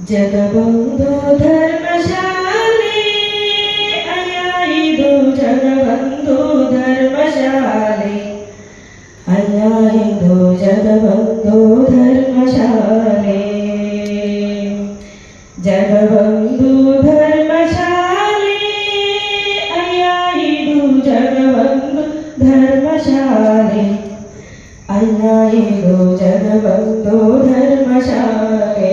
ಜಗಬಂಧು ಧರ್ಮಶಾಲೆ ಅಯ್ಯಾಯಿದು ಜಗಬಂಧು ಧರ್ಮಶಾಲೆ ಅಯ್ಯಾಯಿದು ಜಗಬಂಧು ಧರ್ಮಶಾಲೆ ಜಗಬಂಧು ಧರ್ಮಶಾಲೆ ಅಯ್ಯಾಯಿದು ಜಗಬಂಧು ಧರ್ಮಶಾಲೆ ಅಯ್ಯಾಯಿದು ಜಗಬಂಧು ಧರ್ಮಶಾಲೆ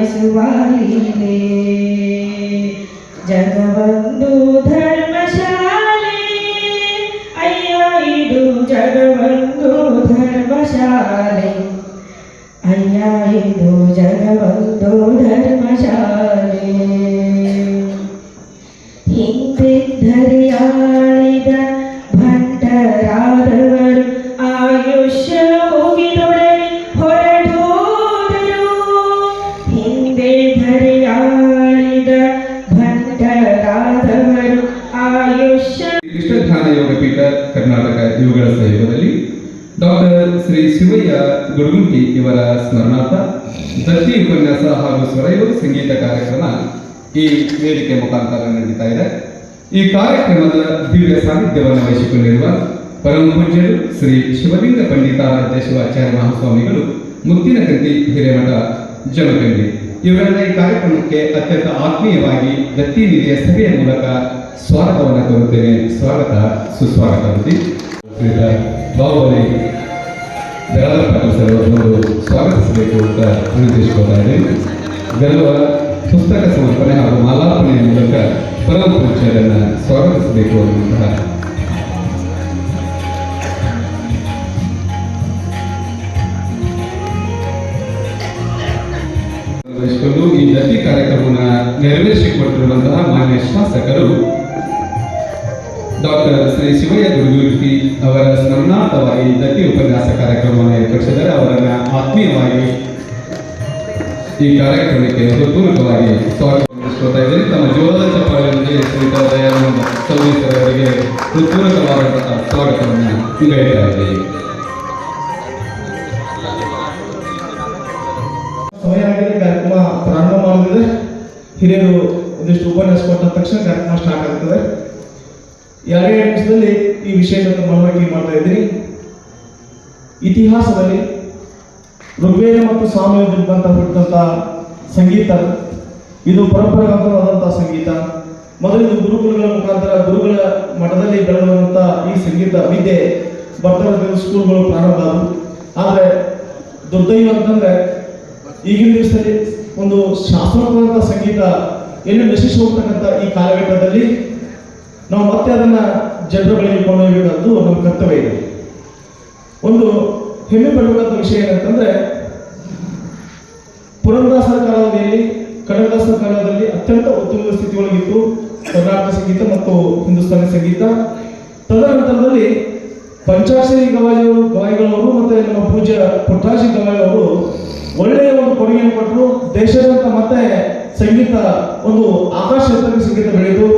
ಜಗದೀಶನಾಡಿಸುವಾಲೀಲೆ ಜಗಬಂಧು ಧರ್ಮಶಾಲೆ ಅಯ್ಯಾಯಿದು ಜಗಬಂಧು ಧರ್ಮಶಾಲೆ ಅಯ್ಯಾಯಿದು ಜಗಬಂಧು ಧರ್ಮಶಾಲೆ ಹಿಂದಿದ್ದರಿಯಾಳಿದ ಭಂಟರಾದವರು ಆಯುಷ್ಯ ಮುಗಿದೊಡನೆ ಹೊರಟೋದರು ಹಿಂದೆ ಧರಿಯಾಳಿದ ಭಂಟರಾದವರು ಆಯುಷ್ಯ ಕೃಷ್ಣಧ್ಯಾನ ಯೋಗ ಪೀಠ ಕರ್ನಾಟಕ ಇವುಗಳ ಸಹಯೋಗದಲ್ಲಿ ಡಾಕ್ಟರ್ ಶ್ರೀ ಶಿವಯ್ಯ ಗುಡುಗುಂಟಿ ಇವರ ಸ್ಮರಣಾರ್ಥ ದತ್ತಿ ಉಪನ್ಯಾಸ ಹಾಗೂ ಸ್ವರಯೋಗ ಸಂಗೀತ ಕಾರ್ಯಕ್ರಮ ಈ ವೇದಿಕೆ ಮುಖಾಂತರ ನಡೀತಾ ಇದೆ. ಈ ಕಾರ್ಯಕ್ರಮದ ದಿವ್ಯ ಸಾನ್ನಿಧ್ಯವನ್ನು ವಹಿಸಿಕೊಂಡಿರುವ ಪರಮ ಪೂಜ್ಯರು ಶ್ರೀ ಶಿವಲಿಂಗ ಪಂಡಿತಾರಾಧ್ಯ ಶಿವಾಚಾರ್ಯ ಮಹಾಸ್ವಾಮಿಗಳು ಮುತ್ತಿನಕಂಟಿ ಹಿರೇಮಠ ಜಮಖಂಡಿ ಇವರನ್ನ ಈ ಕಾರ್ಯಕ್ರಮಕ್ಕೆ ಅತ್ಯಂತ ಆತ್ಮೀಯವಾಗಿ ದತ್ತಿ ನಿಧಿಯ ಸಭೆಯ ಮೂಲಕ ಸ್ವಾಗತವನ್ನು ಕೋರುತ್ತೇನೆ. ಸ್ವಾಗತ ಸುಸ್ವಾಗತ. ಬಾಹುಬಲಿ ಬೆಳಗಾವಿ ಪಾಟೀಲ್ ಸ್ವಾಗತಿಸಬೇಕು ಅಂತ ನಿರ್ದೇಶಿಸ್ತಾ ಇದ್ದೇನೆ. ಗರ್ವ ಪುಸ್ತಕ ಸಮರ್ಪಣೆ ಹಾಗೂ ಮಾಲಾರ್ಪಣೆಯ ಮೂಲಕ ಪರಮ ಪೂಜ್ಯರನ್ನು ಸ್ವಾಗತಿಸಬೇಕು ಅನ್ನುವಂತಹ ಈ ದತ್ತಿ ಕಾರ್ಯಕ್ರಮವನ್ನು ನೆರವೇರಿಸಿಕೊಟ್ಟಿರುವಂತಹ ಮಾನ್ಯ ಶಾಸಕರು ಡಾಕ್ಟರ್ ಶ್ರೀ ಶಿವಯ್ಯ ಗುಡುಗುಂಟಿ ಅವರ ಸ್ಮರಣಾರ್ಥವಾಗಿ ದತ್ತಿ ಉಪನ್ಯಾಸ ಕಾರ್ಯಕ್ರಮವನ್ನು ಏರ್ಪಡಿಸಿದ್ದಾರೆ. ಅವರನ್ನ ಆತ್ಮೀಯವಾಗಿ ಈ ಕಾರ್ಯಕ್ರಮಕ್ಕೆ ಹೃತ್ಪೂರ್ವಕವಾಗಿ ಸ್ವಾಗತಿಸ್ಕೊಳ್ತಾ ಇದ್ದೇನೆ. ತಮ್ಮ ಜೋರದ ಚಪ್ಪಾಳೆಯೊಂದಿಗೆ ಶ್ರೀಯುತ ದಯಾನಂದ ಚೌಧರಿ ಅವರಿಗೆ ಹೃತ್ಪೂರ್ವಕವಾದಂತಹ ಸ್ವಾಗತವನ್ನು ನೀಡುತ್ತಾ ಇದ್ದೇವೆ. ಸಮಯ ಆಗಿದೆ, ಕಾರ್ಯಕ್ರಮ ಪ್ರಾರಂಭ ಮಾಡಿದ್ರೆ ಹಿರಿಯರು ಒಂದಿಷ್ಟು ಉಪನ್ಯಾಸ ಕೊಟ್ಟ ತಕ್ಷಣ ಕಾರ್ಯಕ್ರಮ ಸ್ಟಾರ್ಟ್ ಆಗ್ತದೆ. 2 ನಿಮಿಷದಲ್ಲಿ ಈ ವಿಷಯವನ್ನು ಮನವರಿಕೆ ಮಾಡ್ತಾ ಇದ್ದೀನಿ. ಇತಿಹಾಸದಲ್ಲಿ ಋಗ್ವೇದ ಮತ್ತು ಸಾಮವೇದದಂತ ಹುಟ್ಟಿದಂಥ ಸಂಗೀತ ಇದು ಪರಂಪರಾಗತವಾದಂಥ ಸಂಗೀತ. ಮೊದಲಿದು ಗುರುಕುಲಗಳ ಮುಖಾಂತರ ಗುರುಗಳ ಮಠದಲ್ಲಿ ಬೆಳೆದಂಥ ಈ ಸಂಗೀತ ವಿದ್ಯೆ ಬರ್ತಾ ಸ್ಕೂಲ್ಗಳು ಪ್ರಾರಂಭ ಆದವು. ಆದರೆ ದುರ್ದೈವ ಅಂತಂದ್ರೆ ಈಗಿನ ದಿವಸದಲ್ಲಿ ಒಂದು ಶಾಸ್ತ್ರೋಕ್ತವಾದಂಥ ಸಂಗೀತ ಎಲ್ಲಿ ನಶಿಸಿ ಹೋಗ್ತಕ್ಕಂಥ ಈ ಕಾಲಘಟ್ಟದಲ್ಲಿ ನಾವು ಮತ್ತೆ ಅದನ್ನ ಜನರ ಬಳಿಗೆ ಕೊಂಡೊಯ್ಯಬೇಕಾದ್ದು ನಮ್ಮ ಕರ್ತವ್ಯ ಇದೆ. ಒಂದು ಹೆಮ್ಮೆ ಪಡಬೇಕಾದ ವಿಷಯ ಏನಂತಂದ್ರೆ ಪುರಂದರದಾಸರ ಕಾಲಾವಧಿಯಲ್ಲಿ ಕನಕದಾಸರ ಕಾಲದಲ್ಲಿ ಅತ್ಯಂತ ಉತ್ತಮ ಸ್ಥಿತಿಯೊಳಗಿತ್ತು ಕರ್ನಾಟಕ ಸಂಗೀತ ಮತ್ತು ಹಿಂದೂಸ್ತಾನಿ ಸಂಗೀತ. ತದನಂತರದಲ್ಲಿ ಪಂಚಾಕ್ಷರಿ ಗವಾಯಿಗಳವರು ಮತ್ತೆ ನಮ್ಮ ಪೂಜ್ಯ ಪುಟ್ರಾಜಿ ಗವಾಯಿಗಳವರು ಒಳ್ಳೆಯ ಒಂದು ಕೊಡುಗೆಯನ್ನು ಕೊಟ್ಟರು. ದೇಶದಂತ ಮತ್ತೆ ಸಂಗೀತ ಒಂದು ಆಕಾಶ ಎತ್ತರಕ್ಕೆ ಸಂಗೀತ ಬೆಳೆಯಿತು.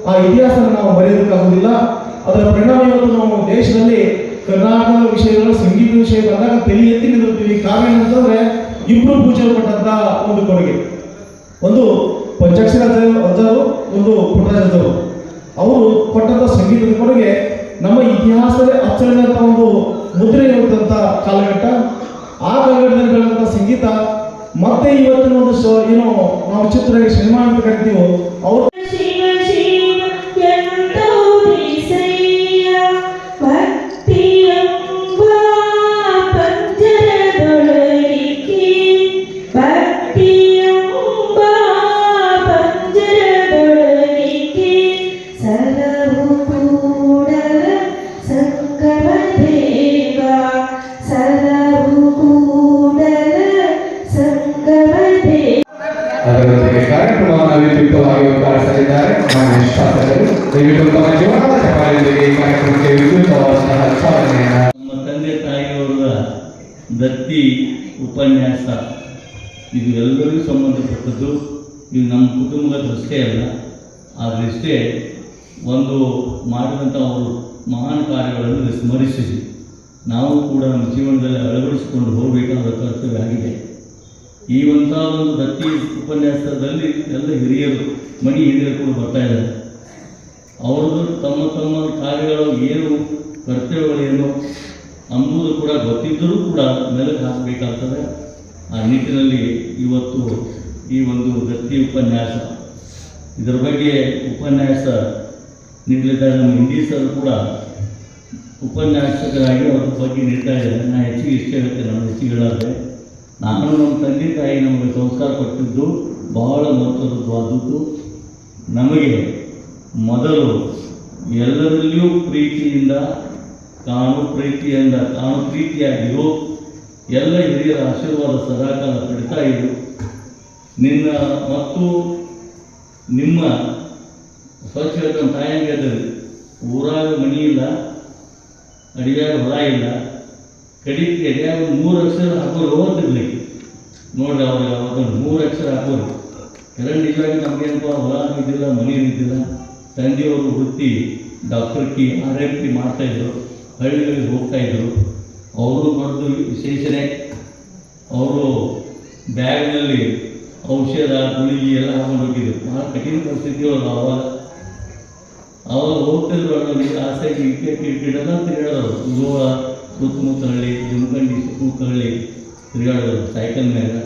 ಆ ಇತಿಹಾಸನ ನಾವು ಬರೆಯೋದಕ್ಕಾಗುವುದಿಲ್ಲ. ಅದರ ಪರಿಣಾಮ ಇವತ್ತು ನಾವು ದೇಶದಲ್ಲಿ ಕರ್ನಾಟಕದ ವಿಷಯಗಳು ಸಂಗೀತ ವಿಷಯ ಬಂದಾಗ ತಲೆ ಎತ್ತಿ ನಿಂತಿರ್ತೀವಿ. ಕಾರಣ ಏನಂತಂದ್ರೆ ಇಬ್ಬರು ಪೂಜೆಗಳು ಕೊಟ್ಟಂತ ಒಂದು ಕೊಡುಗೆ, ಒಂದು ಪಂಚಾಕ್ಷರ ಅಜ್ಜರು, ಒಂದು ಪುಟ್ಟರಾಜರು. ಅವರು ಕೊಟ್ಟಂತ ಸಂಗೀತದ ಕೊಡುಗೆ ನಮ್ಮ ಇತಿಹಾಸದಲ್ಲಿ ಅಚ್ಚಳಿದಂತ ಒಂದು ಮುದ್ರೆ ಇರುವಂತ ಕಾಲಘಟ್ಟ. ಆ ಕಾಲಘಟ್ಟದಲ್ಲಿ ಬೆಳೆದಂತ ಸಂಗೀತ ಮತ್ತೆ ಇವತ್ತಿನ ಒಂದು ಏನೋ ನಾವು ಚಿತ್ರ ಸಿನಿಮಾ ಅಂತ ಕರಿತೀವೋ ಅವರು ಕಾರ್ಯಕ್ರಮವನ್ನು ವಿದ್ಯುಕ್ತವಾಗಿ ಉದ್ಘಾಟಿಸಲಿದ್ದಾರೆ ಮಾನ್ಯ ಶಾಸಕರು. ದಯವಿಟ್ಟು ತಮ್ಮ ಜೀವನದ ಚಪಾಳಿಯೊಂದಿಗೆ ಈ ಕಾರ್ಯಕ್ರಮಕ್ಕೆ ವಿದ್ಯುಕ್ತವಾದಂತಹ ಚಾಲನೆಯನ್ನು ನಮ್ಮ ತಂದೆ ತಾಯಿಯವರ ದತ್ತಿ ಉಪನ್ಯಾಸ ಇದು ಎಲ್ಲರಿಗೂ ಸಂಬಂಧಪಟ್ಟದ್ದು. ಇದು ನಮ್ಮ ಕುಟುಂಬದ ಅಷ್ಟೇ ಅಲ್ಲ, ಆದರೆ ಇಷ್ಟೇ ಒಂದು ಮಾಡಿದಂಥ ಅವರು ಮಹಾನ್ ಕಾರ್ಯಗಳನ್ನು ಸ್ಮರಿಸಿ ನಾವು ಕೂಡ ನಮ್ಮ ಜೀವನದಲ್ಲಿ ಅಳವಡಿಸಿಕೊಂಡು ಹೋಗಬೇಕಾದ ಕರ್ತವ್ಯ ಆಗಿದೆ. ಈ ಒಂದು ದತ್ತಿ ಉಪನ್ಯಾಸದಲ್ಲಿ ಎಲ್ಲ ಹಿರಿಯರು ಹಿರಿಯರು ಕೂಡ ಬರ್ತಾ ಇದ್ದಾರೆ. ಅವ್ರದ್ದು ತಮ್ಮ ತಮ್ಮ ಕಾರ್ಯಗಳು ಏನು ಕರ್ತವ್ಯಗಳೇನು ಅಂಬುದು ಕೂಡ ಗೊತ್ತಿದ್ದರೂ ಕೂಡ ಮೆಲುಕು ಹಾಕಬೇಕಾಗ್ತದೆ. ಆ ನಿಟ್ಟಿನಲ್ಲಿ ಇವತ್ತು ಈ ಒಂದು ದತ್ತಿ ಉಪನ್ಯಾಸ ಇದರ ಬಗ್ಗೆ ಉಪನ್ಯಾಸ ನೀಡಲಿದ್ದಾರೆ. ನಮ್ಮ ಹಿಂದಿ ಸರ್ ಕೂಡ ಉಪನ್ಯಾಸಕರಾಗಿ ಅವ್ರ ಬಗ್ಗೆ ನೀಡ್ತಾ ಇದ್ದಾರೆ. ನಾನು ಹೆಚ್ಚಿಗೆ ಇಷ್ಟ ಹೇಳ್ತೇನೆ, ನಾನು ಹೆಚ್ಚಿಗೆ ಹೇಳಾದರೆ ನಾನು ನಮ್ಮ ತಂದೆ ತಾಯಿ ನಮಗೆ ಸಂಸ್ಕಾರ ಕೊಟ್ಟಿದ್ದು ಬಹಳ ಮಹತ್ವವಾದದ್ದು. ನಮಗೆ ಮೊದಲು ಎಲ್ಲರಲ್ಲಿಯೂ ಪ್ರೀತಿಯಿಂದ ಕಾಣು ಪ್ರೀತಿಯಾಗಿರೋ ಎಲ್ಲ ಹಿರಿಯರ ಆಶೀರ್ವಾದ ಸದಾಕಾಲ ಪಡಿತಾ ಇರು. ನಿನ್ನ ಮತ್ತು ನಿಮ್ಮ ಸ್ವಚ್ಛ ಹೇಳ್ತಾನೆ ತಾಯಂಗೆ ಅದಲ್ಲಿ ಊರಾಗ ಮನಿ ಇಲ್ಲ, ಅಡಿಯಾಗ ಹೊಲ ಇಲ್ಲ, ಕಡಿಗೆ ಅಡಿಯಾಗ 3 ಅಕ್ಷರ ಹಾಕೋರು ಓದ್ತಿರ್ಲಿಕ್ಕೆ ನೋಡ್ರಿ. ಅವ್ರಿಗೆ ಅವಾಗ 3 ಅಕ್ಷರ ಹಾಕೋರು. ಎರಡು ನಿಜವಾಗಿ ನಮಗೇನಪ್ಪ ಹೊಲ ಇದ್ದಿಲ್ಲ, ಮನಿ ಇದ್ದಿಲ್ಲ. ತಂದೆಯವರು ವೃತ್ತಿ ಡಾಕ್ಟರ್ಕಿ RMP ಮಾಡ್ತಾಯಿದ್ರು, ಹಳ್ಳಿಗಳಿಗೆ ಹೋಗ್ತಾಯಿದ್ರು. ಅವರು ದೊಡ್ಡ ವಿಶೇಷಣೆ. ಅವರು ಬ್ಯಾಗ್ನಲ್ಲಿ ಔಷಧ ಗುಳಿಗೆ ಎಲ್ಲ ಹಾಕೊಂಡು ಹೋಗಿದ್ರು. ಭಾಳ ಕಠಿಣ ಪರಿಸ್ಥಿತಿ ಅವರು ಅವಾಗ ಹೋಗ್ತಿದ್ರು. ಅಲ್ಲಿ ಆಸೆಗೆ ಗಿಡನ ತಿರುಗಾಡೋರು. ಗೋಳ ಸುತ್ತಮುತ್ತ ಹಳ್ಳಿ, ಜಮಖಂಡಿ ಸುತ್ತಮುತ್ತ ಹಳ್ಳಿ ತಿರುಗಾಡೋರು ಸೈಕಲ್ ಮೇಲೆ.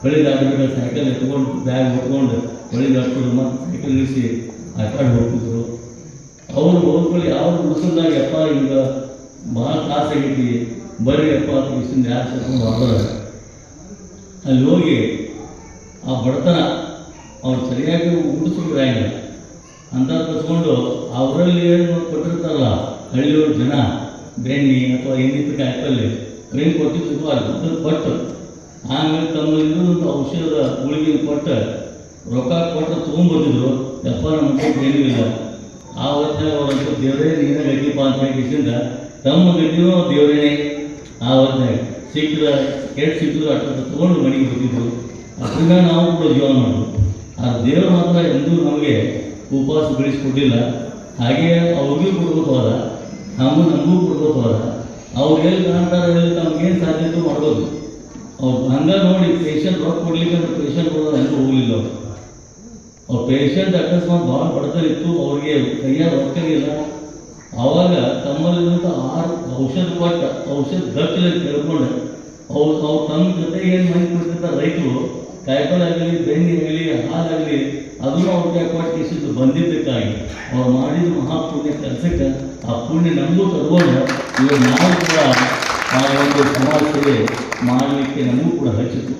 ಹೊಳಿ ದಾಟಬೇಕಾದ್ರೆ ಸೈಕಲ್ ಎತ್ಕೊಂಡು ಬ್ಯಾಗ್ ಹೊತ್ಕೊಂಡು ಹೊಳಿ ದಾಟೋರು, ಮತ್ತು ಸೈಕಲ್ ಇಳಿಸಿ ಆ ಕಡೆ ಹೋಗ್ತಿದ್ರು. ಅವರು ಹೋಗ್ಕೊಳ್ಳಿ ಯಾವ ಮುಗಿಸಿದಾಗ ಅಪ್ಪ ಈಗ ಭಾಳ ಕಾಸು ಆಗೈತಿ ಬರ್ರಿ ಅಪ್ಪ ಅಂತ ವಿಷಯ ಯಾರು ಕರ್ಕೊಂಡು ಹೋಗೋದು. ಅಲ್ಲಿ ಹೋಗಿ ಆ ಬಡತನ ಅವ್ರು ಸರಿಯಾಗಿ ಉಡಿಸ್ಬಿಟ್ರಾಗಿಲ್ಲ ಅಂತ ಕಚ್ಕೊಂಡು ಅವರಲ್ಲಿ ಏನು ಕೊಟ್ಟಿರ್ತಾರಲ್ಲ ಹಳ್ಳಿಯವ್ರ ಜನ, ಬೆಣ್ಣೆ ಅಥವಾ ಇನ್ನಿತರ ಕಾಯಿಪಲ್ಲೆ ಏನು ಕೊಟ್ಟಿದ್ದು ಅದು ಕೊಟ್ಟು ಆಮೇಲೆ ತಮ್ಮಲ್ಲಿಂದ ಒಂದು ಔಷಧ ಗುಳಿಗೆ ಕೊಟ್ಟು ರೊಕ್ಕ ಕೊಟ್ಟು ತೊಗೊಂಡ್ಬರ್ತಿದ್ರು. ಯಪ್ಪ ನಮ್ಮ ಏನೂ ಇಲ್ಲ. ಆ ಹೊತ್ತಿನಾಗ ಅವರಂತೂ ದೇವರೇ ನೀನೇ ಗಟ್ಟಿಪ್ಪ ಅಂತ ಹೇಳಿಸಿಂದ ತಮ್ಮ ಗಟ್ಟಿನೂ ದೇವರೇನೆ. ಆ ಹೊತ್ತಿನಾಗ ಸಿಕ್ಕಿದ್ರು ಅಷ್ಟು ತೊಗೊಂಡು ಮನೆಗೆ ಬರ್ತಿದ್ರು. ಅದರಿಂದ ನಾವು ಕೂಡ ಜೀವನ ಮಾಡೋದು. ಆ ದೇವರು ಮಾತ್ರ ಎಂದೂ ನಮಗೆ ಉಪವಾಸ ಬೆಳೆಸ್ಕೊಟ್ಟಿಲ್ಲ. ಹಾಗೆ ಅವ್ರಿಗೂ ಕೊಡ್ಬೇಕು ಅದ, ನಮಗೂ ಕೊಡ್ಬೇಕು ಅದ. ಅವ್ರು ಎಲ್ಲಿ ಕಾಣ್ತಾರೆ ಎಲ್ಲಿ ನಮ್ಗೇನು ಸಾಧ್ಯತೆ ಮಾಡ್ಬೋದು. ಅವ್ರು ಹಂಗೆ ನೋಡಿ ಪೇಷಂಟ್ ರೊಕ್ಕ ಕೊಡ್ಲಿಕ್ಕೆ ಅಂದ್ರೆ ಪೇಷಂಟ್ ಕೊಡೋದು ಹಂಗೆ ಹೋಗಲಿಲ್ಲ. ಅವ್ರು ಪೇಷಂಟ್ ಅಕಸ್ಮಾತ್ ಭಾಳ ಬಡತರಿತ್ತು, ಅವ್ರಿಗೆ ಕೈಯಾಗ ರೊಕ್ಕ ಇಲ್ಲ. ಆವಾಗ ತಮ್ಮಲ್ಲಿರುವಂಥ 6 ಔಷಧ ಕೊಟ್ಟು ಔಷಧ ಗಟ್ಟಲೆ ತಿಳ್ಕೊಂಡು ಅವ್ರು ತಮ್ಮ ಜೊತೆಗೆ ಏನು ಮಾಡಿ ಕೊಡ್ತಿರ್ತಾರೆ ರೈತರು, ಕಾಯಿಪಲ್ಲೆ ಆಗಲಿ, ಬೆಣ್ಣೆ ಆಗಲಿ, ಹಾಲಾಗಲಿ ಅದನ್ನು ಅವ್ರಿಗೆ ಕೊಟ್ಟು ಇಸಿದ್ದು ಬಂದಿದ್ದಕ್ಕಾಗಿ ಅವ್ರು ಮಾಡಿದ ಮಹಾಪುಣ್ಯ ಕೆಲಸಕ್ಕೆ ಆ ಪುಣ್ಯ ನಮಗೂ ತಗೊಂಡು ಇವಾಗ ನಾವು ಕೂಡ ಆ ಒಂದು ಸಮಾಜ ಸೇವೆ ಮಾಡಲಿಕ್ಕೆ ನಮಗೂ ಕೂಡ ಹಚ್ಚಿತು.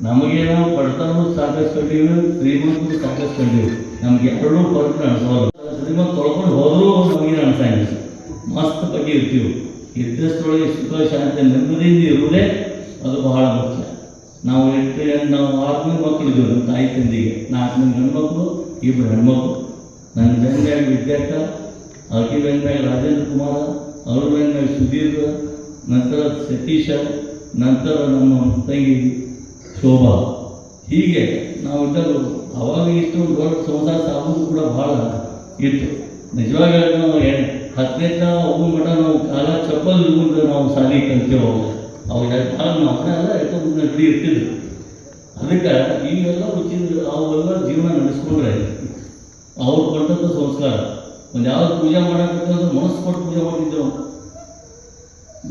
ನಮಗೇನೋ ಬಡತನೂ ಸಾಕಷ್ಟು ಕಂಡೀವಿ, ಶ್ರೀಮಂತರು ಸಾಕಷ್ಟು ಕಂಡೀವಿ. ನಮ್ಗೆ ಎರಡೂ ಪರ್ಕ್ ಅನಿಸೋದು. ಶ್ರೀಮಂತ ತೊಳ್ಕೊಂಡು ಹೋದರೂ ನಮಗೇನು ಅನಿಸಂಗಿಲ್ಲ. ಮಸ್ತ್ ಬಗ್ಗೆ ಇರ್ತೀವಿ. ಇದ್ದಷ್ಟರೊಳಗೆ ಸುಖ ಶಾಂತಿ ನೆಮ್ಮದಿಯಿಂದ ಇರುವುದೇ ಅದು ಬಹಳ ಮುಖ್ಯ. ನಾವು 6 ಮಕ್ಕಳು ಇದ್ದೀವಿ ನಮ್ಮ ತಾಯಿ ತಂದೆಗೆ. 4 ಗಂಡು ಮಕ್ಕಳು, 2 ಹೆಣ್ಮಕ್ಳು. ನನ್ನ ಬೆಂಗಾಗ ವಿದ್ಯಾಕ, ಆಕೆ ಬೆಂಗಾಗ ರಾಜೇಂದ್ರ ಕುಮಾರ, ಅವ್ರ ಬೆಂಗಾಗ ಸುಧೀರ್, ನಂತರ ಸತೀಶ, ನಂತರ ನಮ್ಮ ತಂಗಿ ಶೋಭಾ. ಹೀಗೆ ನಾವು ಇದ್ದಾಗ ಅವಾಗ ಇಷ್ಟೊಂದು ದೊಡ್ಡ ಸಂಸಾರ ಸಾಗೋದು ಕೂಡ ಭಾಳ ಇತ್ತು. ನಿಜವಾಗಿ ನಾವು 10ನೇ ಹೋಗೋ ಮಠ ನಾವು ಕಾಲ ಚಪ್ಪಲ್ ಮುಂದೆ ನಾವು ಸಾಲಿ ಕಲ್ತೇವೆ. ಅವಾಗ ಭಾಳ ನಾವು ಎಲ್ಲ ನಡಿ ಇರ್ತಿದ್ರು. ಅದಕ್ಕೆ ಈಗೆಲ್ಲ ಉಚಿತ ಅವೆಲ್ಲ ಜೀವನ ನಡೆಸ್ಕೊಂಡ್ರೆ ಅವ್ರು ಕೊಟ್ಟಂಥ ಸಂಸ್ಕಾರ. ಒಂದು ಯಾವ್ದು ಪೂಜೆ ಮಾಡಬೇಕಂದ್ರೆ ಮನಸ್ಸು ಕೊಟ್ಟು ಪೂಜೆ ಮಾಡ್ತಿದ್ದೆವು.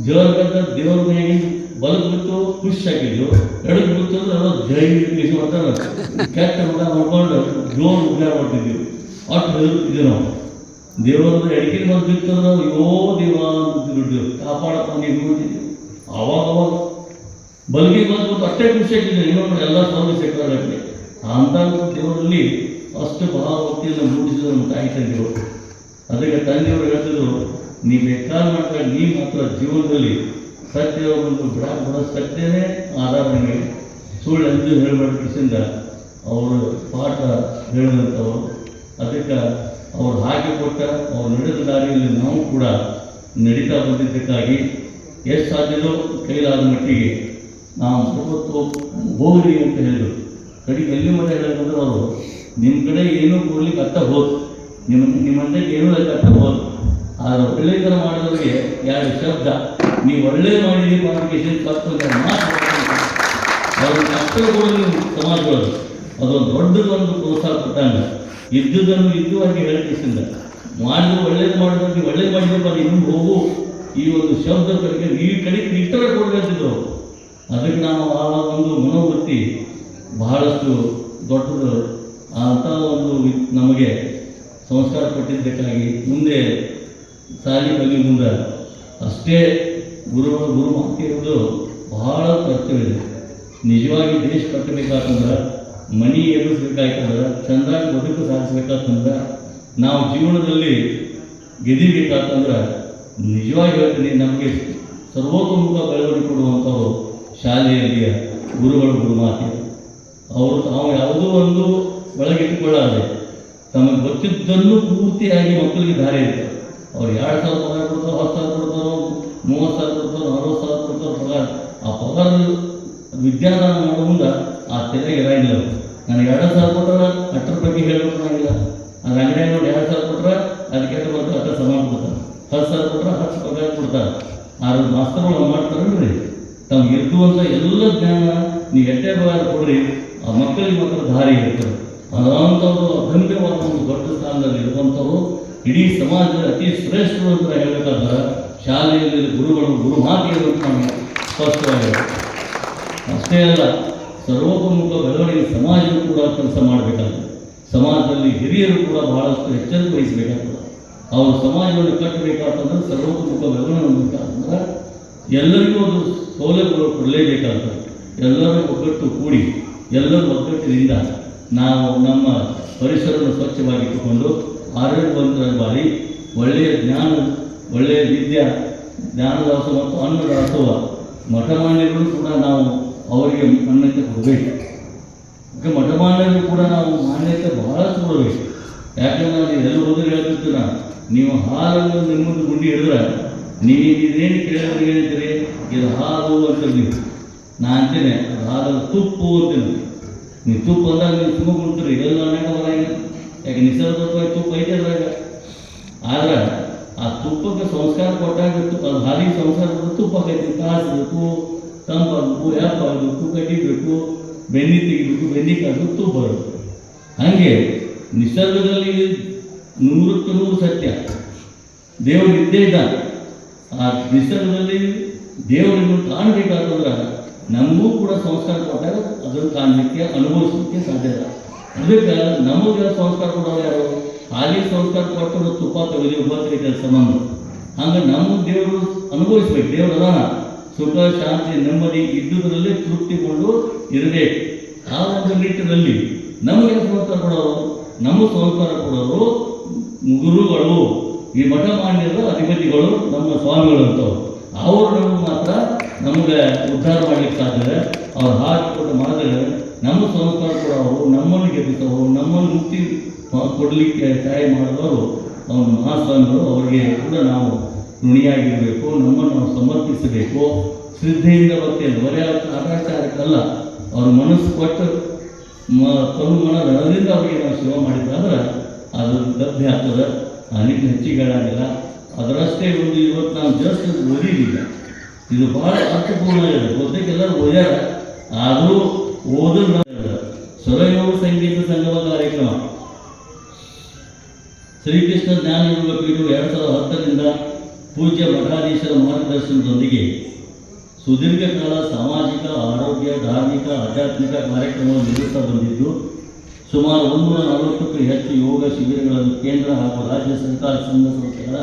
ದೇವ್ರ ದೇವ್ರ ಮೇಲೆ ಬಲಕ್ಕೆ ಬಿಟ್ಟು ಖುಷಿ ಹಾಕಿದ್ದೆವು. ಎಡಕ್ಕೆ ಬಿಟ್ಟು ಅಂದ್ರೆ ಎಲ್ಲ ಜೈ ಖುಷಿ ಮಾಡ್ತಾರೆ. ಕೆಟ್ಟ ಮಗ ಮಾಡ್ಕೊಂಡು ಜೋರು ಉಗ್ರ ಮಾಡ್ತಿದ್ದೀವಿ. ಅಷ್ಟು ಹೆದರ್ತಿದ್ದೀವಿ ನಾವು. ದೇವರದ್ದು ಎಡಕಿನ ಬಂದು ಬಿತ್ತಂದ್ರೆ ಅಯ್ಯೋ ದೇವ ಅಂತ ಬಿಟ್ಟಿದ್ದೆವು. ಕಾಪಾಡಪ್ಪ ನೀವು ನೋಡ್ತಿದ್ದೀವಿ. ಅವಾಗ ಬಲ್ಗೆ ಬಂದು ಅಷ್ಟೇ ಖುಷಿ ಆಗ್ತಿದೆ. ಇನ್ನೊಂದು ಎಲ್ಲ ಸ್ವಾಮಿ ಸಿಕ್ಕಾಗಲಿ ಅಂತ ದೇವರಲ್ಲಿ ಅಷ್ಟು ಭಾವಭಕ್ತಿಯನ್ನು ಮೂಡಿಸಿದ್ರು ನಮ್ಮ ತಾಯಿ ತಂದೆಯವರು. ಅದಕ್ಕೆ ತಂದೆಯವರು ಹೇಳ್ತಿದ್ರು, ನೀ ಬೇಕಾದ್ರೆ ಮಾಡ್ತಾರೆ, ನೀ ಮಾತ್ರ ಜೀವನದಲ್ಲಿ ಸತ್ಯ ಒಂದು ಬಿಡ ಸತ್ಯನೇ ಆಧಾರ ನಿಮಗೆ, ಸುಳ್ಳು ಎಂದು ಹೇಳಬಾರ್ದಿಂದ ಅವರು ಪಾಠ ಹೇಳಿದಂಥವರು. ಅದಕ್ಕೆ ಅವ್ರು ಹಾಕಿಕೊಟ್ಟ ಅವ್ರು ನಡೆದ ದಾರಿಯಲ್ಲಿ ನಾವು ಕೂಡ ನಡೀತಾ ಬಂದಿದ್ದಕ್ಕಾಗಿ ಎಷ್ಟು ಸಾಧ್ಯದೋ ಕೈಲಾದ ಮಟ್ಟಿಗೆ ನಾವು ಸ್ವಲ್ಪ ಹೋಗ್ರಿ ಅಂತ ಹೇಳಿದ್ರು. ಕಡೆಗೆ ಎಲ್ಲಿ ಮನೆ ಹೇಳಬೇಕಂದ್ರೆ ಅವರು ನಿಮ್ಮ ಕಡೆ ಏನೂ ಕೊಡ್ಲಿಕ್ಕೆ ಅರ್ಥ ಹೋದು, ನಿಮ್ಮಂತೆ ಏನೂ ಅರ್ಥ ಹೋದು. ಆದರೆ ಒಳ್ಳೆಯತನ ಮಾಡಿದವರಿಗೆ ಎರಡು ಶಬ್ದ, ನೀವು ಒಳ್ಳೆ ಮಾಡಿದ್ದೀವಿ ಕಾಂಪಿಟೇಷನ್ ತಪ್ಪು ಮಾತು ಅವ್ರ ಕಷ್ಟ ಕೊಡೋದು ಸಮಾಜಗಳು ಅದೊಂದು ದೊಡ್ಡದೊಂದು ಪ್ರೋತ್ಸಾಹ ಕೊಟ್ಟಂಗ ಇದ್ದುದನ್ನು ಇದ್ದುವಾಗಿ ಹೇಳ್ತಿಸಿಂದ ಮಾಡಿದ್ರು ಒಳ್ಳೇದು ಮಾಡಿದ್ರು ನೀವು ಒಳ್ಳೇದು ಮಾಡಿದ್ರು ಅದು ಇನ್ನೂ ಹೋಗು ಈ ಒಂದು ಶಬ್ದ ಕಡೆಗೆ ಈ ಕಡೆಗೆ ಇಷ್ಟರ ಕೊಡಬೇಕಿದ್ರು. ಅದಕ್ಕೆ ನಾವು ಆ ಒಂದು ಮನೋವೃತ್ತಿ ಬಹಳಷ್ಟು ದೊಡ್ಡದು ಅಂತ ಒಂದು ನಮಗೆ ಸಂಸ್ಕಾರ ಕೊಟ್ಟಿದ್ದಕ್ಕಾಗಿ ಮುಂದೆ ಸಾಲಿ ಕಲಿ ಮುಂದೆ ಅಷ್ಟೇ ಗುರು ಮಾತಿ ಇರೋದು ಬಹಳ ಕರ್ತವ್ಯ ಇದೆ. ನಿಜವಾಗಿ ದೇಶ ಕಟ್ಟಬೇಕಾತಂದ್ರೆ ಮನಿ ಎಬ್ಬಿಸ್ಬೇಕಾಯ್ತಂದ್ರೆ ಚೆಂದಾಗಿ ಬದುಕು ಸಾಧಿಸ್ಬೇಕಾತಂದ್ರೆ ನಾವು ಜೀವನದಲ್ಲಿ ಗೆದಿಬೇಕಾತಂದ್ರೆ ನಿಜವಾಗಿ ಹೇಳ್ತೀನಿ ನಮಗೆ ಸರ್ವತೋಮುಖ ಬೆಳವಣಿಗೆ ಕೊಡುವಂಥವ್ರು ಶಾಲೆಯಲ್ಲಿ ಗುರು ಮಾತಿ ಅವರು ತಾವು ಯಾವುದೋ ಒಂದು ಒಳಗಿಟ್ಟುಕೊಳ್ಳಾದೆ ತಮಗೆ ಗೊತ್ತಿದ್ದನ್ನು ಪೂರ್ತಿಯಾಗಿ ಮಕ್ಕಳಿಗೆ ದಾರಿ ಇರ್ತಾರೆ. ಅವ್ರು 2,000 ಪಗಾರ ಕೊಡ್ತಾರೋ, 10,000 ಕೊಡ್ತಾರೋ, 30,000 ಕೊಡ್ತಾರೋ, 40,000 ಕೊಡ್ತಾರೋ ಆ ಪಗಾರ ವಿದ್ಯಾದಾನ ಮಾಡೋ ಮುಂದೆ ಆ ತೆರೆಗೆ ಇರಂಗಿಲ್ಲ. ನನಗೆ 2,000 ಕೊಟ್ಟರೆ ಅಷ್ಟರ ಬಗ್ಗೆ ಹೇಳ್ಬೇಕು ನನಗಿಲ್ಲ. ಅದು ಅಂಗಡಿಯಾಗ ನೋಡಿ 2,000 ಕೊಟ್ಟರೆ ಅದಕ್ಕೆ ಎಷ್ಟು ಬರ್ತದೆ ಅಷ್ಟು ಸಮಾನ ಕೊಡ್ತಾರೆ. 10,000 ಕೊಟ್ಟರೆ 10 ಪಗಾರ ಕೊಡ್ತಾರೆ. ಆದ್ರೆ ಮಾಸ್ತರ್ಗಳು ಮಾಡ್ತಾರಲ್ರಿ ತಮ್ಗೆ ಇರ್ತುವಂಥ ಎಲ್ಲ ಜ್ಞಾನ ನೀವು ಎಷ್ಟೇ ಪಗಾರ ಕೊಡ್ರಿ ಆ ಮಕ್ಕಳಿಗೆ ಮಾತ್ರ ದಾರಿ ಇರ್ತದೆ. ಅದಂಥವ್ರು ಅಗಮ್ಯವಾದ ಒಂದು ದೊಡ್ಡ ಸ್ಥಾನದಲ್ಲಿ ಇರುವಂಥವ್ರು ಇಡೀ ಸಮಾಜದಲ್ಲಿ ಅತಿ ಶ್ರೇಷ್ಠರು ಅಂತ ಹೇಳಬೇಕಾದ್ರೆ ಶಾಲೆಯಲ್ಲಿ ಗುರು ಮಾತಿಗಳು ನಮಗೆ ಸ್ಪಷ್ಟವಾಗಿದೆ. ಅಷ್ಟೇ ಅಲ್ಲ, ಸರ್ವತೋಮುಖ ಬೆಳವಣಿಗೆ ಸಮಾಜವು ಕೂಡ ಕೆಲಸ ಮಾಡಬೇಕಾಗ್ತದೆ. ಸಮಾಜದಲ್ಲಿ ಹಿರಿಯರು ಕೂಡ ಬಹಳಷ್ಟು ಎಚ್ಚರಿಕೆ ವಹಿಸಬೇಕಾಗ್ತದೆ. ಅವರು ಸಮಾಜವನ್ನು ಕಟ್ಟಬೇಕಾಗ್ತಂದ್ರೆ ಸರ್ವತೋಮುಖ ಬೆಳವಣಿಗೆ ಬೇಕಾಗ್ತಂದ್ರೆ ಎಲ್ಲರಿಗೂ ಒಂದು ಸೌಲಭ್ಯಗಳು ಕೊಡಲೇಬೇಕಾಗ್ತದೆ. ಎಲ್ಲರೂ ಒಗ್ಗಟ್ಟು ಕೂಡಿ ಎಲ್ಲರೂ ಒಗ್ಗಟ್ಟಿನಿಂದ ನಾವು ನಮ್ಮ ಪರಿಸರವನ್ನು ಸ್ವಚ್ಛವಾಗಿಟ್ಟುಕೊಂಡು ಆರೋಗ್ಯವಂತರಾಗಿ ಒಳ್ಳೆಯ ಜ್ಞಾನ, ಒಳ್ಳೆಯ ವಿದ್ಯಾ, ಜ್ಞಾನದಾಸೋಹ ಮತ್ತು ಅನ್ನದಾಸೋಹ ಮಠಮಾನ್ಯಗಳು ಕೂಡ ನಾವು ಅವರಿಗೆ ಮಾನ್ಯತೆ ಕೊಡಬೇಕು. ಈಗ ಮಠಮಾನ್ಯರು ಕೂಡ ನಾವು ಮಾನ್ಯತೆ ಬಹಳಷ್ಟು ಕೊಡಬೇಕು. ಯಾಕಂದ್ರೆ ನಾವು ಎಲ್ಲ ಹೋದ್ರೆ ಹೇಳ್ತಿರ್ತೀರ, ನೀವು ಹಾಲನ್ನು ನಿಮ್ಮದು ಗುಂಡಿ ಹಿಡಿದ್ರೆ ನೀವು ಇದೇನು ಕೇಳಿದ್ರೆ ಹೇಳ್ತೀರಿ ಇದು ಹಾಲು ಅಂತ ನೀವು. ನಾ ಅಂತೇನೆ ಅದು ಹಾಲಲ್ಲಿ ತುಪ್ಪು ಅಂತೀನಿ. ನೀವು ತುಪ್ಪ ಅಂದಾಗ ನೀವು ತುಂಬ ಕೊಡ್ತೀರಿ ಎಲ್ಲ ಅನೇಕ ಬರಂಗ. ಯಾಕೆ ನಿಸರ್ಗವಾಗಿ ತುಪ್ಪ ಐತೆ ಅದ್ರಾಗ. ಆದ್ರೆ ಆ ತುಪ್ಪಕ್ಕೆ ಸಂಸ್ಕಾರ ಕೊಟ್ಟಾಗಿತ್ತು, ಅದು ಹಾಲಿಗೆ ಸಂಸ್ಕಾರ ಕೊಟ್ಟು ತುಪ್ಪ ಹಾಕೈತಿ. ಕಾಸಬೇಕು, ತಂಪಾಗಬೇಕು, ಯಾಪಾಗಬೇಕು, ಕಟ್ಟಿಬೇಕು, ಬೆನ್ನಿ ತೆಗಿಬೇಕು, ಬೆನ್ನಿ ಕಾಸಬೇಕು, ತುಪ್ಪ ಬರಬೇಕು. ಹಾಗೆ ನಿಸರ್ಗದಲ್ಲಿ 100ಕ್ಕೆ 100 ಸತ್ಯ. ದೇವರು ಇದ್ದೇ ಇದ್ದ. ಆ ನಿಸರ್ಗದಲ್ಲಿ ದೇವರನ್ನು ಕಾಣಬೇಕಾದ್ರೆ ನಮಗೂ ಕೂಡ ಸಂಸ್ಕಾರ ಕೊಟ್ಟಾಗ ಅದನ್ನು ಕಾಣಲಿಕ್ಕೆ ಅನುಭವಿಸಲಿಕ್ಕೆ ಸಾಧ್ಯ ಇಲ್ಲ. ಅದಕ್ಕೆ ನಮಗೆ ಸಂಸ್ಕಾರ ಕೊಡೋರು ಯಾರು? ಹಾಲಿ ಸಂಸ್ಕಾರ ಕೊಟ್ಟರು ತುಪ್ಪ ತೆಗೆದು ಹೋಗ್ತೈತೆ ಸಂಬಂಧ. ಹಂಗೆ ನಮ್ಮ ದೇವರು ಅನುಭವಿಸ್ಬೇಕು. ದೇವರು ಅದಾನ ಸುಖ ಶಾಂತಿ ನೆಮ್ಮದಿ ಇದ್ದುದರಲ್ಲಿ ತೃಪ್ತಿಗೊಂಡು ಇರಬೇಕು. ಆ ಒಂದು ನಿಟ್ಟಿನಲ್ಲಿ ನಮಗೆ ಸಂಸ್ಕಾರ ಕೊಡೋರು, ನಮ್ಮ ಸಂಸ್ಕಾರ ಕೊಡೋರು ಗುರುಗಳು, ಈ ಮಠಮಾನ್ಯರು, ಅಧಿಪತಿಗಳು, ನಮ್ಮ ಸ್ವಾಮಿಗಳು ಅಂತವ್ರು. ಅವರು ನಮಗೆ ಮಾತ್ರ ನಮಗೆ ಉದ್ಧಾರ ಮಾಡಲಿಕ್ಕೆ ಸಾಧ್ಯ. ಅವ್ರು ಹಾಕಿಕೊಟ್ಟು ಮಾಡಿದ್ರೆ ನಮ್ಮ ಸಂಸ್ಕಾರ ಕೊಡೋರು, ನಮ್ಮನ್ನು ಗೆದ್ದಿಸೋರು, ನಮ್ಮನ್ನು ಮುಕ್ತಿ ಕೊಡಲಿಕ್ಕೆ ಸಹಾಯ ಮಾಡಿದವರು ಅವನ ಮಹಾಸ್ವಾಮಿಗಳು. ಅವರಿಗೆ ಕೂಡ ನಾವು ಋಣಿಯಾಗಿರಬೇಕು. ನಮ್ಮನ್ನು ನಾವು ಸಮರ್ಪಿಸಬೇಕು. ಶ್ರದ್ಧೆಯಿಂದ ಬರ್ತೇನೆ ಬರೀ ಆಟಾಚಾರಕ್ಕಲ್ಲ. ಅವ್ರ ಮನಸ್ಸು ಕೊಟ್ಟು ತನು ಮನ ರಣದಿಂದ ಅವರಿಗೆ ನಾವು ಸೇವೆ ಮಾಡಿದ್ರೆ ಅದು ಲಭ್ಯ ಆಗ್ತದೆ. ಆ ನಿಟ್ಟಿನ ಹೆಚ್ಚಿಗೆ ಹೇಳಾಗಿಲ್ಲ. ಅದರಷ್ಟೇ ಒಂದು ಇವತ್ತು ನಾವು ಜಸ್ಟ್ ಓದಿಲ್ಲ. ಇದು ಭಾಳ ಅರ್ಥಪೂರ್ಣ ಇದೆ. ಗೊತ್ತಕ್ಕೆಲ್ಲರೂ ಓದ್ಯಾರ, ಆದರೂ ಓದಲ್ಲ. ಸ್ವರಯೋಗ ಸಂಗೀತ ಸಂಗಮ ಕಾರ್ಯಕ್ರಮ ಶ್ರೀಕೃಷ್ಣ ಜ್ಞಾನ ಯೋಗ ಪೀಠ 2010ರಿಂದ ಪೂಜ್ಯ ಮಠಾಧೀಶರ ಮಾರ್ಗದರ್ಶನದೊಂದಿಗೆ ಸುದೀರ್ಘ ಕಾಲ ಸಾಮಾಜಿಕ, ಆರೋಗ್ಯ, ಧಾರ್ಮಿಕ, ಆಧ್ಯಾತ್ಮಿಕ ಕಾರ್ಯಕ್ರಮವನ್ನು ನೀಡುತ್ತಾ ಬಂದಿದ್ದು ಸುಮಾರು 140ಕ್ಕೂ ಹೆಚ್ಚು ಯೋಗ ಶಿಬಿರಗಳನ್ನು ಕೇಂದ್ರ ಹಾಗೂ ರಾಜ್ಯ ಸರ್ಕಾರ ಸಂಘ ಸಂಸ್ಥೆಗಳ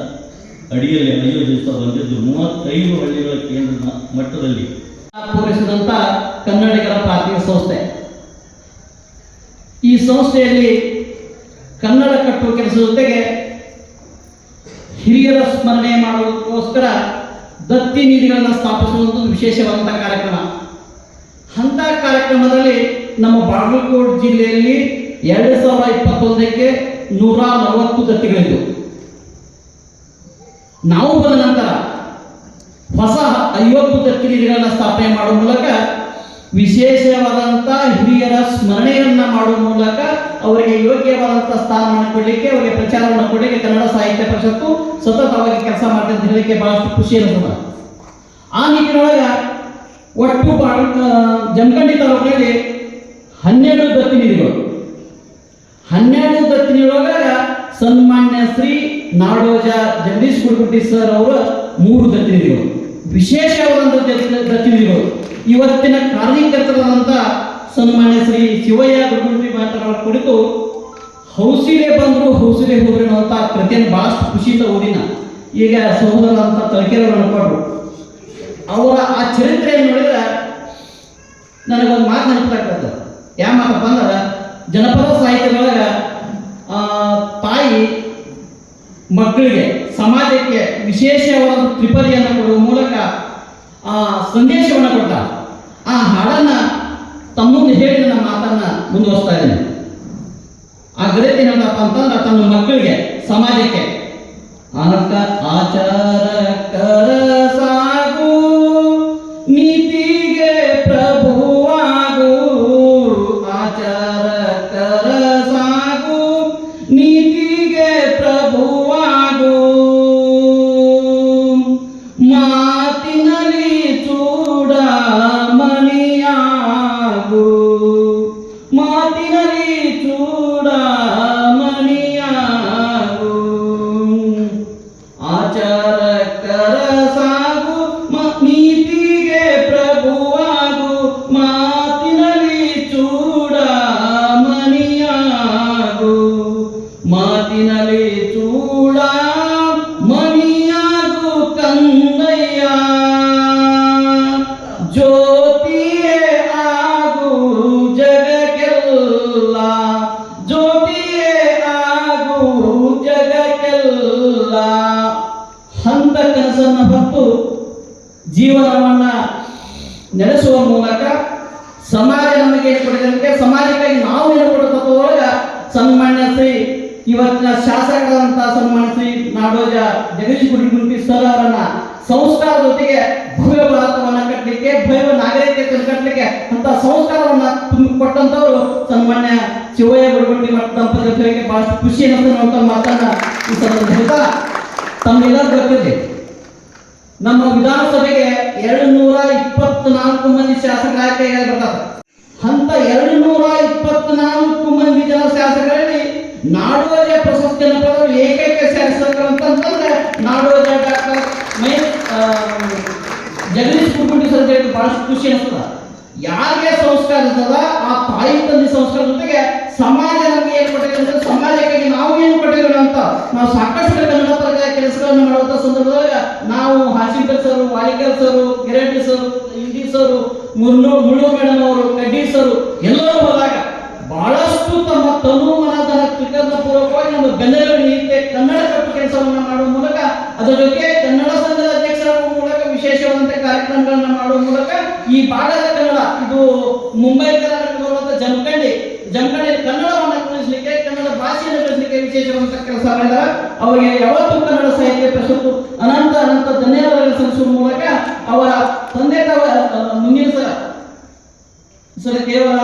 ಅಡಿಯಲ್ಲಿ ಆಯೋಜಿಸುತ್ತಾ ಬಂದಿದ್ದು 35 ಹಳ್ಳಿಗಳ ಕೇಂದ್ರ ಮಟ್ಟದಲ್ಲಿ ಪೂರೈಸಿದಂಥ ಕನ್ನಡಿಗರ ಪ್ರಾಥಮಿಕ ಸಂಸ್ಥೆ. ಈ ಸಂಸ್ಥೆಯಲ್ಲಿ ಕನ್ನಡ ಕಟ್ಟುವ ಕೆಲಸದ ಜೊತೆಗೆ ಹಿರಿಯರ ಸ್ಮರಣೆ ಮಾಡೋದಕ್ಕೋಸ್ಕರ ದತ್ತಿ ನಿಧಿಗಳನ್ನು ಸ್ಥಾಪಿಸುವಂಥ ವಿಶೇಷವಾದಂಥ ಕಾರ್ಯಕ್ರಮ. ಅಂಥ ಕಾರ್ಯಕ್ರಮದಲ್ಲಿ ನಮ್ಮ ಬಾಗಲಕೋಟೆ ಜಿಲ್ಲೆಯಲ್ಲಿ 2021ಕ್ಕೆ 140 ದತ್ತಿಗಳಿದ್ದು, ನಾವು ಬಂದ ನಂತರ ಹೊಸ 50 ದತ್ತಿ ನಿಧಿಗಳನ್ನು ಸ್ಥಾಪನೆ ಮಾಡುವ ಮೂಲಕ ವಿಶೇಷವಾದಂಥ ಹಿರಿಯರ ಸ್ಮರಣೆಯನ್ನ ಮಾಡುವ ಮೂಲಕ ಅವರಿಗೆ ಯೋಗ್ಯವಾದಂಥ ಸ್ಥಾನವನ್ನು ಕೊಡಲಿಕ್ಕೆ, ಅವರಿಗೆ ಪ್ರಚಾರವನ್ನು ಕೊಡಲಿಕ್ಕೆ ಕನ್ನಡ ಸಾಹಿತ್ಯ ಪರಿಷತ್ತು ಸತತವಾಗಿ ಕೆಲಸ ಮಾಡ್ತದೆ ಅಂತ ಹೇಳಲಿಕ್ಕೆ ಬಹಳಷ್ಟು ಖುಷಿ ಅನಿಸ್ತದ. ಆ ನಿಟ್ಟಿನೊಳಗೆ ಒಟ್ಟು ಜಮಖಂಡಿ ತಾಲೂಕಿನಲ್ಲಿ 12 ದತ್ತಿನಿಧಿಗಳು, 12 ದತ್ತಿನಿಧಿಯೊಳಗ ಸನ್ಮಾನ್ಯ ಶ್ರೀ ನಾಡೋಜ ಜಗದೀಶ್ ಗುರುಗುಂಟಿ ಸರ್ ಅವರು 3 ದತ್ತಿನಿಧಿಗಳು, ವಿಶೇಷವಾದಂಥ ದತ್ತಿನಿಧಿಗಳು. ಇವತ್ತಿನ ಕಾರ್ಯಕರ್ತರಾದಂಥ ಸನ್ಮಾನ್ಯ ಶ್ರೀ ಶಿವಯ್ಯ ಗುರುಗುಂಟಿ ಮಾತನಾಡುವ ಕುರಿತು ಹೌಸಿಲೆ ಬಂದರು ಹೌಸಿಲೆ ಹೋದ್ರು ಅನ್ನುವಂಥ ಕೃತಿಯನ್ನು ಬಹಳಷ್ಟು ಖುಷಿಯಿಂದ ಓದಿನ. ಈಗ ಸಹೋದರ ಅಂತ ತಳಕೆರವರು ಅನ್ಕೊಂಡ್ರು, ಅವರ ಆ ಚರಿತ್ರೆಯನ್ನು ನೋಡಿದ್ರೆ ನನಗೊಂದು ಮಾತು ನೆನಪಾಗ್ತದೆ. ಯಾವ ಮಾತಪ್ಪ ಅಂದ್ರೆ, ಜನಪದ ಸಾಹಿತ್ಯದೊಳಗೆ ತಾಯಿ ಮಕ್ಕಳಿಗೆ, ಸಮಾಜಕ್ಕೆ ವಿಶೇಷವಾದ ತ್ರಿಪದಿಯನ್ನು ಕೊಡುವ ಮೂಲಕ ಸಂದೇಶವನ್ನು ಕೊಡ್ತ. ಆ ಹಾಡನ್ನು ತಮ್ಮ ಮುಂದೆ ಹೇಳಿ ನನ್ನ ಮಾತನ್ನು ಮುಂದುವರಿಸ್ತಾ ಇದ್ದೇನೆ. ಆ ಗರತಿ ಏನಪ್ಪ ಅಂತಂದ್ರೆ, ತನ್ನ ಮಕ್ಕಳಿಗೆ, ಸಮಾಜಕ್ಕೆ ಆಚಾರ ಕರ ಸಾಗು, ನೀತಿಗೆ ಪ್ರಭುವಾಗು, ಆಚಾರ ಕರ ಸಾಗು, ನೀತಿಗೆ ಪ್ರಭುವಾಗು, ಮಾತಿನಲ್ಲಿ ಚೂಡ ಮಣಿಯಾಗು, ಮಾತಿನಲ್ಲಿ ಚೂಡ ಮಣಿಯಾಗು, ಆಚಾರಕ್ಕರ ಸಾಗು, ನೀತಿಗೆ ಪ್ರಭುವಾಗು, ಮಾತಿನಲ್ಲಿ ಚೂಡ ಮಣಿಯಾಗು, ಮಾತಿನಲ್ಲಿ ಚೂಡ ಮಣಿಯಾಗು ಕನ್ನಯ್ಯ, ಜ್ಯೋತಿಯೇ ಆಗು ಜಗಕ್ಕೆಲ್ಲ, ಜ್ಯೋತಿಯೇ ಆಗು ಜಗಕ್ಕೆಲ್ಲ. ಹಂತ ಕನಸನ್ನು ಹೊತ್ತು ಜೀವನವನ್ನ ನಡೆಸುವ ಮೂಲಕ ಸಮಾಜ ನಮಗೆ ಕೊಡಿದಂತೆ ಸಮಾಜಕ್ಕಾಗಿ ನಾವು ಏನು ಕೊಡೋದ್ರೊಳಗೆ ಸನ್ಮಾನ್ಯ ಶ್ರೀ ಇವತ್ತಿನ ಶಾಸಕರಾದಂಥ ಸನ್ಮಾನ್ಯ ಶ್ರೀ ನಾಡೋಜ ಜಗದೀಶ್ ಗುರುಗುಂಟಿ ಸರ್ ಅವರನ್ನ ಸಂಸ್ಕಾರದ ಜೊತೆಗೆ ಭವ್ಯ ಭಾರತವನ್ನ ಕಟ್ಟಲಿಕ್ಕೆ, ಭವ್ಯ ನಾಗರಿಕತೆಯನ್ನು ಕಟ್ಟಲಿಕ್ಕೆ ಅಂತ ಸಂಸ್ಕಾರವನ್ನ ತುಂಬಿಕೊಟ್ಟಂತವರು ಸನ್ಮಾನ್ಯ ಶಿವಯ್ಯ ಗುರುಗುಂಟಿ ಮತ್ತು ದಂಪತಿ ಜೊತೆಗೆ ಬಹಳಷ್ಟು ಖುಷಿ ಅನ್ನುವಂಥ ಮಾತನ್ನ ಈ ಸಂದರ್ಭ ಹೇಳ್ತಾ, ತಮ್ಮೆಲ್ಲರೂ ಗೊತ್ತಿದೆ, ನಮ್ಮ ವಿಧಾನಸಭೆಗೆ 224 ಮಂದಿ ಶಾಸಕರ ಆಯ್ಕೆಗೆ ಬರ್ತಾರೆ. ಅಂತ 224 ಮಂದಿ ಜನ ಶಾಸಕರಲ್ಲಿ ನಾಡೋಜ ಪ್ರಶಸ್ತಿಯನ್ನು ಪಡೆದ ಏಕೈಕ ಶಾಸಕರು ಅಂತಂದ್ರೆ ನಾಡೋಜ ಡಾಕ್ಟರ್ ಜಗದೀಶ್ ಗುರುಗುಂಟಿ ಸರ್ ಅಂತ ಬಹಳಷ್ಟು ಖುಷಿ ಅನಿಸ್ತದ. ಯಾರಿಗೆ ಸಂಸ್ಕಾರ ಇರ್ತದ ಆ ತಾಯಿ ತಂದೆ ಸಂಸ್ಕಾರ ಜೊತೆಗೆ ಸಮಾಜ ನಮಗೆ ಏನು ಕೊಟ್ಟಿದೆ ಅಂದ್ರೆ, ಸಮಾಜಕ್ಕಾಗಿ ನಾವು ಏನು ಕೊಟ್ಟಿದ್ದೀವಿ ಅಂತ ನಾವು ಸಾಕಷ್ಟು ಕನ್ನಡ ಪರ ಕೆಲಸಗಳನ್ನು ಮಾಡುವಂಥ ಸಂದರ್ಭದೊಳಗೆ ನಾವು Hasikar sir, Valikar sir, Giraddi sir, Indi sir, Mullu madam ಅವರು, ಕಡ್ಡಿ ಸರ್ ಎಲ್ಲರೂ ಹೋದಾಗ ಬಹಳಷ್ಟು ತಮ್ಮ ತನು ಮನಧನ ಕೃತಜ್ಞ ಪೂರ್ವಕವಾಗಿ ನಮ್ಮ ಬೆನ್ನೆಲುಬಿಗೆ ಕನ್ನಡ ಕಟ್ಟು ಕೆಲಸವನ್ನು ಮಾಡುವ ಮೂಲಕ, ಅದರ ಜೊತೆಗೆ ಕನ್ನಡ ಸಂಘದ ಅಧ್ಯಕ್ಷರಾಗುವ ಮೂಲಕ ವಿಶೇಷವಾದಂಥ ಕಾರ್ಯಕ್ರಮಗಳನ್ನು ಮಾಡುವ ಮೂಲಕ ಈ ಭಾಗದ ಕನ್ನಡ, ಇದು ಮುಂಬೈ ಕರ್ನಾಟಕ ಬರುವಂಥ ಜಮಖಂಡಿ ಕನ್ನಡವನ್ನು ಕಲಿಸಲಿಕ್ಕೆ, ಕನ್ನಡ ಭಾಷೆಯನ್ನು ಕಲಿಸಲಿಕ್ಕೆ ವಿಶೇಷವಾದಂಥ ಕೆಲಸ ಮಾಡಿದ್ದಾರೆ. ಅವರಿಗೆ ಯಾವತ್ತೂ ಕನ್ನಡ ಸಾಹಿತ್ಯ ಪರಿಷತ್ತು ಅನಂತ ಧನ್ಯವಾದಗಳನ್ನು ಸಲ್ಲಿಸುವ ಮೂಲಕ ಅವರ ತಂದೆ ಮುಂದಿನ ಸಲ ಕೇವಲ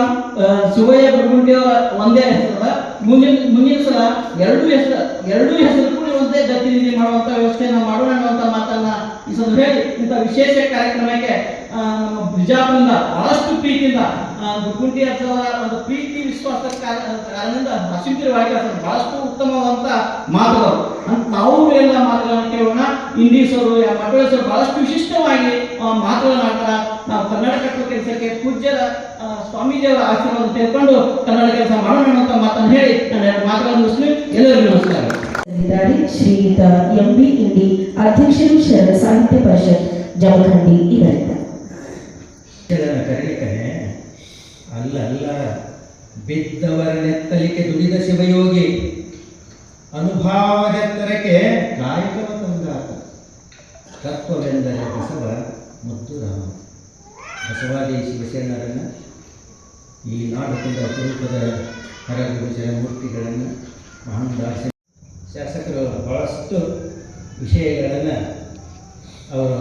ಶಿವಯ್ಯ ಗುರುಗುಂಟಿ ಅವರ ಒಂದೇ ಹೆಸರಲ್ಲ, ಮುಂದಿನ ಸಲ ಎರಡು ಹೆಸರು ಕೂಡಿ ಒಂದೇ ಗತಿನಿಧಿ ಮಾಡುವಂಥ ವ್ಯವಸ್ಥೆಯನ್ನು ಮಾಡೋಣ ಅನ್ನುವಂಥ ಮಾತನ್ನ ಈ ಸಂದರ್ಭ ಹೇಳಿ, ಇಂಥ ವಿಶೇಷ ಕಾರ್ಯಕ್ರಮಕ್ಕೆ ನಮ್ಮ ಬಿಜಾಪುರದಿಂದ ಬಹಳಷ್ಟು ಪ್ರೀತಿಯಿಂದ ಗುರುಗುಂಟಿ ಅವರ ಒಂದು ಪ್ರೀತಿ ವಿಶ್ವಾಸ ಕಾರಣದಿಂದ ಹಸಿಂತಿರವಾಗಿ ಬಹಳಷ್ಟು ಉತ್ತಮವಾದಂಥ ಮಾತುಗಳು ಅಂತ ನಾವು ಎಲ್ಲ ಮಾತುಗಳನ್ನು ಕೇಳೋಣ. ಇಂಡೀಸರು ಮಕ್ಕಳು ಬಹಳಷ್ಟು ವಿಶಿಷ್ಟವಾಗಿ ಮಾತುಗಳನ್ನು ಆಡ್ತಾರೆ. ನಾವು ಕನ್ನಡ ಕಟ್ಟುವ ಕೆಲಸಕ್ಕೆ ಪೂಜ್ಯರ ಸ್ವಾಮೀಜಿಯವರ ಆಶೀರ್ವಾದ ತೆಗೆದುಕೊಂಡು ಕನ್ನಡ ಕೆಲಸ ಮಾಡೋಣ ಅನ್ನುವಂಥ ಮಾತನ್ನು ಹೇಳಿ ನಾನು ಎರಡು ಮಾತುಗಳನ್ನು ಮುಗಿಸ್ತೀನಿ. ಎಲ್ಲರಿಗೂ ನಮಸ್ಕಾರ. ಶ್ರೀಯುತ MB ಇಂಡಿ, ಅಧ್ಯಕ್ಷರು ಶರಣ ಸಾಹಿತ್ಯ ಪರಿಷತ್ ಜಮಖಂಡಿ ಇವರಿಂದ ಕರೀಲಿಕ್ಕೆ ಅಲ್ಲ ಬಿದ್ದವರ ನೆತ್ತಲಿಕ್ಕೆ ದುಡಿದ ಶಿವಯೋಗಿ, ಅನುಭಾವದೆತ್ತರಕ್ಕೆ ಕಾಯಕವ ತಂದಾತ, ತತ್ವವೆಂದರೆ ಬಸವ ಮತ್ತು ರಾಮ. ಬಸವಾದಿ ಶಿವಶರಣರನ್ನು, ಈ ನಾಡು ತುಂಬ ಸ್ವರೂಪದ ಹರಗುರುಜರ ಮೂರ್ತಿಗಳನ್ನು, ಮಹಾನ್ ದಾರ್ಶನಿಕ ಶಾಸಕರು ಬಹಳಷ್ಟು ವಿಷಯಗಳನ್ನು ಅವರು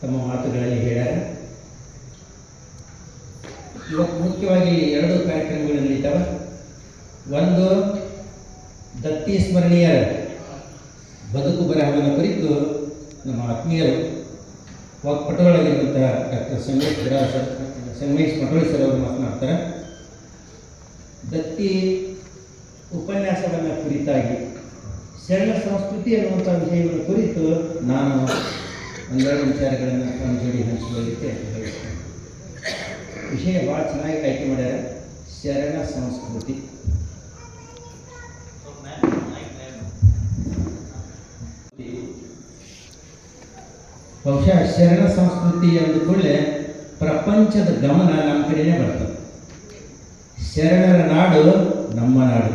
ತಮ್ಮ ಮಾತುಗಳಲ್ಲಿ ಹೇಳ್ಯಾರ. ಇವತ್ತು ಮುಖ್ಯವಾಗಿ ಎರಡು ಕಾರ್ಯಕ್ರಮಗಳು ನಡೀತಾವೆ. ಒಂದು ದತ್ತಿ ಸ್ಮರಣೀಯರ ಬದುಕು ಬರಹವನ್ನು ಕುರಿತು ನಮ್ಮ ಆತ್ಮೀಯರು ಪಟೋಳಾಗಿರುವಂಥ ಡಾಕ್ಟರ್ ಸಂಗಮೇಶ್ ಪಟೋಳಿ ಸರ್ ಅವರು ಮಾತನಾಡ್ತಾರೆ. ದತ್ತಿ ಉಪನ್ಯಾಸವನ್ನು ಕುರಿತಾಗಿ ಶರಣ ಸಂಸ್ಕೃತಿ ಅನ್ನುವಂಥ ವಿಷಯವನ್ನು ಕುರಿತು ನಾನು ಒಂದೆರಡು ವಿಚಾರಗಳನ್ನು ನಮ್ಮ ಜೋಡಿ ಹಂಚಿಕೊಳ್ಳಲಿಕ್ಕೆ ಬಯಸ್ತೇನೆ. ವಿಷಯ ಭಾಳ ಚೆನ್ನಾಗಿ ಆಯ್ಕೆ ಮಾಡ್ಯಾರ, ಶರಣ ಸಂಸ್ಕೃತಿ. ಬಹುಶಃ ಶರಣ ಸಂಸ್ಕೃತಿ ಅಂದುಕೊಳ್ಳೆ ಪ್ರಪಂಚದ ಗಮನ ನಮ್ಮ ಕಡೆನೇ ಬರ್ತದೆ. ಶರಣರ ನಾಡು ನಮ್ಮ ನಾಡು.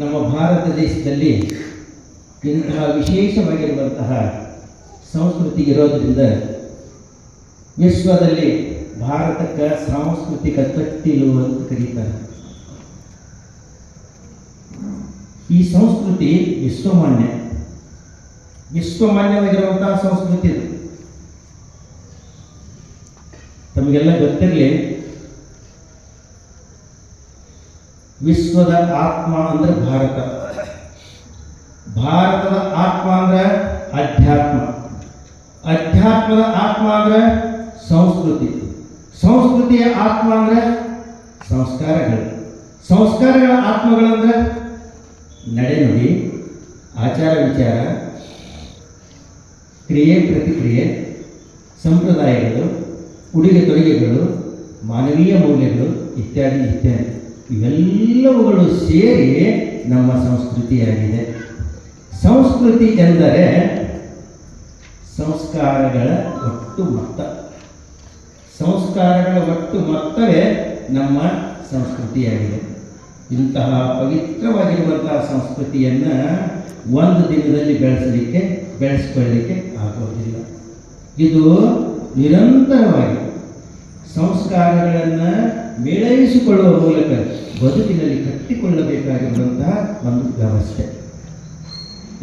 ನಮ್ಮ ಭಾರತ ದೇಶದಲ್ಲಿ ಇಂತಹ ವಿಶೇಷವಾಗಿರುವಂತಹ ಸಂಸ್ಕೃತಿ ಇರೋದರಿಂದ ವಿಶ್ವದಲ್ಲಿ ಭಾರತಕ್ಕೆ ಸಾಂಸ್ಕೃತಿಕ ತೊಟ್ಟಿಲು ಅಂತ ಕರೀತಾರೆ. ಈ ಸಂಸ್ಕೃತಿ ವಿಶ್ವಮಾನ್ಯವಾಗಿರುವಂತಹ ಸಂಸ್ಕೃತಿ ಇದು. ತಮಗೆಲ್ಲ ಗೊತ್ತಿರಲಿ, ವಿಶ್ವದ ಆತ್ಮ ಅಂದ್ರೆ ಭಾರತ, ಭಾರತದ ಆತ್ಮ ಅಂದ್ರೆ ಅಧ್ಯಾತ್ಮ, ಅಧ್ಯಾತ್ಮದ ಆತ್ಮ ಅಂದ್ರೆ ಸಂಸ್ಕೃತಿ, ಸಂಸ್ಕೃತಿಯ ಆತ್ಮ ಅಂದ್ರೆ ಸಂಸ್ಕಾರಗಳು, ಸಂಸ್ಕಾರಗಳ ಆತ್ಮಗಳಂದ್ರೆ ನಡೆನುಡಿ, ಆಚಾರ ವಿಚಾರ, ಕ್ರಿಯೆ ಪ್ರತಿಕ್ರಿಯೆ, ಸಂಪ್ರದಾಯಗಳು, ಉಡುಗೆ ತೊಡುಗೆಗಳು, ಮಾನವೀಯ ಮೌಲ್ಯಗಳು ಇತ್ಯಾದಿ ಇತ್ಯಾದಿ. ಇವೆಲ್ಲವುಗಳು ಸೇರಿ ನಮ್ಮ ಸಂಸ್ಕೃತಿಯಾಗಿದೆ. ಸಂಸ್ಕೃತಿ ಎಂದರೆ ಸಂಸ್ಕಾರಗಳ ಒಟ್ಟು ಮೊತ್ತ. ಸಂಸ್ಕಾರಗಳ ಒಟ್ಟು ಮೊತ್ತವೇ ನಮ್ಮ ಸಂಸ್ಕೃತಿಯಾಗಿದೆ. ಇಂತಹ ಪವಿತ್ರವಾಗಿರುವಂತಹ ಸಂಸ್ಕೃತಿಯನ್ನು ಒಂದು ದಿನದಲ್ಲಿ ಬೆಳೆಸಿಕೊಳ್ಳಲಿಕ್ಕೆ ಆಗೋದಿಲ್ಲ. ಇದು ನಿರಂತರವಾಗಿ ಸಂಸ್ಕಾರಗಳನ್ನು ಮೇಳೈಸಿಕೊಳ್ಳುವ ಮೂಲಕ ಬದುಕಿನಲ್ಲಿ ಕಟ್ಟಿಕೊಳ್ಳಬೇಕಾಗಿರುವಂತಹ ಒಂದು ವ್ಯವಸ್ಥೆ.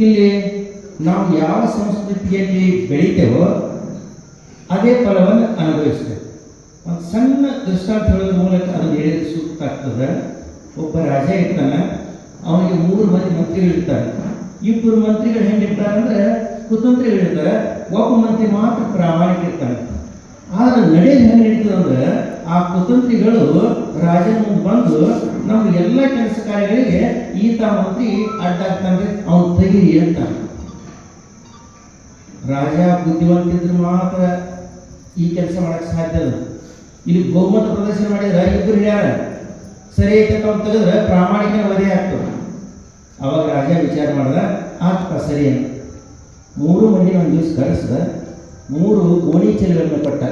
ಇಲ್ಲಿ ನಾವು ಯಾವ ಸಂಸ್ಕೃತಿಯಲ್ಲಿ ಬೆಳಿತೇವೋ ಅದೇ ಫಲವನ್ನು ಅನುಭವಿಸ್ತೇವೆ. ಒಂದು ಸಣ್ಣ ದೃಷ್ಟಾಂತ ಹೇಳೋದ್ರ ಮೂಲಕ ಅದನ್ನು ಹೇಳಿದ್ರೆ ಸೂಕ್ತ ಆಗ್ತದೆ. ಒಬ್ಬ ರಾಜ ಇರ್ತಾನೆ, ಅವನಿಗೆ 3 ಮಂದಿ ಮಂತ್ರಿಗಳಿರ್ತಾರೆ. 2 ಮಂತ್ರಿಗಳು ಹೆಂಗಿರ್ತಾರೆ ಅಂದರೆ ಕುತಂತ್ರಿಗಳಿರ್ತಾರೆ, ಒಬ್ಬ ಮಂತ್ರಿ ಮಾತ್ರ ಪ್ರಾಮಾಣಿಕ ಇರ್ತಾನೆ. ಆದರೆ ನಡೆಯಲ್ಲಿ ಹೆಂಗೆ ನಡೀತದೆ ಅಂದ್ರೆ ಆ ಕುತಂತ್ರಿಗಳು ರಾಜನ ಮುಂದೆ ಬಂದು ನಮ್ಮ ಎಲ್ಲ ಕೆಲಸ ಕಾರ್ಯಗಳಿಗೆ ಈತ ಮಂತ್ರಿ ಅಡ್ಡಾಗ್ತಾನೆ, ಅವನು ತೆಗೀರಿ ಅಂತ. ರಾಜ ಬುದ್ಧಿವಂತಿದ್ರೆ ಮಾತ್ರ ಈ ಕೆಲಸ ಮಾಡಕ್ಕೆ ಸಾಧ್ಯ ಅಲ್ಲ. ಇಲ್ಲಿ ಬಹುಮತ ಪ್ರದರ್ಶನ ಮಾಡಿದ್ರೆ 2 ಹಿಡಿಯಾರ, ಸರಿ ಐತೆ ಅವ್ನು ತೆಗೆದ್ರೆ ಪ್ರಾಮಾಣಿಕ ವಧೆ ಆಗ್ತದೆ. ಅವಾಗ ರಾಜ ವಿಚಾರ ಮಾಡಿದ, ಆತ್ಮ ಸರಿ ಅಂತ 3 ಮಂದಿ ಒಂದು ದಿವಸ ಕರೆಸಿದ, 3 ಗೋಣಿ ಚೀಲಗಳನ್ನು ಕೊಟ್ಟ.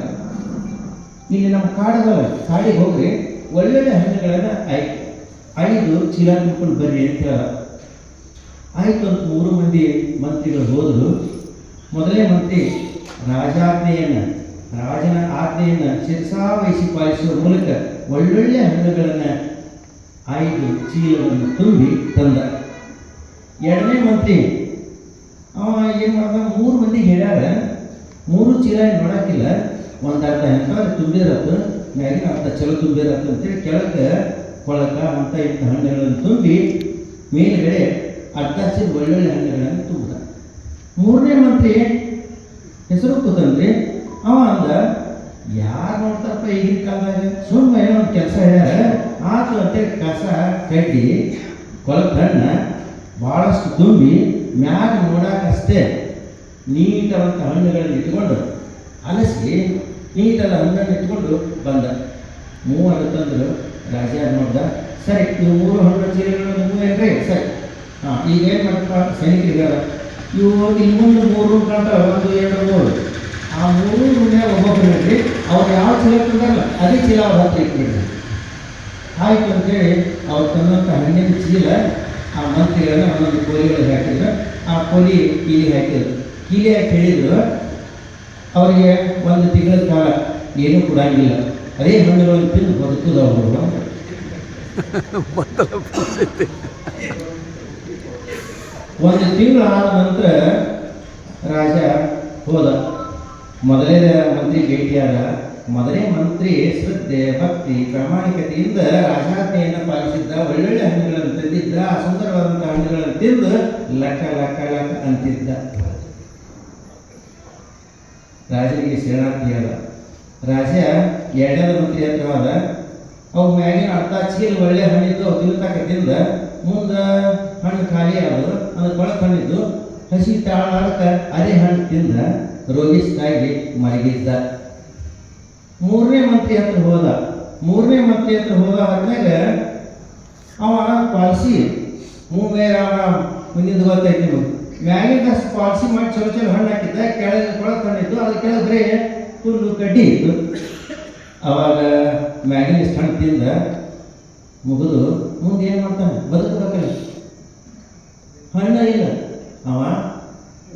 ಇಲ್ಲಿ ನಮ್ಮ ಕಾಡದಲ್ಲ, ಕಾಡಿಗೆ ಹೋಗ್ರಿ, ಒಳ್ಳೊಳ್ಳೆ ಹಣ್ಣುಗಳನ್ನು 5 ಚೀಲ ತುಂಬಿಕೊಂಡು ಬರ್ರಿ ಅಂತ ಹೇಳ. ಆಯಿತು ಅಂತ 3 ಮಂದಿ ಮಂತ್ರಿಗಳು ಹೋದರು. ಮೊದಲನೇ ಮಂತ್ರಿ ರಾಜನ ಆಜ್ಞೆಯನ್ನು ಶಿರಸಾವಹಿಸಿ ಪಾಲಿಸುವ ಮೂಲಕ ಒಳ್ಳೊಳ್ಳೆ ಹಣ್ಣುಗಳನ್ನು 5 ಚೀಲವನ್ನು ತುಂಬಿ ತಂದ. ಎರಡನೇ ಮಂತ್ರಿ ಅವ ಏನು ಮಾಡ್ದ, 3 ಮಂದಿಗೆ ಹೇಳ್ಯಾರ 3 ಚೀಲ ನೋಡೋಕ್ಕಿಲ್ಲ, ಒಂದು ಅರ್ಧ ಎಂತಾದ್ರು ತುಂಬಿರತ್ತು, ಮ್ಯಾಗಿನ ಅರ್ಧ ಚಲೋ ತುಂಬಿರತ್ತು ಅಂತೇಳಿ ಕೆಳಗೆ ಕೊಳಕ ಅಂತ ಇಂಥ ಹಣ್ಣುಗಳನ್ನು ತುಂಬಿ ಮೇಲುಗಡೆ ಅರ್ಧ ಚೀಲ ಒಳ್ಳೊಳ್ಳೆ ಹಣ್ಣುಗಳನ್ನು ತುಂಬಿದ. 3ನೇ ಮಂತ್ರಿ ಹೆಸರು ಕೂತಂದ್ರಿ, ಅವ ಅಂದ, ಯಾರು ನೋಡ್ತಾರಪ್ಪ ಈಗಿನ ಕಾಲದಾಗ, ಸುಮ್ಮನೆ ಏನೋ ಒಂದು ಕೆಲಸ ಹೇಳ್ಯಾರ ಆತು ಅಂತೇಳಿ ಕಸ ಕಡ್ಡಿ ಕೊಳಕ ಹಣ್ಣು ಭಾಳಷ್ಟು ತುಂಬಿ ಮ್ಯಾಗ ನೋಡೋಕ್ಕಷ್ಟೇ ನೀಟಾದಂಥ ಹಣ್ಣುಗಳನ್ನು ಇಟ್ಕೊಂಡು ಅಲಸಿ ನೀಟಾದ ಹಣ್ಣನ್ನು ಇಟ್ಕೊಂಡು ಬಂದ. 3 ತಂದರು. ರಾಜ ನೋಡ್ದ, ಸರಿ ನೀವು 3 ಹಣ್ಣು ಚೀಲಗಳನ್ನು 3 ಏನ್ರಿ, ಸರಿ ಹಾಂ ಈಗ ಏನು ಮಾಡಪ್ಪ ಸೈನಿಕರಿಗೆ ಇವು ಇನ್ನೊಂದು 3 ಕಾಣ್ತಾವೆ, 1 2 3, ಆ 3 ರೂಮ್ನೇ ಒಬ್ಬೊಬ್ಬರು ಹೇಳ್ರಿ, ಅವ್ರು ಯಾವ ಚೀಲ ತಂದಾರಲ್ಲ ಅದೇ ಚೀಲ ಅವ್ರ ಹತ್ರ ಇಟ್ಬಿಡ್ರಿ. ಆಯಿತು ಅಂತೇಳಿ ಅವ್ರು ತಂದಂಥ ಹಣ್ಣಿನ ಚೀಲ ಆ ಮಂತ್ರಿಗಳನ್ನ ಒಂದೊಂದು ಕೋಲಿಗಳಿಗೆ ಹಾಕಿದ್ರು. ಆ ಕೋಲಿ ಕೀಲಿಗೆ ಹಾಕಿದ್ರು. ಕೀಲಿ ಹಾಕಿ ಹೇಳಿದ್ರು, ಅವರಿಗೆ 1 ತಿಂಗಳ ಕಾಲ ಏನೂ ಕೊಡಂಗಿಲ್ಲ, ಅದೇ ಹಣ್ಣುಗಳನ್ನು ತಿಂದು ಬದುಕುದು ಅವರು. 1 ತಿಂಗಳು ಆದ ನಂತರ ರಾಜ ಹೋದ. ಮೊದಲೇ ಮಂತ್ರಿ ಭೇಟಿಯಾದ ಮೊದಲೇ ಮಂತ್ರಿ ಶ್ರದ್ಧೆ ಭಕ್ತಿ ಪ್ರಾಮಾಣಿಕತೆಯಿಂದ ರಾಜಾಜ್ಞೆಯನ್ನು ಪಾಲಿಸಿದ್ದ, ಒಳ್ಳೊಳ್ಳೆ ಹಣ್ಣುಗಳನ್ನು ತಂದಿದ್ದ, ಆ ಸುಂದರವಾದಂಥ ಹಣ್ಣುಗಳನ್ನು ತಿಂದು ಲಕ್ಕ ಲಕ್ಕ ಲಕ್ಕ ಅಂತಿದ್ದ. ರಾಜನಿಗೆ ಶರಣಾರ್ಥಿಯಾದ. ರಾಜ ಎರಡನೇ ಮಂತ್ರಿ ಹತ್ರವಾದ. ಅವು ಮ್ಯಾಗಿನ ಅರ್ಧ ಚೀಲ ಒಳ್ಳೆ ಹಣ್ಣಿದ್ದು ಅವು ತಿಂತಾಕತ್ತಿಂದ ಮುಂದೆ ಹಣ್ಣು ಖಾಲಿ ಆದವು. ಅದಕ್ಕೆ ಒಳಗೆ ಹಣ್ಣಿದ್ದು ಹಸಿ ತಾಳಕ್ಕೆ ಅದೇ ಹಣ್ಣು ತಿಂದ ರೋಗಿಸ್ತಾಗಿ ಮಲಗಿದ್ದ. ಮೂರನೇ ಮಂತ್ರಿ ಹತ್ರ ಹೋದ ಹೊರನಾಗ ಅವ ಪಾಲಿಸಿ ಮೂವೇರ ಮುಂದಿನ ಗೊತ್ತೈತಿ ನಿಮಗೆ. ಮ್ಯಾಗಿನ ಪಾಲಿಸಿ ಮಾಡಿ ಚಲೋ ಚಲೋ ಹಣ್ಣು ಹಾಕಿದ್ದ, ಕೆಳಗೆ ಕೊಳಗೆ ಹಣ್ಣಿದ್ದು, ಅದು ಕೆಳಗ್ರೆ ಹುಲ್ಲು ಕಡ್ಡಿ ಇತ್ತು. ಅವಾಗ ಮ್ಯಾಗಿನ ಹಣ್ಣು ತಿಂದ ಮುಗಿದು ಮುಂದೆ ಏನು ಮಾಡ್ತಾನೆ, ಬದುಕಬೇಕಲ್ಲ, ಹಣ್ಣ ಇಲ್ಲ. ಅವ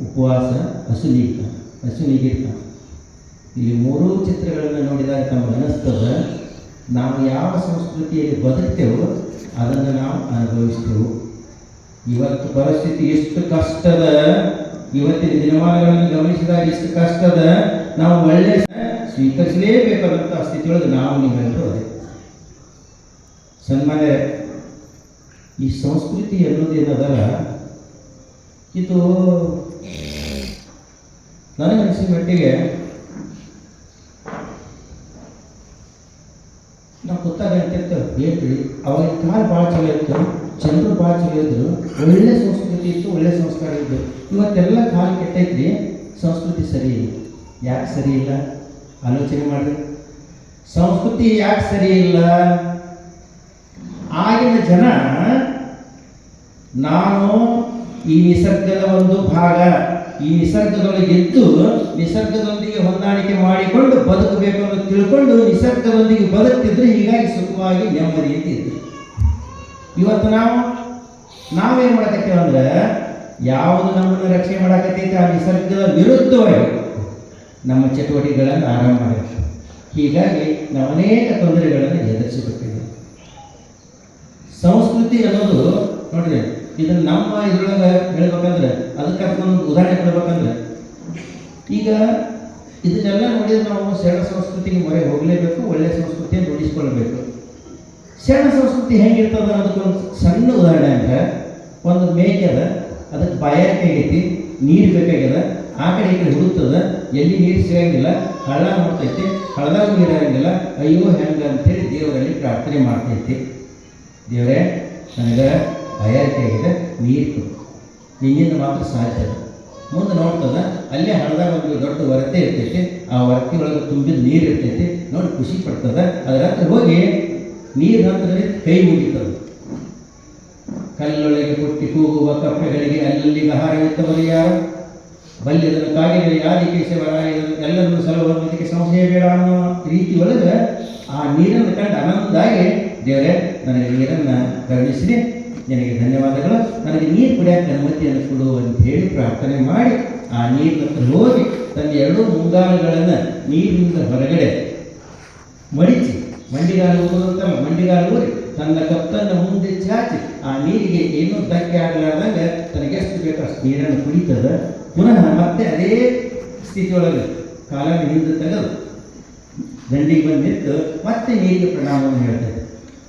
ಉಪವಾಸ ಹಸುನಿಗಿರ್ತಾನೆ. ಇಲ್ಲಿ ಮೂರೂ ಚಿತ್ರಗಳನ್ನು ನೋಡಿದಾಗ ತಮಗೆ ಅನಿಸ್ತದ, ನಾವು ಯಾವ ಸಂಸ್ಕೃತಿಯಲ್ಲಿ ಬದುಕ್ತೇವೋ ಅದನ್ನು ನಾವು ಅನುಭವಿಸ್ತೇವೆ. ಇವತ್ತು ಪರಿಸ್ಥಿತಿ ಎಷ್ಟು ಕಷ್ಟದ, ಇವತ್ತಿನ ದಿನಮಾನಗಳನ್ನು ಗಮನಿಸಿದಾಗ ಎಷ್ಟು ಕಷ್ಟದ, ನಾವು ಒಳ್ಳೆ ಸ್ವೀಕರಿಸಲೇಬೇಕಾದಂಥ ಸ್ಥಿತಿಯೊಳಗೆ ನಾವು ನೀವೆಲ್ಲರೂ ಅದೇ. ಸನ್ಮಾನ್ಯ, ಈ ಸಂಸ್ಕೃತಿ ಅನ್ನೋದೇನದಲ್ಲ, ಇದು ನನಗನ್ಸಿದ ಮಟ್ಟಿಗೆ ನಾವು ಗೊತ್ತಾಗ ಅಂತಿತ್ತು ಹೇಳ್ರಿ, ಅವಾಗ ಕಾಲ ಭಾಳ ಚಲೋ ಇತ್ತು, ಜನರು ಭಾಳ ಚಲೋ ಇದ್ರು, ಒಳ್ಳೆ ಸಂಸ್ಕೃತಿ ಇತ್ತು, ಒಳ್ಳೆ ಸಂಸ್ಕಾರ ಇತ್ತು. ಇವತ್ತೆಲ್ಲ ಕಾಲ ಕೆಟ್ಟೈತ್ರಿ, ಸಂಸ್ಕೃತಿ ಸರಿ ಇಲ್ಲ. ಯಾಕೆ ಸರಿ ಇಲ್ಲ ಆಲೋಚನೆ ಮಾಡಿ. ಸಂಸ್ಕೃತಿ ಯಾಕೆ ಸರಿ ಇಲ್ಲ? ಆಗಿನ ಜನ ನಾನು ಈ ನಿಸರ್ಗದ ಒಂದು ಭಾಗ, ಈ ನಿಸರ್ಗದೊಳಗಿದ್ದು ನಿಸರ್ಗದೊಂದಿಗೆ ಹೊಂದಾಣಿಕೆ ಮಾಡಿಕೊಂಡು ಬದುಕಬೇಕು ಅನ್ನೋದು ತಿಳ್ಕೊಂಡು ನಿಸರ್ಗದೊಂದಿಗೆ ಬದುಕ್ತಿದ್ರೆ, ಹೀಗಾಗಿ ಸುಖವಾಗಿ ನೆಮ್ಮದಿಯಿಂದ ಇದ್ರು. ಇವತ್ತು ನಾವೇನು ಮಾಡಕತ್ತೇವೆ ಅಂದ್ರೆ, ಯಾವುದು ನಮ್ಮನ್ನು ರಕ್ಷಣೆ ಮಾಡಕತ್ತೈತೆ ಆ ನಿಸರ್ಗದ ವಿರುದ್ಧವಾಗಿ ನಮ್ಮ ಚಟುವಟಿಕೆಗಳನ್ನು ಆರಂಭ ಮಾಡಬೇಕು. ಹೀಗಾಗಿ ನಾವು ಅನೇಕ ತೊಂದರೆಗಳನ್ನು ಎದುರಿಸಬೇಕಿದೆ. ಸಂಸ್ಕೃತಿ ಅನ್ನೋದು ನೋಡ್ರಿ, ಇದನ್ನು ನಮ್ಮ ಇದ್ರೊಳಗೆ ಹೇಳ್ಬೇಕಂದ್ರೆ, ಅದಕ್ಕೆ ಒಂದು ಉದಾಹರಣೆ ಕೊಡ್ಬೇಕಂದ್ರೆ, ಈಗ ಇದನ್ನೆಲ್ಲ ನೋಡಿದ್ರೆ ನಾವು ಶರಣ ಸಂಸ್ಕೃತಿಗೆ ಮೊರೆ ಹೋಗಲೇಬೇಕು, ಒಳ್ಳೆಯ ಸಂಸ್ಕೃತಿಯನ್ನು ರೂಢಿಸ್ಕೊಳ್ಬೇಕು. ಶರಣ ಸಂಸ್ಕೃತಿ ಹೆಂಗಿರ್ತದೆ ಅನ್ನೋದಕ್ಕೊಂದು ಸಣ್ಣ ಉದಾಹರಣೆ ಅಂದ್ರೆ, ಒಂದು ಮೇಕೆ ಅದ, ಅದಕ್ಕೆ ಬಾಯಾರಿಕೆ ಆಗೈತಿ, ನೀರು ಬೇಕಾಗ್ಯದ, ಆ ಕಡೆ ಈ ಕಡೆ ಹುಡುಕ್ತದ, ಎಲ್ಲಿ ನೀರು ಸಿಗಂಗಿಲ್ಲ, ಹಳ್ಳ ನೋಡ್ತೈತಿ, ಹಳ್ಳದಾಗ ನೀರು ಆಗಂಗಿಲ್ಲ, ಅಯ್ಯೋ ಹೆಂಗೆ ಅಂಥೇಳಿ ದೇವರಲ್ಲಿ ಪ್ರಾರ್ಥನೆ ಮಾಡ್ತೈತಿ. ದೇವರೇ, ನನಗೆ ಬಾಯಾರಿಕೆ ಆಗಿದೆ, ನೀರು ಕೊಡು, ನಿನ್ನಿಂದ ಮಾತ್ರ ಸಾಧ್ಯ. ಮುಂದೆ ನೋಡ್ತದ, ಅಲ್ಲೇ ಹಳ್ಳದಾಗ ಒಂದು ದೊಡ್ಡ ವರತೆ ಇರ್ತೈತಿ, ಆ ವರತಿ ಒಳಗೆ ತುಂಬಿದ ನೀರು ಇರ್ತೈತಿ, ನೋಡಿ ಖುಷಿ ಪಡ್ತದ. ಅದರ ಹತ್ರ ಹೋಗಿ ನೀರು ಹತ್ರದಲ್ಲಿ ಕೈ ಮುಗಿತದೆ. ಕಲ್ಲೊಳಗೆ ಕೊಟ್ಟಿ ಕೂಗುವ ಕಪ್ಪೆಗಳಿಗೆ ಅಲ್ಲಲ್ಲಿ ಆಹಾರವಿತ್ತವರು ಯಾರು, ಬಲ್ಯದನ್ನು ಕಾಗಿದರೆ ಯಾದಿಕೇಶವರಾಯರು ಎಲ್ಲರನ್ನು ಸಲುವುದಕ್ಕೆ ಸಂಶಯ ಬೇಡ ಅನ್ನೋ ರೀತಿ ಒಳಗೆ ಆ ನೀರನ್ನು ಕಂಡು ಆನಂದಾಗಿ, ದೇವರೇ ನನಗೆ ನೀರನ್ನು ಕರುಣಿಸಿದೆ, ನಿನಗೆ ಧನ್ಯವಾದಗಳು, ನನಗೆ ನೀರು ಕುಡಿಯೋಕ್ಕೆ ಅನುಮತಿಯನ್ನು ಕೊಡು ಅಂತ ಹೇಳಿ ಪ್ರಾರ್ಥನೆ ಮಾಡಿ ಆ ನೀರಿನ ಹೋಗಿ ತನ್ನ ಎರಡೂ ಮುಂಗಾಲುಗಳನ್ನು ನೀರಿನಿಂದ ಹೊರಗಡೆ ಮಡಿಚಿ, ಮಂಡಿಗಾಲು ಊರುತ್ತಲ್ಲ, ಮಂಡಿಗಾಲು ಊರಿ ತನ್ನ ಕತ್ತನ್ನು ಮುಂದೆ ಚಾಚಿ ಆ ನೀರಿಗೆ ಏನೂ ಧಕ್ಕೆ ಆಗಲಾರ್ದಂಗೆ ತನಗೆಷ್ಟು ಬೇಕೋ ಅಷ್ಟು ನೀರನ್ನು ಕುಡಿತದ. ಪುನಃ ಮತ್ತೆ ಅದೇ ಸ್ಥಿತಿಯೊಳಗೆ ಕಾಲನ್ನು ಹಿಂದೆ ತೆಗೆದು ದಂಡಿಗೆ ಬಂದು ನಿಂತು ಮತ್ತೆ ನೀರಿಗೆ ಪ್ರಣಾಮವನ್ನು ಹೇಳ್ತದೆ.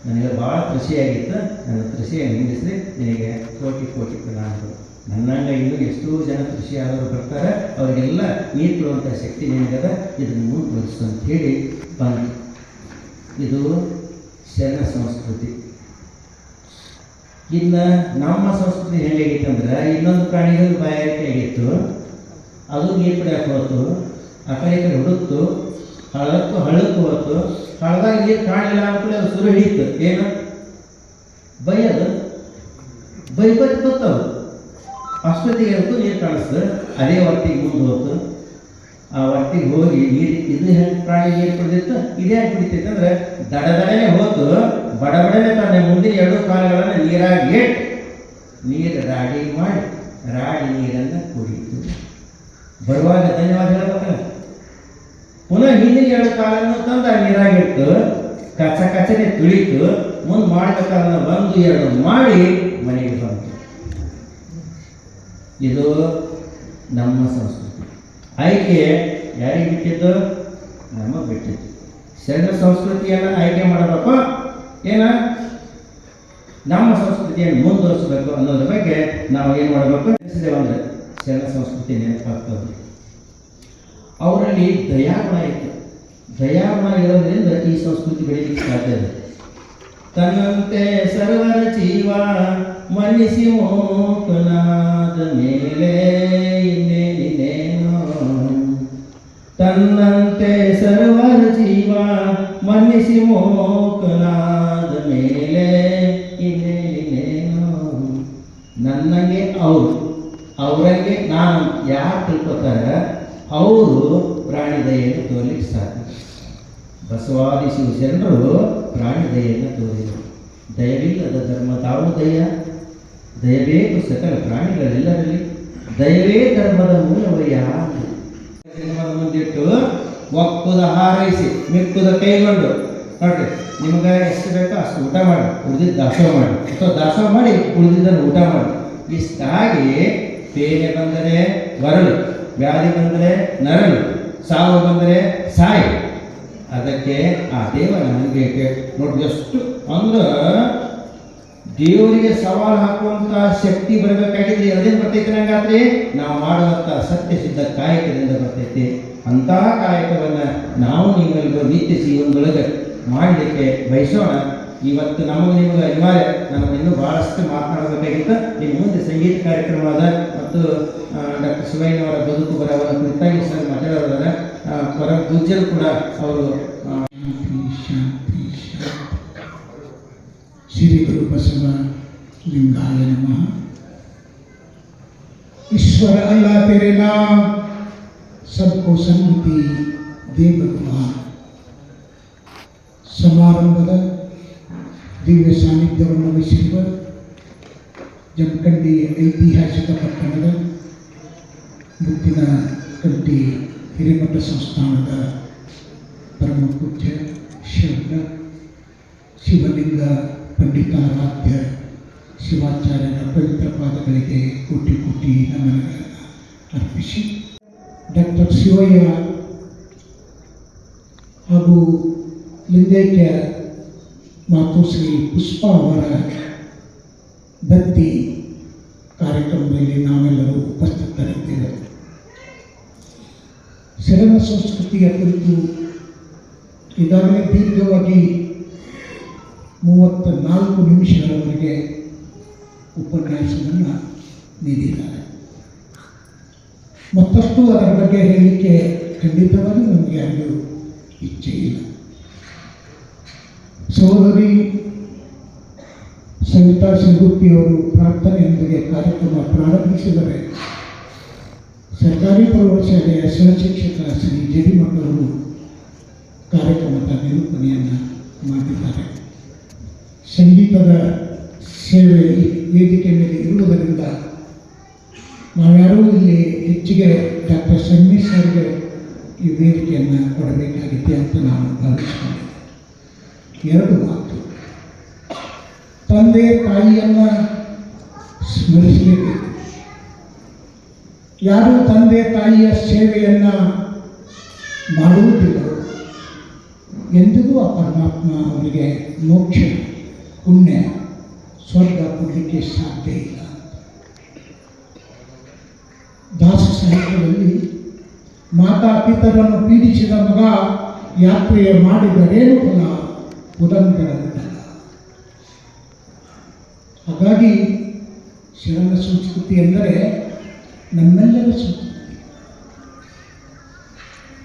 ನನಗೆ ಭಾಳ ಖುಷಿಯಾಗಿತ್ತು, ನನ್ನ ಖುಷಿಯನ್ನು ನಿಲ್ಲಿಸಿದ್ರೆ ನಿನಗೆ ಕೋಟಿ ಕೋಟಿ ಪ್ರಣಾಮಗಳು. ನನ್ನಂಗ ಇನ್ನೂ ಎಷ್ಟೋ ಜನ ಕೃಷಿಯಾದವರು ಬರ್ತಾರೆ, ಅವರಿಗೆಲ್ಲ ನೀರು ಕೊಡುವಂಥ ಶಕ್ತಿ ನಿನಗದ, ಇದನ್ನು ಮುಂದುವರಿಸು ಅಂತ ಹೇಳಿ ಬಂದು. ಇದು ಶರಣ ಸಂಸ್ಕೃತಿ. ಇನ್ನು ನಮ್ಮ ಸಂಸ್ಕೃತಿ ಹೆಂಗಾಗಿತ್ತು ಅಂದ್ರೆ, ಇನ್ನೊಂದು ಪ್ರಾಣಿಗಳು ಬಾಯಾರಿಕೆ ಆಗಿತ್ತು, ಅದು ನೀರು ಕುಡಿಯೋಕೆ ಹೋತು, ಆ ಕಡೆ ಈ ಕಡೆ ಹುಡುಕ್ತು, ಹಳ್ಳಕ್ಕೂ ಹೋತು, ಹಳ್ಳದಾಗ ನೀರು ಕಾಣಲಿಲ್ಲ ಅಂದ್ಕೊಳ್ಳಿ ಅದು ಸುರು ಹಿಡಿಯಿತು. ಏನು ಬೈಯೋದು, ಬೈಬತ್ ಗೊತ್ತವು, ಅಷ್ಟೊತ್ತಿಗೆ ಅದಕ್ಕೂ ನೀರು ಕಾಣಿಸ್ತು, ಅದೇ ವರ್ತಿಗೆ ಮುಂದೆ ಹೋತು. ಆ ವರ್ತಿಗೆ ಹೋಗಿ ನೀರು, ಇದು ಹೆಂಗೆ ಪ್ರಾಣಿ ನೀರು ಕುಡಿದಿತ್ತು, ಇದೇ ಹೆಂಗೆ ಕುಡಿತೈತೆ ಅಂದರೆ, ದಡದಡನೆ ಹೋತು, ಬಡಬಡನೆ ತನ್ನ ಮುಂದಿನ ಎರಡು ಕಾಲುಗಳನ್ನು ನೀರಾಗಿ ಇಟ್ಟು ನೀರು ರಾಡಿ ಮಾಡಿ ರಾಡಿ ನೀರನ್ನು ಕುಡಿಯಿತು. ಬರುವಾಗ ಧನ್ಯವಾದ ಹೇಳ್ಬೇಕಲ್ಲ. ಪುನಃ ಹಿಂದಿನ ಎರಡು ಕಾಲನ್ನು ತಂದು ಆ ನೀರಾಗಿಟ್ಟು ಕಚನೆ ತುಳಿತು, ಮುಂದೆ ಮಾಡಬೇಕಾದ್ರೆ ಒಂದು ಎರಡು ಮಾಡಿ ಮನೆಗೆ ಬಂತು. ಇದು ನಮ್ಮ ಸಂಸ್ಕೃತಿ. ಆಯ್ಕೆ ಯಾರಿಗೆ ಬಿಟ್ಟಿದ್ದು? ನಮಗೆ ಬಿಟ್ಟಿದ್ದು. ಶರಣ ಸಂಸ್ಕೃತಿಯನ್ನು ಆಯ್ಕೆ ಮಾಡಬೇಕು, ಏನ ನಮ್ಮ ಸಂಸ್ಕೃತಿಯನ್ನು ಮುಂದುವರಿಸಬೇಕು ಅನ್ನೋದ್ರ ಬಗ್ಗೆ ನಾವು ಏನು ಮಾಡಬೇಕು? ಅಂದರೆ ಶರಣ ಸಂಸ್ಕೃತಿ ನೆನಪಾಗ್ತದೆ. ಅವರಲ್ಲಿ ದಯಾಗುಣ ಇತ್ತು. ದಯಾಗುಣ ಇರೋದ್ರಿಂದ ಈ ಸಂಸ್ಕೃತಿ ಬೆಳೀಲಿಕ್ಕೆ ಸಾಧ್ಯ ಇದೆ. ತನ್ನಂತೆ ಸರ್ವರ ಜೀವ ಮನ್ನಿಸಿ ಮೋಕನಾದ ಮೇಲೆ ಇನ್ನೇನೇನೋ, ತನ್ನಂತೆ ಸರ್ವರ ಜೀವ ಮನ್ನಿಸಿ ಮೋಕನಾದ ಮೇಲೆ ಇನ್ನೇನೇನೋ. ನನ್ನಂಗೆ ಅವರು, ಅವರಂಗೆ ನಾನು ಯಾರು ತಿಳ್ಕೊತಾರೆ ಅವರು ಪ್ರಾಣಿ ದಯೆಯನ್ನು ತೋರ್ಲಿಕ್ಕೆ ಸಾಧ್ಯ. ಬಸವಾದಿ ಶಿವಶರಣರು ಪ್ರಾಣಿ ದಯೆಯನ್ನು ತೋರಿದರು. ದಯವಿಲ್ಲದ ಧರ್ಮ ತಾವು ದಯ, ದಯಬೇಕು ಸಕಲ ಪ್ರಾಣಿಗಳೆಲ್ಲರಲ್ಲಿ, ದಯವೇ ಧರ್ಮದ ಮೂಲವಯ್ಯ. ಸಿನಿಮಾದ ಮುಂದಿಟ್ಟು ಒಕ್ಕುದ ಹಾರೈಸಿ ಮಿಕ್ಕುದ ಕೈಗೊಂಡು ನೋಡ್ರಿ, ನಿಮ್ಗೆ ಎಷ್ಟು ಬೇಕೋ ಅಷ್ಟು ಊಟ ಮಾಡಿ, ಉಳಿದಿದ್ದು ದಾಸೋಹ ಮಾಡಿ, ಅಥವಾ ದಾಸೋಹ ಮಾಡಿ ಉಳಿದಿದ್ದನ್ನು ಊಟ ಮಾಡಿ. ಇಷ್ಟಾಗಿ ಬೇನೆ ಬಂದರೆ ಬರಲು, ವ್ಯಾಧಿ ಬಂದರೆ ನರಳು, ಸಾವು ಬಂದರೆ ಸಾಯಿ. ಅದಕ್ಕೆ ಆ ದೇವರ ನಂಬಿಕೆ ನೋಡಿ ಎಷ್ಟು ಅಂದ್ರೆ ದೇವರಿಗೆ ಸವಾಲು ಹಾಕುವಂಥ ಶಕ್ತಿ ಬರಬೇಕಾಗಿದ್ರೆ ಎರಡೇನು ಬರ್ತೈತೆ ನಂಗಾದ್ರೆ ನಾವು ಮಾಡುವಂಥ ಸತ್ಯ ಸಿದ್ಧ ಕಾಯಕದಿಂದ ಬರ್ತೈತಿ. ಅಂತಹ ಕಾಯಕವನ್ನು ನಾವು ನೀವೆಲ್ಲರೂ ನಿತ್ಯ ಜೀವನದೊಳಗೆ ಮಾಡಲಿಕ್ಕೆ ಬಯಸೋಣ. ಇವತ್ತು ನಿಮಗೆ ಅನಿವಾರ್ಯ, ನಮಗೆ ಇನ್ನೂ ಭಾಳಷ್ಟು ಮಾತನಾಡಬೇಕಾಗಿತ್ತು. ನಿಮ್ಮ ಮುಂದೆ ಸಂಗೀತ ಕಾರ್ಯಕ್ರಮವಾದ ಮತ್ತು ಡಾಕ್ಟರ್ ಶಿವಯ್ಯನವರ ಬದುಕು ಬರವರ ಕುರಿತಾಗಿ ಸರ್ ಮಾತಾಡೋದಾರ. ಪರಮ ಪೂಜ್ಯರು ಕೂಡ ಅವರು श्री गुरु बसव लिंगाय नमः। ईश्वर अल्लाह तेरे नाम सबको सन्मति दे भगवान। ಸಮಾರಂಭದ ದಿವ್ಯ ಸಾನ್ನಿಧ್ಯವನ್ನು ವಹಿಸಿರುವ ಜಮಖಂಡಿ ಐತಿಹಾಸಿಕ ಪಟ್ಟಣದ ಮುತ್ತಿನ ಕಂಟಿ ಹಿರೇಮಠ ಸಂಸ್ಥಾನದ ಪರಮ ಪೂಜ್ಯ ಶರಣ ಶಿವಲಿಂಗ ಪಂಡಿತಾರಾಧ್ಯ ಶಿವಾಚಾರ್ಯರ ಪವಿತ್ರ ಪಾದಗಳಿಗೆ ಕೋಟಿ ಕೋಟಿ ನಮನಗಳನ್ನು ಅರ್ಪಿಸಿ, ಡಾಕ್ಟರ್ ಶಿವಯ್ಯ ಹಾಗೂ ಲಿಂಗೈಕ್ಯ ಮಾತುಶ್ರೀ ಪುಷ್ಪ ಅವರ ದತ್ತಿ ಕಾರ್ಯಕ್ರಮದಲ್ಲಿ ನಾವೆಲ್ಲರೂ ಉಪಸ್ಥಿತರಿದ್ದೇವೆ. ಶರಣ ಸಂಸ್ಕೃತಿಯ ಕುರಿತು ಈಗಾಗಲೇ ದೀರ್ಘವಾಗಿ 34 ನಿಮಿಷಗಳವರೆಗೆ ಉಪನ್ಯಾಸವನ್ನು ನೀಡಿದ್ದಾರೆ. ಮತ್ತಷ್ಟು ಅದರ ಬಗ್ಗೆ ಹೇಳಲಿಕ್ಕೆ ಖಂಡಿತವಾಗಿ ನಮಗೆ ಯಾರಿಗೂ ಇಚ್ಛೆ ಇಲ್ಲ. ಸಹೋದರಿ ಸವಿತಾ ಸಿಂಗುಪ್ಪಿಯವರು ಪ್ರಾರ್ಥನೆಯೊಂದಿಗೆ ಕಾರ್ಯಕ್ರಮ ಪ್ರಾರಂಭಿಸಿದರೆ, ಸರ್ಕಾರಿ ಪ್ರೌಢಶಾಲೆಯ ಸಹಶಿಕ್ಷಕ ಶ್ರೀ ಜಡಿಮಠವರು ಕಾರ್ಯಕ್ರಮದ ನಿರೂಪಣೆಯನ್ನು ಮಾಡಿದ್ದಾರೆ. ಸಂಗೀತದ ಸೇವೆ ಈ ವೇದಿಕೆ ಮೇಲೆ ಇರುವುದರಿಂದ ನಾವ್ಯಾರೂ ಇಲ್ಲಿ ಹೆಚ್ಚಿಗೆ ಡಾಕ್ಟರ್ ಸಂಗೀತ್ ಸರ್ಗೆ ಈ ವೇದಿಕೆಯನ್ನು ಕೊಡಬೇಕಾಗಿದೆ ಅಂತ ನಾನು ಭಾವಿಸಿಕೊಂಡಿದ್ದೆ. 2 ಮಾತು. ತಂದೆ ತಾಯಿಯನ್ನು ಸ್ಮರಿಸಲೇಬೇಕು. ಯಾರು ತಂದೆ ತಾಯಿಯ ಸೇವೆಯನ್ನು ಮಾಡುವುದಿಲ್ಲ ಎಂದಿಗೂ ಆ ಪರಮಾತ್ಮ ಅವರಿಗೆ ಮೋಕ್ಷ, ಪುಣ್ಯ, ಸ್ವರ್ಗ ಕೊಡಲಿಕ್ಕೆ ಸಾಧ್ಯ ಇಲ್ಲ. ದಾಸ ಸಾಹಿತ್ಯದಲ್ಲಿ ಮಾತಾಪಿತರನ್ನು ಪೀಡಿಸಿದ ಮಗ ಯಾತ್ರೆಯ ಮಾಡಿದರೇನು ಫಲ ಪುರಂದರವಿಲ್ಲ. ಹಾಗಾಗಿ ಶರಣ ಸಂಸ್ಕೃತಿ ಎಂದರೆ ನಮ್ಮೆಲ್ಲರ ಸಂಸ್ಕೃತಿ.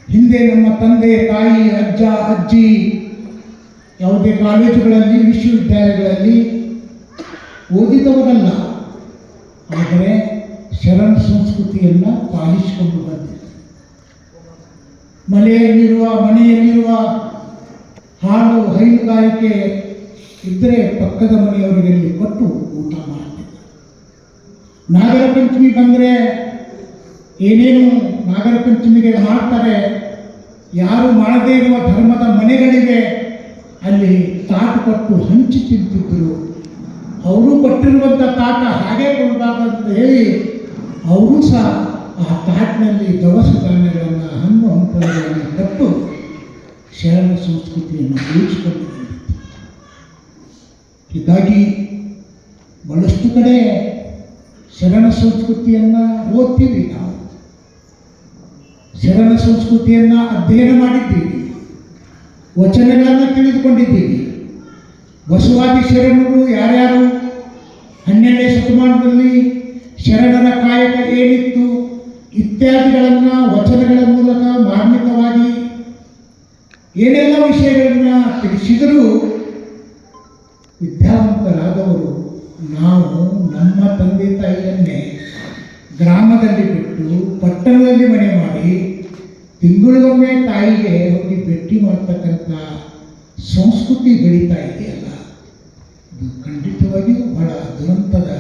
ಹಿಂದೆ ನಮ್ಮ ತಂದೆ ತಾಯಿ ಅಜ್ಜ ಅಜ್ಜಿ ಯಾವುದೇ ಕಾಲೇಜುಗಳಲ್ಲಿ ವಿಶ್ವವಿದ್ಯಾಲಯಗಳಲ್ಲಿ ಓದಿದವರಲ್ಲ, ಆದರೆ ಶರಣ ಸಂಸ್ಕೃತಿಯನ್ನು ಪಾಲಿಸಿಕೊಂಡು ಬಂದಿದೆ. ಮನೆಯಲ್ಲಿರುವ ಹಾಡು ಹೈನುಗಾರಿಕೆ ಇದ್ದರೆ ಪಕ್ಕದ ಮನೆಯವರಿಗೆ ಕೊಟ್ಟು ಊಟ ಮಾಡ್ತಿದ್ದ. ನಾಗರ ಪಂಚಮಿ ಬಂದರೆ ಏನೇನು ನಾಗರ ಪಂಚಮಿಗೆ ಮಾಡ್ತಾರೆ, ಯಾರು ಮಾಡದೇ ಇರುವ ಧರ್ಮದ ಮನೆಗಳಿವೆ ಅಲ್ಲಿ ತಾಟು ಕೊಟ್ಟು ಹಂಚಿ ತಿಂತಿದ್ದರು. ಅವರು ಕೊಟ್ಟಿರುವಂಥ ತಾಟ ಹಾಗೆ ಕೊಡಬಾರ್ದು ಅಂತ ಹೇಳಿ ಅವರು ಸಹ ಆ ತಾಟ ನಾಡಿನಲ್ಲಿ ದವಸ ಧಾನ್ಯಗಳನ್ನು ಹಣ್ಣು ಹಂಪಲುಗಳನ್ನು ಕೊಟ್ಟು ಶರಣ ಸಂಸ್ಕೃತಿಯನ್ನು ಉಳಿಸಿಕೊಂಡು ಬಂದಿತ್ತು. ಹೀಗಾಗಿ ಬಹಳಷ್ಟು ಕಡೆ ಶರಣ ಸಂಸ್ಕೃತಿಯನ್ನು ಓದ್ತೀವಿ, ನಾವು ಶರಣ ಸಂಸ್ಕೃತಿಯನ್ನು ಅಧ್ಯಯನ ಮಾಡಿದ್ದೀವಿ, ವಚನಗಳನ್ನು ತಿಳಿದುಕೊಂಡಿದ್ದೀವಿ. ಬಸವಾದಿ ಶರಣರು ಯಾರ್ಯಾರು 12ನೇ ಶತಮಾನದಲ್ಲಿ ಶರಣರ ಕಾಯಕ ಏನಿತ್ತು ಇತ್ಯಾದಿಗಳನ್ನು ವಚನಗಳ ಮೂಲಕ ಮಾರ್ಮಿಕವಾಗಿ ಏನೆಲ್ಲ ವಿಷಯಗಳನ್ನು ತಿಳಿಸಿದರೂ ವಿದ್ಯಾವಂತರಾದವರು ನಾವು ನಮ್ಮ ತಂದೆ ತಾಯಿಯನ್ನೇ ಗ್ರಾಮದಲ್ಲಿ ಬಿಟ್ಟು ಪಟ್ಟಣದಲ್ಲಿ ಮನೆ ಮಾಡಿ ತಿಂಗಳಿಗೊಮ್ಮೆ ತಾಯಿಗೆ ಹೋಗಿ ಭೇಟಿ ಮಾಡ್ತಕ್ಕಂಥ ಸಂಸ್ಕೃತಿ ಬೆಳೀತಾ ಇದೆಯಲ್ಲ, ಇದು ಖಂಡಿತವಾಗಿಯೂ ಬಹಳ ದುರಂತದ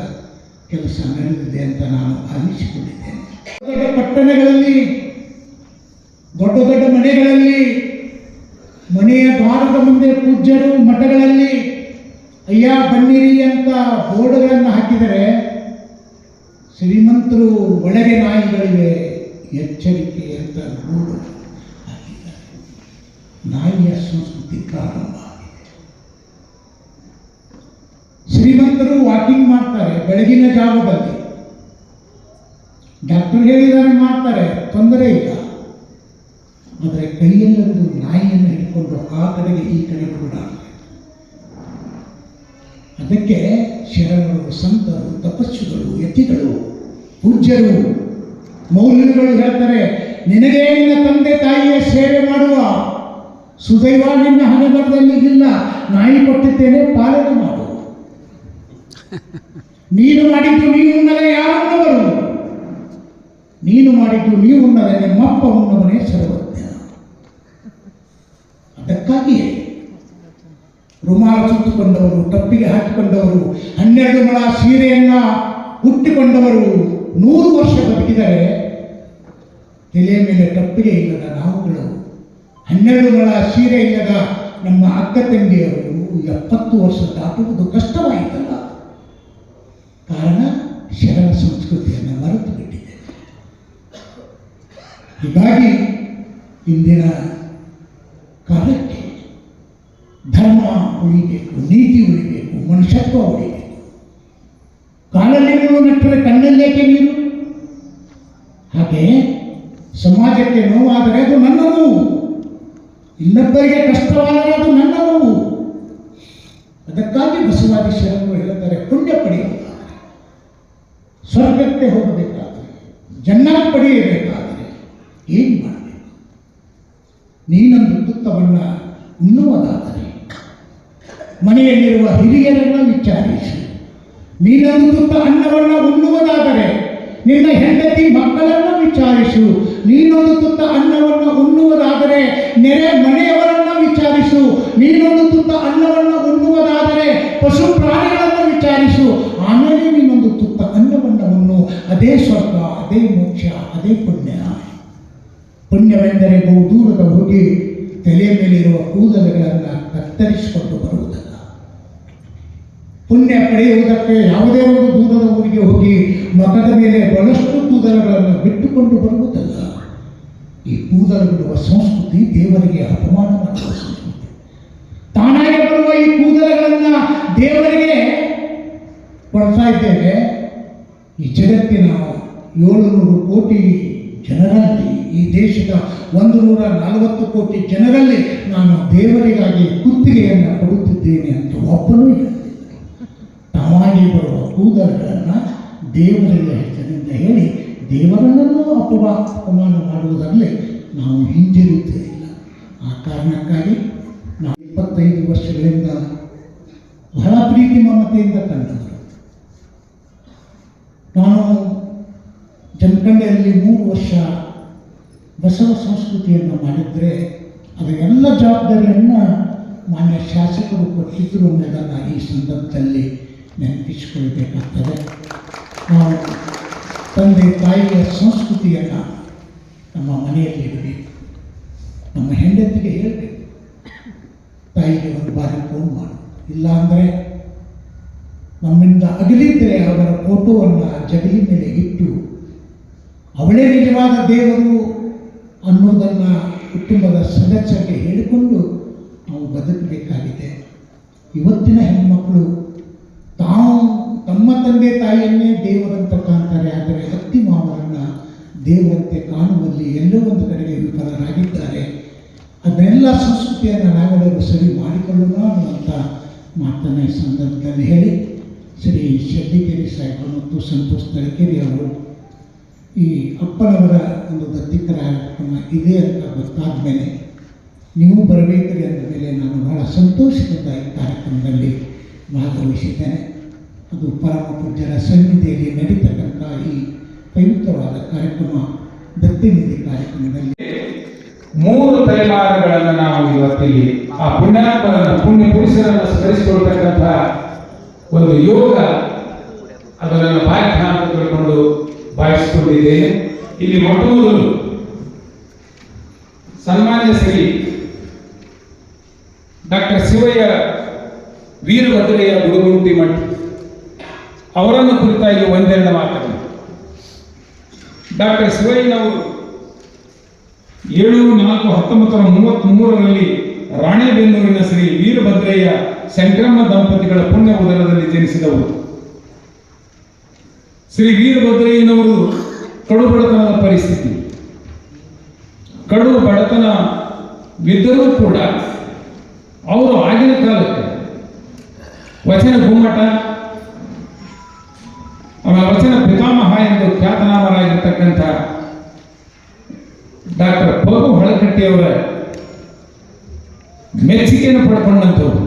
ಕೆಲಸ ನಡೆದಿದೆ ಅಂತ ನಾನು ಭಾವಿಸಿಕೊಂಡಿದ್ದೇನೆ. ದೊಡ್ಡ ಪಟ್ಟಣಗಳಲ್ಲಿ ದೊಡ್ಡ ದೊಡ್ಡ ಮನೆಗಳಲ್ಲಿ ಮನೆಯ ದ್ವಾರದ ಮುಂದೆ ಪೂಜ್ಯರು ಮಠಗಳಲ್ಲಿ ಅಯ್ಯ ಬನ್ನಿರಿ ಅಂತ ಬೋರ್ಡ್ಗಳನ್ನು ಹಾಕಿದರೆ ಶ್ರೀಮಂತರು ಒಳಗೆ ನಾಯಿಗಳಿವೆ ಎಚ್ಚರಿಕೆ ಅಂತ ಬೋರ್ಡ್ ಹಾಕಿದ್ದಾರೆ. ನಾಯಿಯ ಸಂಸ್ಕೃತಿ ಪ್ರಾರಂಭ ಆಗಿದೆ. ಶ್ರೀಮಂತರು ವಾಕಿಂಗ್ ಮಾಡ್ತಾರೆ ಬೆಳಗಿನ ಜಾವದಲ್ಲಿ, ಡಾಕ್ಟರ್ ಹೇಳಿದ್ದಾರೆ ಮಾಡ್ತಾರೆ, ತೊಂದರೆ ಇಲ್ಲ. ಆದರೆ ಕೈಯಲ್ಲೊಂದು ನಾಯಿಯನ್ನು ಹಿಡ್ಕೊಂಡು ಆ ಕಡೆಗೆ ಈ ಕಡೆ ಕೂಡ ಅದಕ್ಕೆ ಶರಣರು, ಸಂತರು, ತಪಸ್ಸುಗಳು, ಯತಿಗಳು, ಪೂಜ್ಯರು, ಮೌಲ್ಯಗಳು ಹೇಳ್ತಾರೆ, ನಿನಗೆ ನಿನ್ನ ತಂದೆ ತಾಯಿಯ ಸೇವೆ ಮಾಡುವ ಸುದೈವ ನಿನ್ನ ಹಣೆಬರದಲ್ಲಿ ಇಲ್ಲ, ನಾಯಿ ಕೊಟ್ಟಿದ್ದೇನೆ ಪಾಲನೆ ಮಾಡು. ನೀನು ಮಾಡಿದ್ದು ನೀವು ಉಣ್ಣದೆ ಯಾರುಣ್ಣವರು, ನೀನು ಮಾಡಿದ್ದು ನೀವು ಉಣ್ಣದೆ ನಿಮ್ಮಪ್ಪ ಉಣ್ಣವನೇ ಸರ್ವಜ್ಞ. ಅದಕ್ಕಾಗಿಯೇ ರುಮಾಲ ಸುತ್ತುಕೊಂಡವರು, ಟಪ್ಪಿಗೆ ಹಾಕಿಕೊಂಡವರು, 12 ಮೊಳ ಸೀರೆಯನ್ನು ಹುಟ್ಟಿಕೊಂಡವರು 100 ವರ್ಷ ಬದುಕಿದರೆ ತಲೆಯ ಮೇಲೆ ಟಪ್ಪಿಗೆ ಇಲ್ಲದ ನಾವುಗಳು, 12 ಮೊಳ ಸೀರೆ ಇಲ್ಲದ ನಮ್ಮ ಅಕ್ಕ ತಂಗಿಯವರು 70 ವರ್ಷ ದಾಟುವುದು ಕಷ್ಟವಾಯಿತಲ್ಲ. ಕಾರಣ ಶರಣ ಸಂಸ್ಕೃತಿಯನ್ನು ಮರೆತು ಬಿಟ್ಟಿದೆ. ಹೀಗಾಗಿ ಇಂದಿನ ಕಾಲಕ್ಕೆ ಧರ್ಮ ಉಳಿಬೇಕು, ನೀತಿ ಉಳಿಬೇಕು, ಮನುಷ್ಯತ್ವ ಉಳಿಬೇಕು. ಕಾಲಲ್ಲಿ ನೀವು ನಟ್ಟರೆ ಕಣ್ಣಲ್ಲೇಕೆ ನೀರು? ಹಾಗೆ ಸಮಾಜಕ್ಕೆ ನೋವಾದರೆ ಅದು ನನ್ನ ನೋವು, ಇನ್ನೊಬ್ಬರಿಗೆ ಕಷ್ಟವಾದರೆ ಅದು ನನ್ನ ನೋವು. ಅದಕ್ಕಾಗಿ ಬಸವಾದಿ ಶರಣರು ಹೇಳುತ್ತಾರೆ, ಪುಣ್ಯ ಪಡೆಯಬೇಕಾದರೆ, ಸ್ವರ್ಗಕ್ಕೆ ಹೋಗಬೇಕಾದರೆ, ಜನ್ನಾತ್ ಪಡೆಯಬೇಕಾದರೆ ಏನು ಮಾಡಬೇಕು? ನೀನೊಂದು ತುತ್ತವನ್ನು ಉಣ್ಣುವುದಾದರೆ ಮನೆಯಲ್ಲಿರುವ ಹಿರಿಯರನ್ನು ವಿಚಾರಿಸಿ, ನೀನೊಂದು ತುತ್ತ ಅನ್ನವನ್ನು ಉಣ್ಣುವುದಾದರೆ ನಿನ್ನ ಹೆಂಡತಿ ಮಕ್ಕಳನ್ನು ವಿಚಾರಿಸು, ನೀನೊಂದು ತುತ್ತ ಅನ್ನವನ್ನು ಉಣ್ಣುವುದಾದರೆ ನೆರೆ ಮನೆಯವರನ್ನು ವಿಚಾರಿಸು, ನೀನೊಂದು ತುತ್ತ ಅನ್ನವನ್ನು ಉಣ್ಣುವುದಾದರೆ ಪಶು ಪ್ರಾಣಿಗಳನ್ನು ವಿಚಾರಿಸು, ಆಮೇಲೆ ನೀನೊಂದು ತುತ್ತ ಅನ್ನವನ್ನು ಉಣ್ಣು. ಅದೇ ಸ್ವರ್ಗ, ಅದೇ ಮೋಕ್ಷ, ಅದೇ ಪುಣ್ಯ. ಪುಣ್ಯವೆಂದರೆ ಬಹು ದೂರದ ಹೋಗಿ ತಲೆಯ ಮೇಲಿರುವ ಕೂದಲುಗಳನ್ನು ಕತ್ತರಿಸಿಕೊಂಡು ಬರುವುದಲ್ಲ. ಪುಣ್ಯ ಪಡೆಯುವುದಕ್ಕೆ ಯಾವುದೇ ಒಂದು ದೂರದ ಊರಿಗೆ ಹೋಗಿ ಮಖದ ಮೇಲೆ ಬಹಳಷ್ಟು ಕೂದಲುಗಳನ್ನು ಬಿಟ್ಟುಕೊಂಡು ಬರುವುದಲ್ಲ. ಈ ಕೂದಲು ಬಿಡುವ ಸಂಸ್ಕೃತಿ ದೇವರಿಗೆ ಅಪಮಾನ ಮಾಡುವ ಸಂಸ್ಕೃತಿ. ತಾನಾಗಿ ಬರುವ ಈ ಕೂದಲುಗಳನ್ನು ದೇವರಿಗೆ ಕೊಡ್ತಾ ಇದ್ದೇವೆ. ಈ ಜಗತ್ತಿನ 700 ಕೋಟಿ ಜನರಲ್ಲಿ, ಈ ದೇಶದ 140 ಕೋಟಿ ಜನರಲ್ಲಿ ನಾನು ದೇವರಿಗಾಗಿ ಕುತ್ತಿಗೆಯನ್ನು ಕೊಡುತ್ತಿದ್ದೇನೆ ಅಂತ ಒಬ್ಬನೂ ಇಲ್ಲ. ತಾವಾಗಿ ಬರುವ ಕೂದಲುಗಳನ್ನು ದೇವರಿಗೆ ಹೆಸರಿನಿಂದ ಹೇಳಿ ದೇವರನ್ನೂ ಅಪಮಾನ ಮಾಡುವುದರಲ್ಲಿ ನಾವು ಹಿಂದಿರುತ್ತೇವಿಲ್ಲ. ಆ ಕಾರಣಕ್ಕಾಗಿ ನಾವು 25 ವರ್ಷಗಳಿಂದ ಬಹಳ ಪ್ರೀತಿ ಮಮತೆಯಿಂದ ಕಂಡವರು. ನಾನು ಜಮಖಂಡಿಯಲ್ಲಿ 3 ವರ್ಷ ಬಸವ ಸಂಸ್ಕೃತಿಯನ್ನು ಮಾಡಿದರೆ ಅದರ ಎಲ್ಲ ಜವಾಬ್ದಾರಿಯನ್ನು ಮಾನ್ಯ ಶಾಸಕರು ಕೊಟ್ಟಿದ್ದರು ಅನ್ನೋದನ್ನು ಈ ಸಂದರ್ಭದಲ್ಲಿ ನೆನಪಿಸಿಕೊಳ್ಳಬೇಕಾಗ್ತದೆ. ನಾವು ತಂದೆ ತಾಯಿಯ ಸಂಸ್ಕೃತಿಯನ್ನು ನಮ್ಮ ಮನೆಯಲ್ಲಿ ಇಡಬೇಕು. ನಮ್ಮ ಹೆಂಡತಿಗೆ ಹೇಳಬೇಕು, ತಾಯಿಗೆ ಒಂದು ಬಾರಿ ಫೋನ್ ಮಾಡು, ಇಲ್ಲಾಂದರೆ ನಮ್ಮಿಂದ ಅಗಲಿದ್ದರೆ ಅವರ ಫೋಟೋವನ್ನು ಜಗಲಿ ಮೇಲೆ ಇಟ್ಟು ಅವಳೇ ನಿಜವಾದ ದೇವರು ಅನ್ನೋದನ್ನು ಕುಟುಂಬದ ಸದಸ್ಯರಿಗೆ ಹೇಳಿಕೊಂಡು ನಾವು ಬದುಕಬೇಕಾಗಿದೆ. ಇವತ್ತಿನ ಹೆಣ್ಮಕ್ಕಳು ತಾವು ತಮ್ಮ ತಂದೆ ತಾಯಿಯನ್ನೇ ದೇವರಂತ ಕಾಣ್ತಾರೆ, ಆದರೆ ಅತ್ತಿ ಮಾವರನ್ನು ದೇವರಂತೆ ಕಾಣುವಲ್ಲಿ ಎಲ್ಲೋ ಒಂದು ಕಡೆಗೆ ವಿಫಲರಾಗಿದ್ದಾರೆ. ಅದನ್ನೆಲ್ಲ ಸಂಸ್ಕೃತಿಯನ್ನು ನಾವೆಲ್ಲರೂ ಸರಿ ಮಾಡಿಕೊಳ್ಳೋಣ ಅನ್ನುವಂಥ ಮಾತನ್ನು ಈ ಸಂದರ್ಭದಲ್ಲಿ ಹೇಳಿ, ಶ್ರೀ ಶೆಡ್ಡಿಗೇರಿ ಸಾಹೇಬರು ಮತ್ತು ಸಂತೋಷ್ ತಳಕೇರಿ ಅವರು ಈ ಅಪ್ಪನವರ ಒಂದು ದತ್ತಿಕರ ಕಾರ್ಯಕ್ರಮ ಇದೆ ಅಂತ ಗೊತ್ತಾದ ಮೇಲೆ ನೀವು ಬರಬೇಕ್ರಿ ಅಂದ ಮೇಲೆ ನಾನು ಬಹಳ ಸಂತೋಷದಿಂದ ಈ ಕಾರ್ಯಕ್ರಮದಲ್ಲಿ ಭಾಗವಹಿಸಿದ್ದೇನೆ. ಅದು ಪರಮ ಪೂಜ್ಯರ ಸನ್ನಿಧಿಯಲ್ಲಿ ನಡೀತಕ್ಕಂಥ ಈ ಪವಿತ್ರವಾದ ಕಾರ್ಯಕ್ರಮ ದತ್ತಿನಿಧಿ ಕಾರ್ಯಕ್ರಮದಲ್ಲಿ 3 ತಲೆಮಾರುಗಳನ್ನು ನಾವು ಇವತ್ತಿಲ್ಲಿ ಆ ಪುಣ್ಯ ಪುರುಷರನ್ನು ಸ್ಮರಿಸಿಕೊಳ್ತಕ್ಕಂಥ ಒಂದು ಯೋಗ ಅದು ನನ್ನ ಭಾಗ್ಯ ಅಂತ ತಿಳ್ಕೊಂಡು ಭಾವಿಸಿಕೊಂಡಿದ್ದೇನೆ. ಇಲ್ಲಿ ಮೊಟ್ಟ ಮೊದಲು ಸನ್ಮಾನ್ಯ ಶ್ರೀ ಡಾಕ್ಟರ್ ಶಿವಯ್ಯ ವೀರಭದ್ರಯ್ಯ ಗುಡುಗುಂಟಿ ಮಠ ಅವರನ್ನು ಕುರಿತಾಗಿ ಒಂದೆರಡು ಮಾತುಗಳು. ಡಾಕ್ಟರ್ ಶಿವಯ್ಯನವರು 7/4/1933 ರಾಣೆಬೆನ್ನೂರಿನ ಶ್ರೀ ವೀರಭದ್ರಯ್ಯ ಶಂಕರಮ್ಮ ದಂಪತಿಗಳ ಪುಣ್ಯ ಉದರದಲ್ಲಿ ಜನಿಸಿದವರು. ಶ್ರೀ ವೀರಭದ್ರಯ್ಯನವರು ಕಡು ಬಡತನದ ಪರಿಸ್ಥಿತಿ, ಕಡು ಬಡತನವಿದ್ದರೂ ಕೂಡ ಅವರು ಆಗಿನ ಕಾಲಕ್ಕೆ ವಚನ ಗುಮ್ಮಟ, ವಚನ ಪಿತಾಮಹ ಎಂದು ಖ್ಯಾತನಾಮರಾಗಿರ್ತಕ್ಕಂಥ ಡಾಕ್ಟರ್ ಪಗು ಹೊಳಕಟ್ಟಿಯವರ ಮೆಚ್ಚುಗೆಯನ್ನು ಪಡ್ಕೊಂಡಂಥವ್ರು.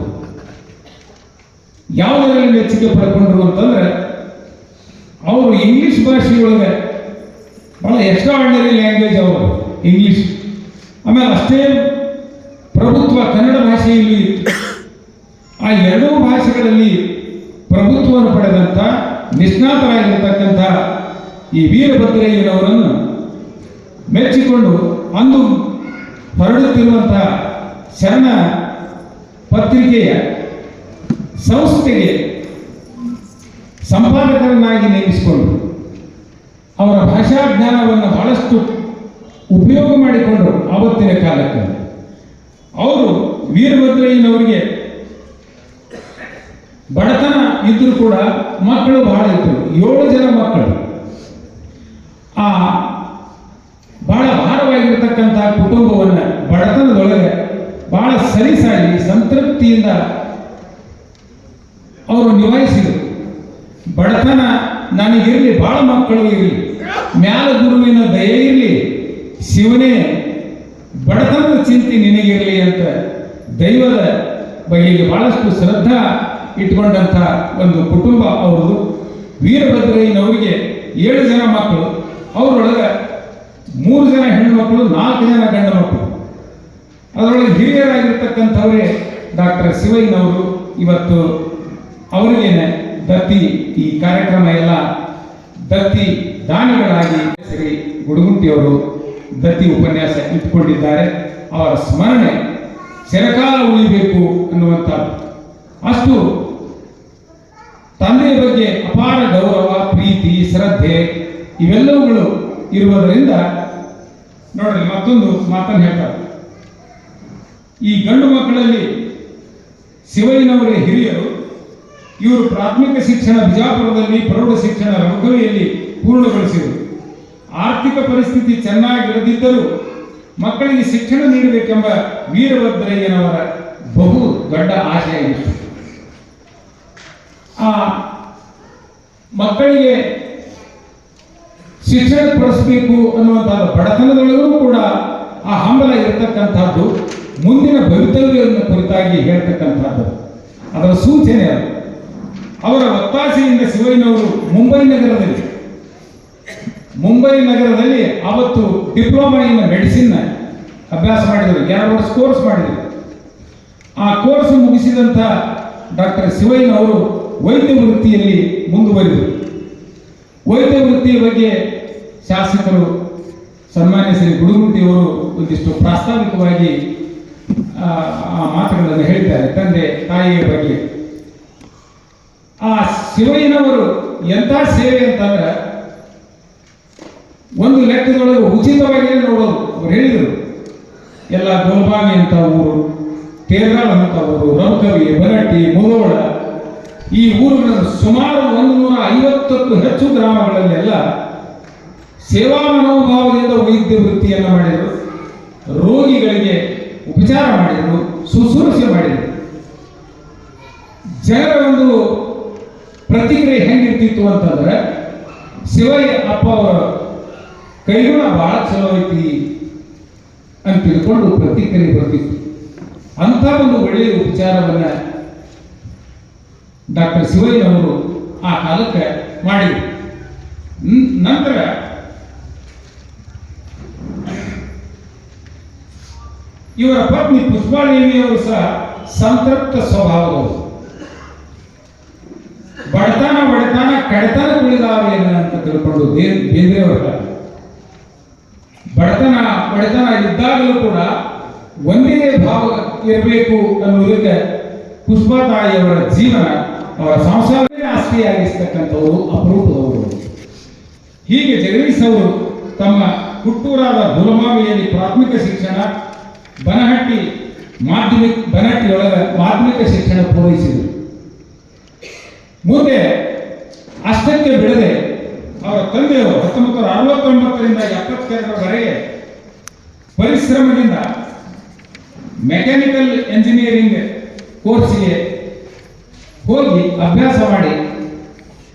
ಯಾವುದರಲ್ಲಿ ಮೆಚ್ಚುಗೆ ಪಡ್ಕೊಂಡ್ರು ಅಂತಂದ್ರೆ, ಅವರು ಇಂಗ್ಲಿಷ್ ಭಾಷೆಯೊಳಗೆ ಬಹಳ ಎಕ್ಸ್ಟ್ರಾಆರ್ಡಿನರಿ ಲ್ಯಾಂಗ್ವೇಜ್ ಅವರು ಇಂಗ್ಲಿಷ್. ಆಮೇಲೆ ಅಷ್ಟೇ ಪ್ರಭುತ್ವ ಕನ್ನಡ ಭಾಷೆಯಲ್ಲಿ ಇತ್ತು. ಆ ಎರಡೂ ಭಾಷೆಗಳಲ್ಲಿ ಪ್ರಭುತ್ವವನ್ನು ಪಡೆದಂಥ ನಿಷ್ಣಾತರಾಗಿರ್ತಕ್ಕಂಥ ಈ ವೀರಭದ್ರಯ್ಯನವರನ್ನು ಮೆಚ್ಚಿಕೊಂಡು ಅಂದು ಹೊರಡುತ್ತಿರುವಂಥ ಶರಣ ಪತ್ರಿಕೆಯ ಸಂಸ್ಥೆಗೆ ಸಂಪಾದಕರನ್ನಾಗಿ ನೇಮಿಸಿಕೊಂಡು ಅವರ ಭಾಷಾ ಜ್ಞಾನವನ್ನು ಬಹಳಷ್ಟು ಉಪಯೋಗ ಮಾಡಿಕೊಂಡರು. ಆವತ್ತಿನ ಕಾಲಕ್ಕೆ ಅವರು ವೀರಭದ್ರಯ್ಯನವರಿಗೆ ಬಡತನ ಇದ್ದರೂ ಕೂಡ ಮಕ್ಕಳು ಬಹಳ ಇದ್ದರು, 7 ಜನ ಮಕ್ಕಳು. ಆ ಬಹಳ ಭಾರವಾಗಿರ್ತಕ್ಕಂಥ ಕುಟುಂಬವನ್ನು ಬಡತನದೊಳಗೆ ಬಹಳ ಸರಿಸಾಗಿ ಸಂತೃಪ್ತಿಯಿಂದ ಅವರು ನಿಭಾಯಿಸಿದರು. ಬಡತನ ನನಗಿರಲಿ, ಬಹಳ ಮಕ್ಕಳು ಇರಲಿ, ಮ್ಯಾಲ ಗುರುವಿನ ದಯೆ ಇರಲಿ, ಶಿವನೇ ಬಡತನದ ಚಿಂತೆ ನಿನಗಿರಲಿ ಅಂತ ದೈವದ ಬಗೆಗೆ ಬಹಳಷ್ಟು ಶ್ರದ್ಧಾ ಇಟ್ಕೊಂಡಂಥ ಒಂದು ಕುಟುಂಬ ಅವರದು. ವೀರಭದ್ರಯ್ಯನವರಿಗೆ 7 ಜನ ಮಕ್ಕಳು, ಅವರೊಳಗೆ 3 ಜನ ಹೆಣ್ಣು ಮಕ್ಕಳು, 4 ಜನ ಗಂಡು ಮಕ್ಕಳು. ಅದರೊಳಗೆ ಹಿರಿಯರಾಗಿರ್ತಕ್ಕಂಥವರೇ ಡಾಕ್ಟರ್ ಶಿವಯ್ಯನವರು. ಇವತ್ತು ಅವರಿಗೇನೆ ದತ್ತಿ ಈ ಕಾರ್ಯಕ್ರಮ ಎಲ್ಲ ದತ್ತಿ ದಾನಿಗಳಾಗಿ ಶ್ರೀ ಗುಡುಗುಂಟಿಯವರು ದತ್ತಿ ಉಪನ್ಯಾಸ ಇಟ್ಕೊಂಡಿದ್ದಾರೆ. ಅವರ ಸ್ಮರಣೆ ಚಿರಕಾಲ ಉಳಿಬೇಕು ಅನ್ನುವಂಥದ್ದು. ಅಷ್ಟು ತಂದೆಯ ಬಗ್ಗೆ ಅಪಾರ ಗೌರವ, ಪ್ರೀತಿ, ಶ್ರದ್ಧೆ ಇವೆಲ್ಲವುಗಳು ಇರುವುದರಿಂದ ನೋಡ್ರಿ, ಮತ್ತೊಂದು ಮಾತನ್ನು ಹೇಳ್ತಾರೆ. ಈ ಗಂಡು ಮಕ್ಕಳಲ್ಲಿ ಶಿವಯ್ಯನವರೇ ಹಿರಿಯರು. ಇವರು ಪ್ರಾಥಮಿಕ ಶಿಕ್ಷಣ ಬಿಜಾಪುರದಲ್ಲಿ, ಪ್ರೌಢ ಶಿಕ್ಷಣ ರಘುವಿಯಲ್ಲಿ ಪೂರ್ಣಗೊಳಿಸಿದರು. ಆರ್ಥಿಕ ಪರಿಸ್ಥಿತಿ ಚೆನ್ನಾಗಿರದಿದ್ದರೂ ಮಕ್ಕಳಿಗೆ ಶಿಕ್ಷಣ ನೀಡಬೇಕೆಂಬ ವೀರಭದ್ರಯ್ಯನವರ ಬಹು ದೊಡ್ಡ ಆಶಯ ಇತ್ತು. ಆ ಮಕ್ಕಳಿಗೆ ಶಿಕ್ಷಣ ಕೊಡಿಸಬೇಕು ಅನ್ನುವಂಥದ್ದು ಬಡತನದೊಳಗೂ ಕೂಡ ಆ ಹಂಬಲ ಇರತಕ್ಕಂಥದ್ದು ಮುಂದಿನ ಭವಿತವ್ಯವನ್ನು ಕುರಿತಾಗಿ ಹೇಳ್ತಕ್ಕಂಥದ್ದು ಅದರ ಸೂಚನೆ ಅದು. ಅವರ ಒತ್ತಾಸೆಯಿಂದ ಶಿವಯ್ಯನವರು ಮುಂಬೈ ನಗರದಲ್ಲಿ ಅವತ್ತು ಡಿಪ್ಲೊಮಾ ಇನ್ ಮೆಡಿಸಿನ್ ಅಭ್ಯಾಸ ಮಾಡಿದರು. 2 ವರ್ಷ ಕೋರ್ಸ್ ಮಾಡಿದರು. ಆ ಕೋರ್ಸ್ ಮುಗಿಸಿದಂಥ ಡಾಕ್ಟರ್ ಶಿವಯ್ಯನವರು ವೈದ್ಯ ವೃತ್ತಿಯಲ್ಲಿ ಮುಂದುವರಿದರು. ವೈದ್ಯ ವೃತ್ತಿಯ ಬಗ್ಗೆ ಶಾಸಕರು ಸನ್ಮಾನ್ಯ ಶ್ರೀ ಗುಡುಗುಂಟಿಯವರು ಒಂದಿಷ್ಟು ಪ್ರಾಸ್ತಾವಿಕವಾಗಿ ಆ ಮಾತುಗಳನ್ನು ಹೇಳಿದ್ದಾರೆ ತಂದೆ ತಾಯಿಯ ಬಗ್ಗೆ. ಆ ಶಿವಯ್ಯನವರು ಎಂಥ ಸೇವೆ ಅಂತಂದ್ರೆ, ಒಂದು ಲೆಕ್ಕದೊಳಗೆ ಉಚಿತವಾಗಿ ನೋಡೋದು. ಅವ್ರು ಹೇಳಿದರು ಎಲ್ಲ ಗೋಲ್ಬಾವಿ ಅಂತ ಊರು, ಕೇರಳ ಅಂತ ಊರು, ರೌಕವಿ, ಬರಟ್ಟಿ, ಮುದೋಳ ಈ ಊರುಗಳನ್ನು ಸುಮಾರು 150ಕ್ಕೂ ಹೆಚ್ಚು ಗ್ರಾಮಗಳಲ್ಲೆಲ್ಲ ಸೇವಾ ಮನೋಭಾವದಿಂದ ವೈದ್ಯ ವೃತ್ತಿಯನ್ನು ಮಾಡಿದರು. ರೋಗಿಗಳಿಗೆ ಉಪಚಾರ ಮಾಡಿದರು, ಶುಶ್ರೂಷೆ ಮಾಡಿದರು. ಜನರ ಒಂದು ಪ್ರತಿಕ್ರಿಯೆ ಹೆಂಗಿರ್ತಿತ್ತು ಅಂತಂದ್ರೆ, ಶಿವಯ್ಯ ಅಪ್ಪ ಅವರ ಕೈಗುಣ ಬಹಳ ಚಲೋ ಐತಿ ಅಂತ ತಿಳ್ಕೊಂಡು ಪ್ರತಿಕ್ರಿಯೆ ಬರ್ತಿತ್ತು. ಅಂಥ ಒಂದು ಒಳ್ಳೆಯ ಉಪಚಾರವನ್ನ ಡಾಕ್ಟರ್ ಶಿವಯ್ಯನವರು ಆ ಕಾಲಕ್ಕೆ ಮಾಡಿದರು. ನಂತರ ಇವರ ಪತ್ನಿ ಪುಷ್ಪಾದೇವಿಯವರು ಸಹ ಸಂತೃಪ್ತ ಸ್ವಭಾವದವರು. ಬಡತನ ಕಡೆತನಗಳಿದಾವೇನ ಅಂತ ತಿಳ್ಕೊಂಡು ಬೇಂದ್ರೆಯವರ ಬಡತನ ಇದ್ದಾಗಲೂ ಕೂಡ ಒಂದೇ ಭಾವ ಇರಬೇಕು ಅನ್ನೋದಕ್ಕೆ ಪುಷ್ಪಾತಾಯಿಯವರ ಜೀವನ, ಅವರ ಸಂಸಾರವೇ ಆಸ್ತಿಯಾಗಿರ್ತಕ್ಕಂಥವರು ಅಪರೂಪದವರು. ಹೀಗೆ ಜಗದೀಶ್ ಅವರು ತಮ್ಮ ಹುಟ್ಟೂರಾದ ಗುಲಮಾವಿಯಲ್ಲಿ ಪ್ರಾಥಮಿಕ ಶಿಕ್ಷಣ, ಬನಹಟ್ಟಿಯೊಳಗೆ ಮಾಧ್ಯಮಿಕ ಶಿಕ್ಷಣ ಪೂರೈಸಿದರು. ಮುಂದೆ ಅಷ್ಟಕ್ಕೆ ಬಿಡದೆ ಅವರ ತಂದೆಯವರು 1969ರಿಂದ 72ರವರೆಗೆ ಪರಿಶ್ರಮದಿಂದ ಮೆಕ್ಯಾನಿಕಲ್ ಎಂಜಿನಿಯರಿಂಗ್ ಕೋರ್ಸ್ಗೆ ಹೋಗಿ ಅಭ್ಯಾಸ ಮಾಡಿ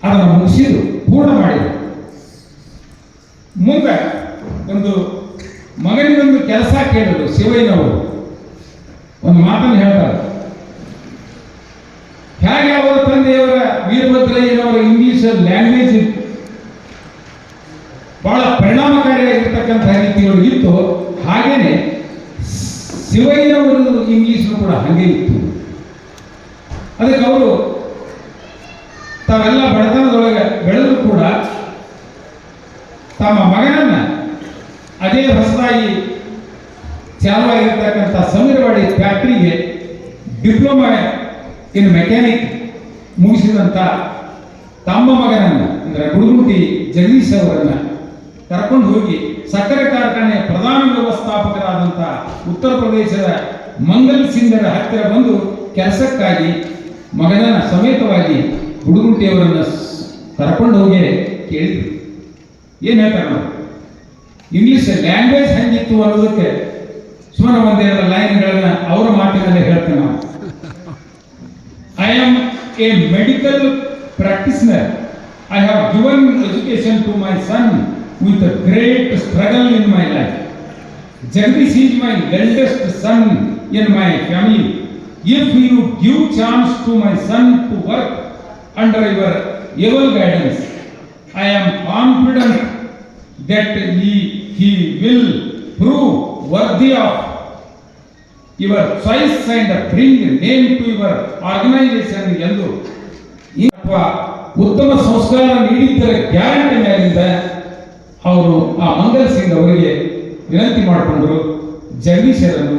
ಅದನ್ನು ಮುಗಿಸಿದ್ರು, ಪೂರ್ಣ ಮಾಡಿದರು. ಮುಂದೆ ಒಂದು ಮಗನಿಗೊಂದು ಕೆಲಸ ಕೇಳಿದ್ರು. ಶಿವಯ್ಯನವರು ಒಂದು ಮಾತನ್ನು ಹೇಳ್ತಾರೆ, ಹೇಗೆ ಅವರ ತಂದೆಯವರ ವೀರಭದ್ರಯ್ಯನವರ ಇಂಗ್ಲಿಷ್ ಲ್ಯಾಂಗ್ವೇಜ್ ಬಹಳ ಪರಿಣಾಮಕಾರಿಯಾಗಿರ್ತಕ್ಕಂಥ ರೀತಿಯೊಳಗೆ ಇತ್ತು, ಹಾಗೇನೆ ಶಿವಯ್ಯನವರು ಇಂಗ್ಲಿಷ್ ಕೂಡ ಹಾಗೆ ಇತ್ತು. ಅದಕ್ಕೆ ಅವರು ತಾವೆಲ್ಲ ಬಡತನದೊಳಗೆ ಬೆಳೆದರೂ ಕೂಡ ತಮ್ಮ ಮಗನನ್ನ ಅದೇ ಹೊಸದಾಗಿ ಚಾಲುವಾಗಿರ್ತಕ್ಕಂಥ ಸಮೀರವಾಡಿ ಫ್ಯಾಕ್ಟ್ರಿಗೆ ಡಿಪ್ಲೊಮಾ ಇನ್ ಮೆಕ್ಯಾನಿಕ್ ಮುಗಿಸಿದಂಥ ತಮ್ಮ ಮಗನನ್ನ ಅಂದರೆ ಗುಡುಗುಂಟಿ ಜಗದೀಶ್ ಅವರನ್ನ ಕರ್ಕೊಂಡು ಹೋಗಿ ಸಕ್ಕರೆ ಕಾರ್ಖಾನೆಯ ಪ್ರಧಾನ ವ್ಯವಸ್ಥಾಪಕರಾದಂಥ ಉತ್ತರ ಪ್ರದೇಶದ ಮಂಗಲ್ ಸಿಂಗರ ಹತ್ತಿರ ಬಂದು ಕೆಲಸಕ್ಕಾಗಿ ಮಗನನ್ನ ಸಮೇತವಾಗಿ ಗುಡುಗುಂಟಿಯವರನ್ನು ಕರ್ಕೊಂಡು ಹೋಗಿ ಕೇಳಿದ್ರು. ಏನು ಹೇಳ್ತಾರೆ ನಾವು, ಇಂಗ್ಲಿಷ್ ಲ್ಯಾಂಗ್ವೇಜ್ ಹೆಂಗಿತ್ತು ಅನ್ನೋದಕ್ಕೆ ಸುಮ್ಮನೆ ಒಂದೆರಡು ಲೈನ್ಗಳನ್ನ ಅವರ ಮಾತಿನಲ್ಲೇ ಹೇಳ್ತೇನೆ ನಾವು. I am a medical practitioner. I have given education to my son with a great struggle in my life. Jagdish is my eldest son in my family. If you give chance to my son to work under your able guidance, I am confident that he will prove worthy of your choice and bring name to your organization ಎಂದು ಉತ್ತಮ ಸಂಸ್ಕಾರ ನೀಡಿದ್ದರ guarantee ಮೇಲಿಂದ ಅವರು ಆ ಮಂಗಲ್ ಸಿಂಗ್ ಅವರಿಗೆ ವಿನಂತಿ ಮಾಡಿಕೊಂಡರು. ಜಗದೀಶರನ್ನು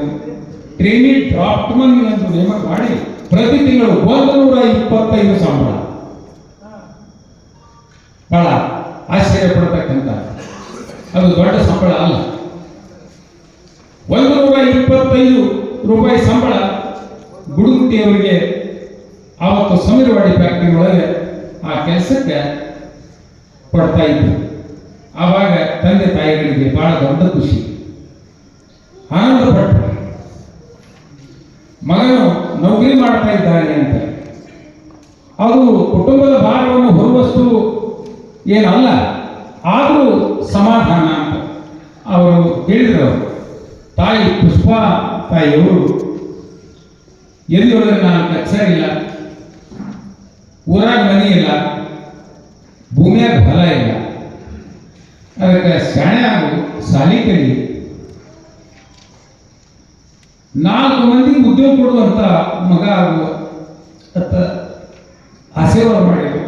trainee ಡ್ರಾಫ್ಟ್ಮನ್ ಎಂದು ನೇಮಕ ಮಾಡಿ ಪ್ರತಿ ತಿಂಗಳು 125 ಸಂಬಳ. ಬಹಳ ಆಶ್ಚರ್ಯ ಪಡತಕ್ಕಂಥ ಅದು ದೊಡ್ಡ ಸಂಬಳ ಅಲ್ಲ. 125 ರೂಪಾಯಿ ಸಂಬಳ ಗುಡುಗುಂಟಿಯವರಿಗೆ ಆವತ್ತು ಸಮೀರವಾಡಿ ಫ್ಯಾಕ್ಟರಿ ಒಳಗೆ ಆ ಕೆಲಸಕ್ಕೆ ಕೊಡ್ತಾ ಇದ್ರು. ಆವಾಗ ತಂದೆ ತಾಯಿಗಳಿಗೆ ಬಹಳ ದೊಡ್ಡ ಖುಷಿ, ಆನಂದಪಟ್ಟು ಮಗನು ನೌಕರಿ ಮಾಡ್ತಾ ಇದ್ದಾನೆ ಅಂತ. ಅದು ಕುಟುಂಬದ ಭಾರವನ್ನು ಹೊರುವಷ್ಟು ಏನಲ್ಲ, ಆದರೂ ಸಮಾಧಾನ ಅಂತ ಅವರು ಹೇಳಿದರು. ತಾಯಿ ಪುಷ್ಪಾ ತಾಯಿಯವರು ಎಲ್ಲಿಯೊಳಗೆ ನಾನು ಕಚ್ಚರಿಲ್ಲ, ಊರಾಗ ಮನೆ ಇಲ್ಲ, ಭೂಮಿಯಾಗ ಹೊಲ ಇಲ್ಲ, ಅದಕ್ಕೆ ಶಾಣೆ ಆಗು, ಸಾಲಿ ಕಲಿ, 4 ಮಂದಿಗೆ ಉದ್ಯೋಗ ಕೊಡುವಂತ ಮಗ ಆಗುವ ಅಂತ ಆಶೀರ್ವಾದ ಮಾಡಿದರು.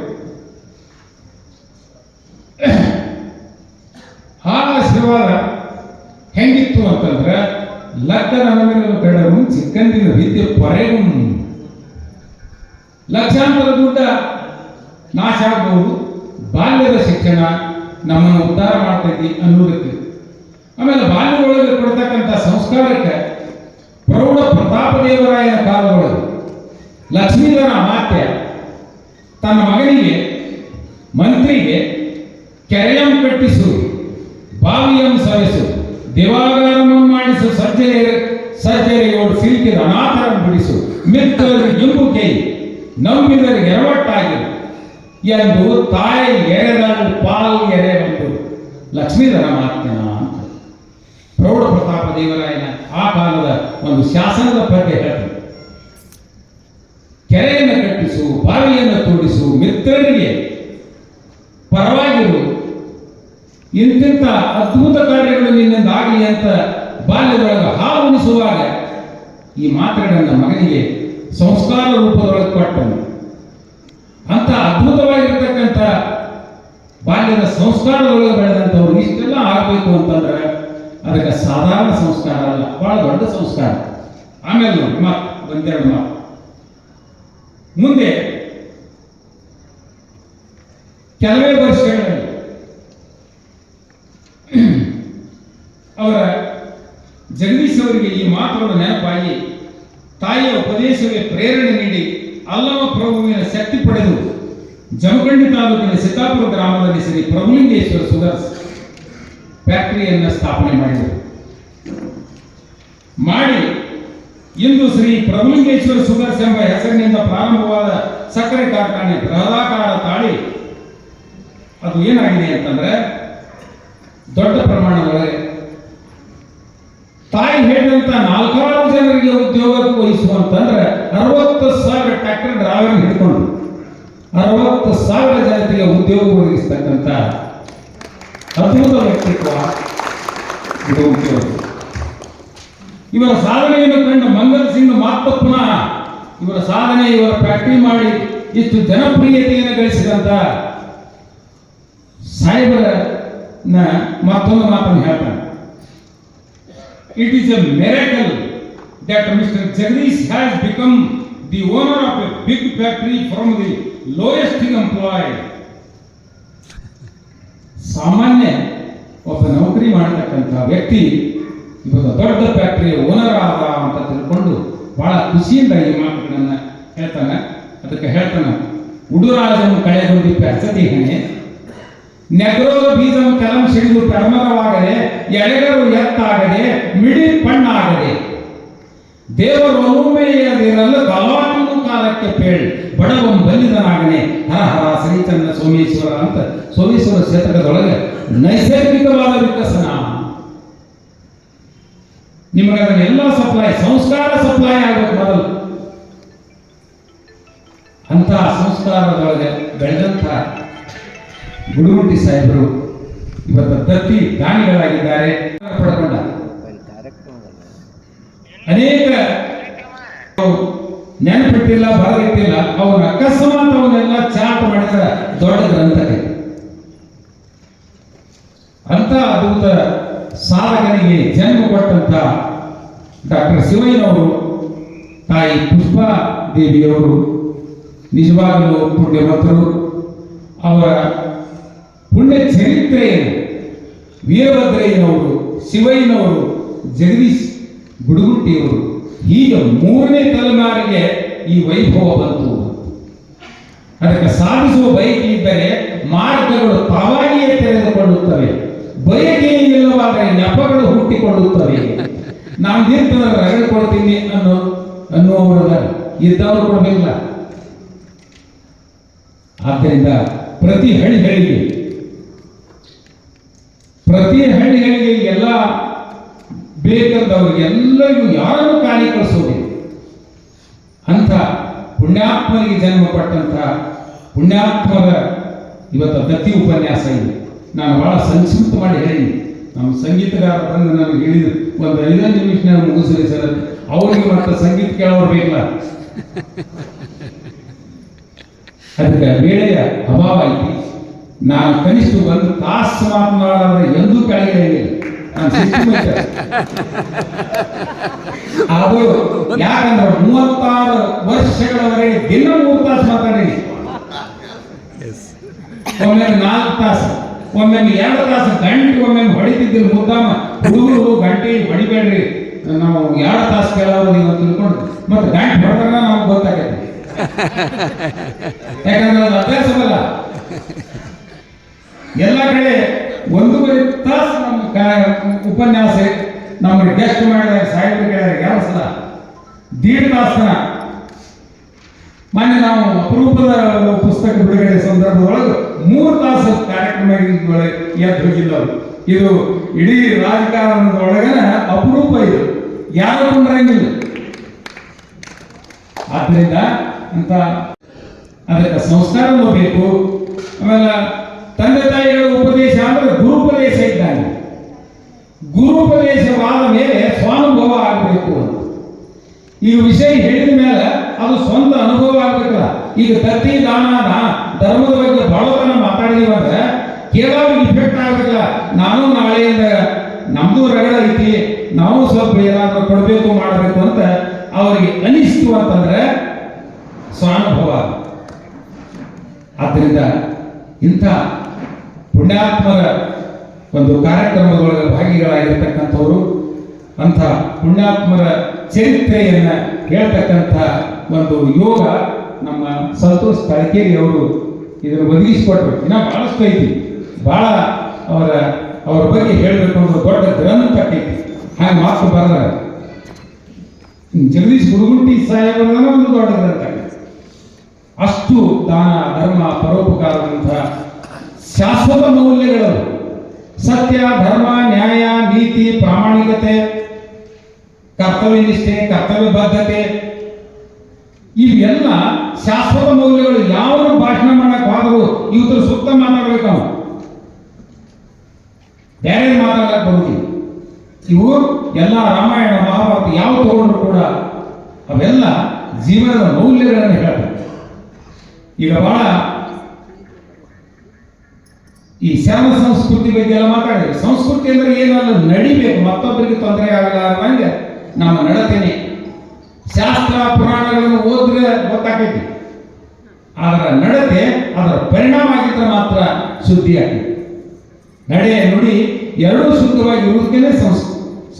ಆ ಆಶೀರ್ವಾದ ಹೆಂಗಿತ್ತು ಅಂತಂದ್ರೆ, ಲಕ್ಕನ ನಮಗಿನ ಬೇಡರು ಚಿಕ್ಕಂದಿನ ವಿದ್ಯೆ ಪೊರೆಗೂ ಲಕ್ಷಾಂತರ ದುಡ್ಡ ನಾಶ ಆಗಬಹುದು. ಬಾಲ್ಯದ ಶಿಕ್ಷಣ, ನಮ್ಮನ್ನು ಉದ್ಧಾರ ಮಾಡ್ತೈತಿ ಅನ್ನೋದಕ್ಕೆ. ಆಮೇಲೆ ಬಾಲ್ಯದೊಳಗೆ ಕೊಡ್ತಕ್ಕಂಥ ಸಂಸ್ಕಾರಕ್ಕೆ ಪ್ರೌಢ ಪ್ರತಾಪದೇವರಾಯನ ಕಾಲದೊಳಗೆ ಲಕ್ಷ್ಮೀಧರ ಅಮಾತ್ಯ ತನ್ನ ಮಗನಿಗೆ ಮಂತ್ರಿಗೆ ಕೆರೆಯಂ ಕಟ್ಟಿಸು, ಬಾವಿಯಂ ಸವೆಸು, ದೇವಾಗಾರಮಂ ಮಾಡಿಸು, ಸರ್ಜರಿಯೋಡು ಸಿಲುಕಿದ ಅನಾಥರಂ ಬಿಡಿಸು, ಮಿತ್ರರಿಗೆ ಇಂಬು ಕೈ, ನಂಬಿದರಿಗೆ ಎರವಟ್ಟಾಗಿ ಎಂದು ತಾಯಿ ಎರೆದಳು ಪಾಲ್ ಎರೆ ಬಂದು ಲಕ್ಷ್ಮೀಧರ ಮಾತ್ಯನ ಅಂತ ಪ್ರೌಢ ಪ್ರತಾಪ ದೇವರಾಯನ ಆ ಕಾಲದ ಒಂದು ಶಾಸನದ ಪದ್ಯ ಹೇಳ್ತಾರೆ. ಕೆರೆಯನ್ನು ಕಟ್ಟಿಸು, ಬಾವಿಯನ್ನು ತೋಡಿಸು, ಮಿತ್ರರಿಗೆ ಪರವಾಗಿರು, ಇಂತಿಂಥ ಅದ್ಭುತ ಕಾರ್ಯಗಳು ನಿನ್ನಿಂದ ಆಗಲಿ ಅಂತ ಬಾಲ್ಯದೊಳಗೆ ಹಾಲು ಉಣಿಸುವಾಗ ಈ ಮಾತುಗಳನ್ನು ಮಗನಿಗೆ ಸಂಸ್ಕಾರ ರೂಪದೊಳಗೆ ಕೊಟ್ಟನು. ಅಂತ ಅದ್ಭುತವಾಗಿರ್ತಕ್ಕಂಥ ಬಾಲ್ಯದ ಸಂಸ್ಕಾರದೊಳಗೆ ಬೆಳೆದಂಥವ್ರು ಇಷ್ಟೆಲ್ಲ ಆಗಬೇಕು ಅಂತಂದ್ರೆ ಅದಕ್ಕೆ ಸಾಧಾರಣ ಸಂಸ್ಕಾರ ಅಲ್ಲ, ಬಹಳ ದೊಡ್ಡ ಸಂಸ್ಕಾರ. ಆಮೇಲೆ ನೋಡಿ ಒಂದೆರಡು ಮಾತು ಮುಂದೆ ಕೆಲವೇ ವರ್ಷಗಳಲ್ಲಿ ಅವರ ಜಗದೀಶ್ ಅವರಿಗೆ ಈ ಮಾತುಗಳು ನೆನಪಾಗಿ ತಾಯಿಯ ಉಪದೇಶವೇ ಪ್ರೇರಣೆ ನೀಡಿ ಅಲ್ಲಮ ಪ್ರಭುವಿನ ಶಕ್ತಿ ಪಡೆದು ಜಮಖಂಡಿ ತಾಲೂಕಿನ ಸಿದ್ದಾಪುರ ಗ್ರಾಮದಲ್ಲಿ ಶ್ರೀ ಪ್ರಭುಲಿಂಗೇಶ್ವರ ಸುಗರ್ ಫ್ಯಾಕ್ಟರಿಯನ್ನು ಸ್ಥಾಪನೆ ಮಾಡಿ ಇಂದು ಶ್ರೀ ಪ್ರಭುಲಿಂಗೇಶ್ವರ ಸುಗರ್ಸ್ ಎಂಬ ಹೆಸರಿನಿಂದ ಪ್ರಾರಂಭವಾದ ಸಕ್ಕರೆ ಕಾರ್ಖಾನೆ ಬೃಹದಾಕಾರ ತಾಳಿ ಅದು ಏನಾಗಿದೆ ಅಂತಂದ್ರೆ ದೊಡ್ಡ ಪ್ರಮಾಣದೊಳಗೆ ತಾಯಿ ಹೇಳಿದಂತ 4 ಜನರಿಗೆ ಉದ್ಯೋಗ ವಹಿಸುವಂತಂದ್ರೆ 60,000 ಟ್ರ್ಯಾಕ್ಟರ್ ಡ್ರೈವರ್ ಹಿಡ್ಕೊಂಡು 60,000 ಜನತೆಗೆ ಉದ್ಯೋಗ ಒದಗಿಸ್ತಕ್ಕಂಥ ಅದ್ಭುತ ವ್ಯಕ್ತಿತ್ವ ಇದು ಉದ್ಯೋಗ. ಇವರ ಸಾಧನೆಯನ್ನು ಕಂಡು ಮಂಗಲ್ ಸಿಂಗ್ ಮತ್ತೆ ಪುನಃ ಇವರ ಸಾಧನೆ, ಇವರ ಫ್ಯಾಕ್ಟರಿ ಮಾಡಿ ಇಷ್ಟು ಜನಪ್ರಿಯತೆಯನ್ನು ಗಳಿಸಿದಂತ ಸಾಹೇಬರನ್ನ ಮತ್ತೊಂದು ಮಾತನ್ನು ಹೇಳ್ತಾನೆ. It is a miracle that Mr. Jagdish has become the owner of a big factory from the lowest employee. ಸಾಮಾನ್ಯ ಒಬ್ಬ ನೌಕರಿ ಮಾಡತಕ್ಕಂಥ ವ್ಯಕ್ತಿ ಇವತ್ತು ದೊಡ್ಡ ಫ್ಯಾಕ್ಟರಿಯ ಓನರ್ ಆದ ಅಂತ ತಿಳ್ಕೊಂಡು ಬಹಳ ಖುಷಿಯಿಂದ ಈ ಮಾತುಗಳನ್ನ ಹೇಳ್ತಾನೆ. ಅದಕ್ಕೆ ಹೇಳ್ತಾನೆ, ಉಡುರಾಜನು ಕಳೆಗೊಂಡಿ ಪ್ರಸತಿ ಹಣೆ, ನೆಗ್ರೋದ ಬೀಜಂ ಕೆಲಂ ಸಿಡಿದು ಪ್ರಮರವಾಗದೆ, ಎಳೆಗರು ಎತ್ತಾಗದೆ, ಮಿಡಿ ಪಣ್ಣಾಗದೆ, ದೇವರು ಒಮ್ಮೆಯದಿರಲು ಕಲಾಟು ಕಾಲಕ್ಕೆ ಪೇಳ್ ಬಡವಂ ಬಲ್ಲಿದನಾಗನೆ ಹರ ಹರ ಶ್ರೀಚಂದ್ರ ಸೋಮೇಶ್ವರ ಅಂತ ಸೋಮೇಶ್ವರ ಕ್ಷೇತ್ರದೊಳಗೆ ನೈಸರ್ಗಿಕವಾದ ವಿಕಸನ. ನಿಮಗೆ ಅದನ್ನೆಲ್ಲ ಸಪ್ಲೈ, ಸಂಸ್ಕಾರ ಸಪ್ಲೈ ಆಗಬೇಕು ಮೊದಲು. ಅಂತ ಸಂಸ್ಕಾರದೊಳಗೆ ಬೆಳೆದಂಥ ಗುಡುಗುಂಟಿ ಸಾಹೇಬರು ಇವತ್ತು ದತ್ತಿ ದಾನಿಗಳಾಗಿದ್ದಾರೆ. ಪಡ್ಕೊಂಡ ಅನೇಕ ನೆನಪಿಟ್ಟಿಲ್ಲ, ಬರೆದಿಟ್ಟಿಲ್ಲ, ಅವರ ಅಕಸ್ಮಾತ್ ಅವನ್ನೆಲ್ಲ ಚಾಟ್ ಮಾಡಿದ ದೊಡ್ಡ ಗ್ರಂಥಕ್ಕೆ. ಅಂತ ಅದ್ಭುತ ಸಾಧಕನಿಗೆ ಜನ್ಮ ಕೊಟ್ಟಂತ ಡಾಕ್ಟರ್ ಶಿವಯ್ಯನವರು, ತಾಯಿ ಪುಷ್ಪಾ ದೇವಿಯವರು ನಿಜವಾಗಲೂ ಪುಣ್ಯವಂತರು. ಅವರ ಪುಣ್ಯ ಚರಿತ್ರೆಯನ್ನು ವೀರಭದ್ರಯ್ಯನವರು, ಶಿವಯ್ಯನವರು, ಜಗದೀಶ್ ಗುಡುಗುಟ್ಟಿಯವರು, ಹೀಗೆ 3ನೇ ತಲೆಮಾರಿಗೆ ಈ ವೈಭವ ಬಂತು. ಅದಕ್ಕೆ ಸಾಧಿಸುವ ಬಯಕೆ ಇದ್ದರೆ ಮಾರ್ಗಗಳು ತಾವಾಗಿಯೇ ತೆರೆದುಕೊಳ್ಳುತ್ತವೆ, ಬಯಕೆ ಇಲ್ಲವಾದರೆ ನೆಪಗಳು ಹುಟ್ಟಿಕೊಳ್ಳುತ್ತವೆ. ನಾನು ನೀರ್ತದ ರಗಳೆ ಕೊಡ್ತೀನಿ ಅನ್ನುವವರ ಇದ್ದವರು ಕೊಡಬೇಕಿಲ್ಲ. ಆದ್ದರಿಂದ ಪ್ರತಿ ಹಳ್ಳಿಗಳಿಗೆ ಎಲ್ಲ ಬೇಕಂದವ್ರಿಗೆ ಎಲ್ಲರಿಗೂ ಯಾರನ್ನು ಖಾಲಿ ಕಳಿಸೋದಿಲ್ಲ. ಅಂತ ಪುಣ್ಯಾತ್ಮರಿಗೆ ಜನ್ಮ ಕೊಟ್ಟಂತ ಪುಣ್ಯಾತ್ಮರ ಇವತ್ತು ದತ್ತಿ ಉಪನ್ಯಾಸ ಇದೆ. ನಾನು ಬಹಳ ಸಂಕ್ಷಿಪ್ತ ಮಾಡಿ ಹೇಳೀನಿ. ನಮ್ಮ ಸಂಗೀತಗಾರ ಬಂದು ನನಗೆ ಹೇಳಿದ್ರು, ಒಂದು 5 ನಿಮಿಷ ಮುಗಿಸ್ರಿ ಸರ್, ಅವ್ರಿಗೆ ಮತ್ತೆ ಸಂಗೀತ ಕೇಳೋರು ಬೇಕಲ್ಲ. ಅದಕ್ಕೆ ವೇಳೆಯ ಅಭಾವ ಐತಿ. ನಾನು ಕನಿಷ್ಠ 1 ತಾಸು ಮಾತನಾಡಿದ್ರೆ ಎಂದೂ ಕೆಳಗೆ ನಾನು ಸಿಟ್ಟು. ಅದು ಯಾಕಂದ್ರೆ 36 ವರ್ಷಗಳವರೆಗೆ ದಿನ 3 ತಾಸು ಮಾತಾಡೀನಿ, ಒಮ್ಮೆ 4 ತಾಸು. ಒಮ್ಮೊಮ್ಮೆ 2 ತಾಸು ಗಂಟೆ ಒಮ್ಮೊಮ್ಮೆ ಹೊಡಿತಿದ್ದಿಲ್ಲ ಮುದ್ದಾಮ ಹುಡುಗರು ಗಂಟೆ ಹೊಡಿಬೇಡ್ರಿ ನಾವು 2 ತಾಸು ಕೇಳೋದು ಅಂತ ತಿಳ್ಕೊಂಡು ಮತ್ತೆ ಗಂಟೆ ಹೊಡೆದಾಗ ನಮ್ಗೆ ಗೊತ್ತಾಗೈತೆ ಯಾಕಂದ್ರೆ ಅದು ಅಭ್ಯಾಸವಲ್ಲ. ಎಲ್ಲ ಕಡೆ 1.5 ತಾಸು ನಮ್ಮ ಉಪನ್ಯಾಸ ನಮಗೆ ಗೆಸ್ಟ್ ಮಾಡಿದಾಗ ಸಾಹಿತ್ಯ ಕೇಳಿದಾಗ ಯಾವ ಸಲ 1.5 ತಾಸನ ಮೊನ್ನೆ ನಾವು ಅಪರೂಪದ ಪುಸ್ತಕ ಬಿಡುಗಡೆ ಸಂದರ್ಭದೊಳಗೆ 3 ತಾಸು ಕಾರ್ಯಕ್ರಮ ಎದ್ದು ಹೋಗಿಲ್ಲ ಅವರು. ಇದು ಇಡೀ ರಾಜಕಾರಣದೊಳಗನ ಅಪರೂಪ, ಇದು ಯಾರು ಕೊಂಡ್ರಂಗಿಲ್ಲ. ಆದ್ದರಿಂದ ಅಂತ ಅದಕ್ಕೆ ಸಂಸ್ಕಾರನೂ ಬೇಕು. ಆಮೇಲೆ ತಂದೆ ತಾಯಿಗಳ ಉಪದೇಶ ಅಂದ್ರೆ ಗುರುಪದೇಶ ಇದ್ದಾನೆ. ಗುರುಪದೇಶವಾದ ಮೇಲೆ ಸ್ವಾನುಭವ ಆಗಬೇಕು ಅಂತ. ಈಗ ವಿಷಯ ಹೇಳಿದ ಮೇಲೆ ಅದು ಸ್ವಂತ ಅನುಭವ ಆಗ್ಬೇಕಲ್ಲ. ಈಗ ದತ್ತಿ ದಾನ ಧರ್ಮದ ಬಗ್ಗೆ ಬಹಳತನ ಮಾತಾಡಿದೀವಂದ್ರೆ ಕೇಳೋರಿಗೆ ಇಫೆಕ್ಟ್ ಆಗ್ಬೇಕಲ್ಲ. ನಾನು ನಾಳೆಯಿಂದ ನಮ್ದು ರಗಡ ಐತಿ, ನಾವು ಸ್ವಲ್ಪ ಏನಾದರೂ ಕೊಡಬೇಕು ಮಾಡಬೇಕು ಅಂತ ಅವರಿಗೆ ಅನಿಸ್ತು ಅಂತಂದ್ರೆ ಸ್ವಾನುಭವ. ಆದ್ದರಿಂದ ಇಂಥ ಪುಣ್ಯಾತ್ಮರ ಒಂದು ಕಾರ್ಯಕ್ರಮದೊಳಗೆ ಭಾಗಿಗಳಾಗಿರ್ತಕ್ಕಂಥವರು ಅಂಥ ಪುಣ್ಯಾತ್ಮರ ಚರಿತ್ರೆಯನ್ನು ಹೇಳ್ತಕ್ಕಂಥ ಒಂದು ಯೋಗ ನಮ್ಮ ಸಂತೋಷ್ ತಳಕೇರಿ ಅವರು ಇದನ್ನು ಒದಗಿಸಿಕೊಟ್ರು. ಇನ್ನು ಬಹಳಷ್ಟು ಐತಿ, ಬಹಳ ಅವರ ಬಗ್ಗೆ ಹೇಳಬೇಕು ಅನ್ನೋ ದೊಡ್ಡ ಗ್ರಂಥ ಐತಿ. ಹಾಗೆ ಮಾತು ಬರೆದ ಜಗದೀಶ್ ಗುರುಗುಂಟಿ ಸಾಹೇಬರ ಒಂದು ದೊಡ್ಡ ಗ್ರಂಥ. ಅಷ್ಟು ದಾನ ಧರ್ಮ ಪರೋಪಕಾರದಂಥ ಶಾಶ್ವತ ಮೌಲ್ಯಗಳು, ಸತ್ಯ ಧರ್ಮ ನ್ಯಾಯ ನೀತಿ ಪ್ರಾಮಾಣಿಕತೆ ಕರ್ತವ್ಯ ನಿಷ್ಠೆ ಕರ್ತವ್ಯ ಬದ್ಧತೆ ಇವೆಲ್ಲ ಶಾಶ್ವತ ಮೌಲ್ಯಗಳು. ಯಾವ ಭಾಷಣ ಮಾಡಕ್ ಹೋದ್ರು ಇವತ್ತು ಸುತ್ತ ಮಾತಾಡ್ಬೇಕು, ನಾವು ಬೇರೆ ಮಾತಾಡಕ್ ಬರುತ್ತೀವಿ. ಇವು ಎಲ್ಲ ರಾಮಾಯಣ ಮಹಾಭಾರತ ಯಾವ ತಗೊಂಡ್ರು ಕೂಡ ಅವೆಲ್ಲ ಜೀವನದ ಮೌಲ್ಯಗಳನ್ನು ಹೇಳ್ತಾರೆ. ಈಗ ಬಹಳ ಈ ಶರಣ ಸಂಸ್ಕೃತಿ ಬಗ್ಗೆ ಎಲ್ಲ ಮಾತಾಡಿದ್ರೆ, ಸಂಸ್ಕೃತಿ ಅಂದ್ರೆ ಏನಲ್ಲ, ನಡಿಬೇಕು, ಮತ್ತೊಬ್ಬರಿಗೆ ತೊಂದರೆ ಆಗಲಾರ್ದಂಗೆ ನಮ್ಮ ನಡತೆನೆ. ಶಾಸ್ತ್ರ ಪುರಾಣಗಳನ್ನು ಓದಿದ್ರೆ ಗೊತ್ತಾಗೈತಿ, ಅದರ ನಡತೆ ಅದರ ಪರಿಣಾಮ ಆಗಿದ್ರೆ ಮಾತ್ರ ಶುದ್ಧಿ ಆಗ್ತದೆ. ನಡೆ ನುಡಿ ಎರಡೂ ಶುದ್ಧವಾಗಿ ಇರುವುದಕ್ಕೆ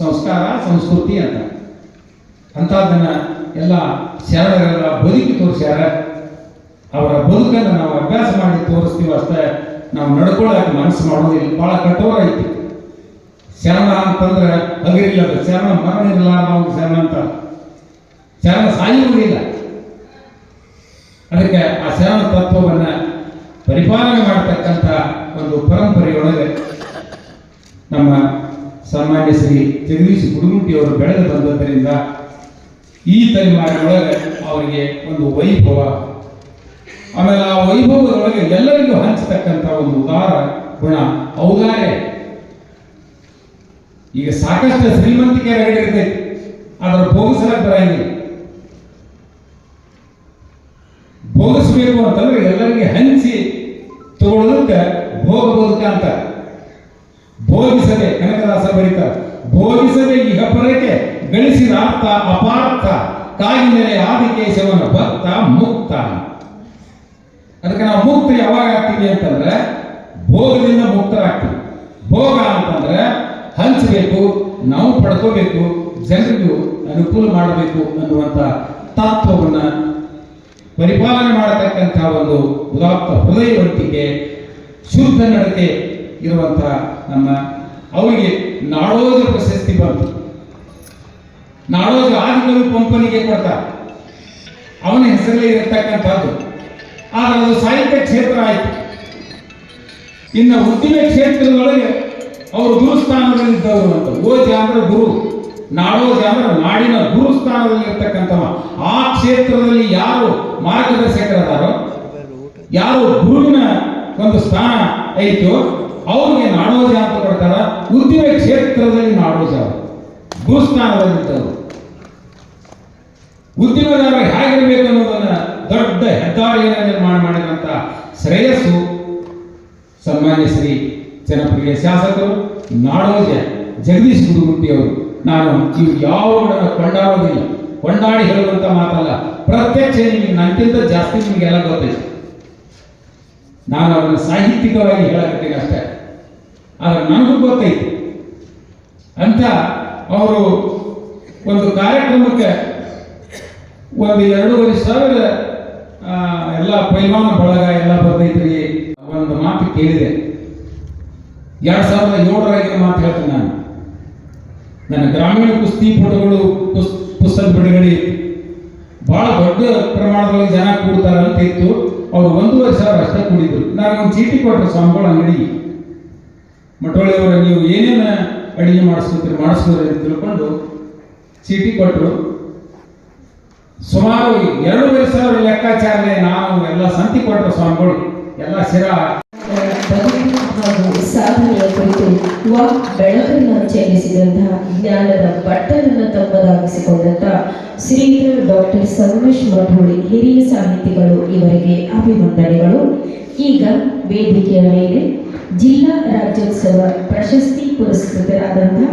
ಸಂಸ್ಕಾರ ಸಂಸ್ಕೃತಿ ಅಂತ. ಅಂಥದ್ದನ್ನ ಎಲ್ಲ ಶರಣರೆಲ್ಲ ಬದುಕಿ ತೋರಿಸ್ಯಾರ. ಅವರ ಬದುಕನ್ನು ನಾವು ಅಭ್ಯಾಸ ಮಾಡಿ ತೋರಿಸ್ತೀವಿ ಅಷ್ಟೇ, ನಾವು ನಡ್ಕೊಳ್ಳೋಕೆ ಮನಸ್ಸು ಮಾಡೋದಿಲ್ಲ. ಬಹಳ ಕಠೋರ ಐತಿ. ಶರಣ ಅಂತಂದ್ರೆ ಹಗರಿಲ್ಲ, ಶರಣ ಮರಣ ಇಲ್ಲ, ನಾವು ಶರಣ ಅಂತ ಶರಣ ಸಾಯುವುದಿಲ್ಲ. ಅದಕ್ಕೆ ಆ ಶರಣ ತತ್ವವನ್ನು ಪರಿಪಾಲನೆ ಮಾಡತಕ್ಕಂಥ ಒಂದು ಪರಂಪರೆಯೊಳಗೆ ನಮ್ಮ ಸಾಮಾನ್ಯ ಶ್ರೀ ಜಗದೀಶ್ ಗುಡುಗುಂಟಿಯವರು ಬೆಳೆದು ಬಂದದ್ದರಿಂದ ಈ ತಲೆಮಾರಿನೊಳಗೆ ಅವರಿಗೆ ಒಂದು ವೈಭವ, ಆಮೇಲೆ ಆ ವೈಭವದೊಳಗೆ ಎಲ್ಲರಿಗೂ ಹಂಚತಕ್ಕಂಥ ಒಂದು ಉದಾರ ಗುಣ, ಔದಾರ್ಯ. ಈಗ ಸಾಕಷ್ಟು ಶ್ರೀಮಂತಿಕೆ ಇರ್ತೈತಿ, ಅದರ ಭೋಗಿಸಲಕ್ಕೆ ಬರಂಗಿಲ್ಲ. ಭೋಗಿಸ್ಬೇಕು ಅಂತಂದ್ರೆ ಎಲ್ಲರಿಗೆ ಹಂಚಿ ತಗೊಳ್ಳೋದಕ್ಕೆ ಭೋಗ ಬದುಕ ಅಂತ. ಭೋಗಿಸದೆ, ಕನಕದಾಸ ಬರೀತಾರೆ, ಭೋಗಿಸದೆ ಈಗ ಪರಕ್ಕೆ ಗಳಿಸಿದ ಅರ್ಥ ಅಪಾರ್ಥ ಕಾಗಿನೆಲೆ ಆದಿಕೇಶವನ ಭಕ್ತ ಮುಕ್ತ. ಅದಕ್ಕೆ ನಾವು ಮುಕ್ತ ಯಾವಾಗ ಆಗ್ತೀವಿ ಅಂತಂದ್ರೆ ಭೋಗದಿಂದ ಮುಕ್ತರಾಗ್ತೀವಿ. ಭೋಗ ಅಂತಂದ್ರೆ ಹಂಚಬೇಕು, ನಾವು ಪಡ್ಕೋಬೇಕು, ಜನರಿಗೂ ಅನುಕೂಲ ಮಾಡಬೇಕು ಅನ್ನುವಂಥ ತತ್ವವನ್ನು ಪರಿಪಾಲನೆ ಮಾಡತಕ್ಕಂಥ ಒಂದು ಉದಾತ್ತ ಹೃದಯವಂತಿಕೆ, ಶುದ್ಧ ನಡತೆ ಇರುವಂಥ ನಮ್ಮ ಅವರಿಗೆ ನಾಡೋಜ ಪ್ರಶಸ್ತಿ ಬಂತು. ನಾಡೋಜ ಆದಿಕವಿ ಪಂಪನಿಗೆ ಕೊಡ್ತಾರೆ, ಅವನ ಹೆಸರಲ್ಲೇ ಇರತಕ್ಕಂಥದ್ದು. ಆದರೆ ಅದು ಸಾಹಿತ್ಯ ಕ್ಷೇತ್ರ ಆಯಿತು. ಇನ್ನು ಉದ್ದಿಮೆ ಕ್ಷೇತ್ರದೊಳಗೆ ಅವರು ಗುರುಸ್ಥಾನದಲ್ಲಿದ್ದವರು ಅಂತ. ಓಜ ಅಂದ್ರೆ ಗುರು, ನಾಡೋಜ ಅಂದ್ರೆ ನಾಡಿನ ಗುರುಸ್ಥಾನದಲ್ಲಿ ಇರ್ತಕ್ಕಂಥವ. ಆ ಕ್ಷೇತ್ರದಲ್ಲಿ ಯಾರು ಮಾರ್ಗದರ್ಶಕರದಾರೋ, ಯಾರು ಗುರುವಿನ ಒಂದು ಸ್ಥಾನ ಐತೋ ಅವ್ರಿಗೆ ನಾಡೋಜ ಅಂತ ಕೊಡ್ತಾರ. ಉದ್ದಿಮೆ ಕ್ಷೇತ್ರದಲ್ಲಿ ನಾಡೋಜ ಗುರುಸ್ಥಾನದಲ್ಲಿದ್ದವರು. ಉದ್ಯಮದಾರ ಹೇಗಿರಬೇಕು ಅನ್ನೋದನ್ನ ದೊಡ್ಡ ಹೆದ್ದಾರಿಯನ್ನು ನಿರ್ಮಾಣ ಮಾಡಿದಂಥ ಶ್ರೇಯಸ್ಸು ಸನ್ಮಾನ್ಯ ಶ್ರೀ ಜನಪ್ರಿಯ ಶಾಸಕರು ನಾಡೋಜ ಜಗದೀಶ್ ಗುಡುಗುಂಟಿಯವರು. ನಾನು ಇವು ಯಾವುದನ್ನ ಕೊಂಡಾಡೋದಿಲ್ಲ, ಕೊಂಡಾಡಿ ಹೇಳುವಂತ ಮಾತಲ್ಲ. ಪ್ರತ್ಯಕ್ಷ ನಿಮಗೆ ನಂಗಿಂತ ಜಾಸ್ತಿ ನಿಮಗೆಲ್ಲ ಗೊತ್ತೈತೆ. ನಾನು ಅದನ್ನು ಸಾಹಿತ್ಯಿಕವಾಗಿ ಹೇಳಕತ್ತೀನಿ ಅಷ್ಟೇ. ಆದ್ರೆ ನನಗೂ ಗೊತ್ತೈತಿ ಅಂತ ಅವರು ಒಂದು ಕಾರ್ಯಕ್ರಮಕ್ಕೆ ಒಂದು 2,500 ಎಲ್ಲ ಪೈಲ್ವಾನ ಬಳಗ ಎಲ್ಲ ಬರ್ತೈತ್ರಿ. ಒಂದು ಮಾತು ಕೇಳಿದೆ, 2007ರಾಗಿನ ಮಾತು ಹೇಳ್ತೀನಿ ನಾನು. ನನ್ನ ಗ್ರಾಮೀಣ ಕುಸ್ತಿ ಪಟುಗಳು ಪುಸ್ತಕ ಬಿಡುಗಡೆ ಬಹಳ ದೊಡ್ಡ ಪ್ರಮಾಣದಲ್ಲಿ ಜನ ಕೂಡ್ತಾರ ಅಂತ ಇತ್ತು. ಅವ್ರು 1,500 ಅಷ್ಟೇ ಕೂಡಿದ್ರು. ನನಗೊಂದು ಚೀಟಿ ಕೊಟ್ಟರು ಸ್ವಾಮಿಗಳ ಅಂಗಡಿ, ಮಠೊಳ್ಳಿಯವರ ನೀವು ಏನೇನು ಅಡಿಗೆ ಮಾಡಿಸ್ಕೊತೀರಿ ಅಂತ ತಿಳ್ಕೊಂಡು ಚೀಟಿ ಕೊಟ್ಟರು. ಸುಮಾರು 2,500 ಲೆಕ್ಕಾಚಾರಲೆ ನಾವು ಎಲ್ಲ ಸಂತಿ ಕೊಟ್ಟರು ಸ್ವಾಮಿಗಳು ಎಲ್ಲ ಶಿರಾ ಬದುಕು ಹಾಗೂ ಸಾಧನೆಯ ಕುರಿತು ಬೆಳಕನ್ನು ಚೆಲ್ಲಿಸಿದಂತಹ ಜ್ಞಾನದ ಬಟ್ಟಲನ್ನು ತಮ್ಮದಾಗಿಸಿಕೊಂಡಂತಹ ಶ್ರೀಯುತ ಡಾಕ್ಟರ್ ಸಂಗಮೇಶ್ ಮಠೋಳಿ ಹಿರಿಯ ಸಾಹಿತಿಗಳು ಇವರಿಗೆ ಅಭಿನಂದನೆಗಳು. ಈಗ ವೇದಿಕೆಯ ಮೇಲೆ ಜಿಲ್ಲಾ ರಾಜ್ಯೋತ್ಸವ ಪ್ರಶಸ್ತಿ ಪುರಸ್ಕೃತರಾದಂತಹ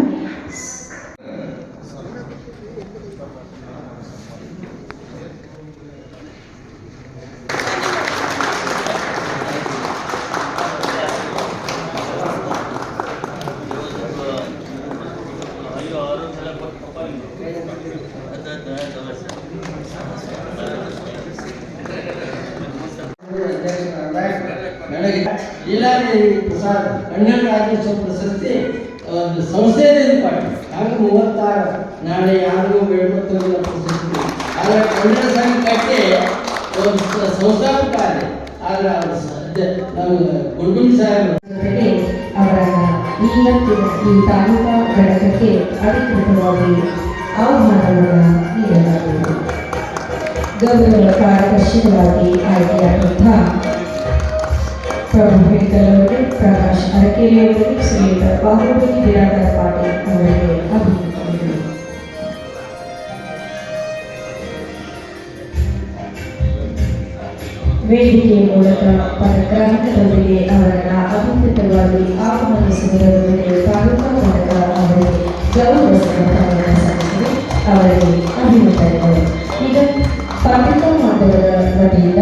ನನಗೆ ಲೀಲಾದೇವಿ ಪ್ರಸಾದ್ ಕನ್ನಡ ರಾಜ್ಯೋತ್ಸವ ಪ್ರಶಸ್ತಿ ಒಂದು ಸಂಸ್ಥೆಯಿಂದ ಕೊಟ್ಟು ಆಗ 36 ನಾಳೆ ಯಾರಿಗೂ 71 ಪ್ರಶಸ್ತಿ. ಆದರೆ ಕನ್ನಡ ಸಂಘಕ್ಕೆ ಒಂದು ಸಂಸ್ಥಾಪಕ ಆಗಿದೆ. ಆದರೆ ನಮ್ಮ ಗುಂಡುಮಿ ಸಾಹೇಬರು ಅವರನ್ನ ಇವತ್ತಿನ ಈ ತಾಲೂಕಾ ಘಟಕಕ್ಕೆ ಅಧಿಕೃತವಾಗಿ ಆಹ್ವಾನವನ್ನು ನೀಡಲಾಗಿದೆ. ಗೌರವ ಕಾರ್ಯದರ್ಶಿಗಳಾಗಿ ಆಯ್ಕೆಯಾದಂತಹ ಪ್ರಭು ಹೆಗ್ಗಲ್ ಅವರಿಗೆ, ಪ್ರಕಾಶ್ ಅರಕೇರಿ ಅವರಿಗೆ, ಶ್ರೀಯುತ ಬಾಹುಬಲಿ ಬಿರಾದರ್ ಪಾಟೀಲ್ ಅವರಿಗೆ ಅಭಿನಂದನೆಗಳು. ವೇದಿಕೆಯ ಮೂಲಕ ಪದಗ್ರಾಹಕರೊಂದಿಗೆ ಅವರನ್ನ ಅಧಿಕೃತವಾಗಿ ಆಹ್ವಾನಿಸುವುದರೊಂದಿಗೆ ತಾಲೂಕಾ ಘಟಕ ಅವರಿಗೆ ಗೌರವ ಸಮಾರಂಭ ಸಲ್ಲಿಸಿದೆ. ಅವರಿಗೆ ಅಭಿನಂದನೆಗಳು. ಈಗ ಪತ್ರಿಕಾ ಮಾಧ್ಯಮದ ವತಿಯಿಂದ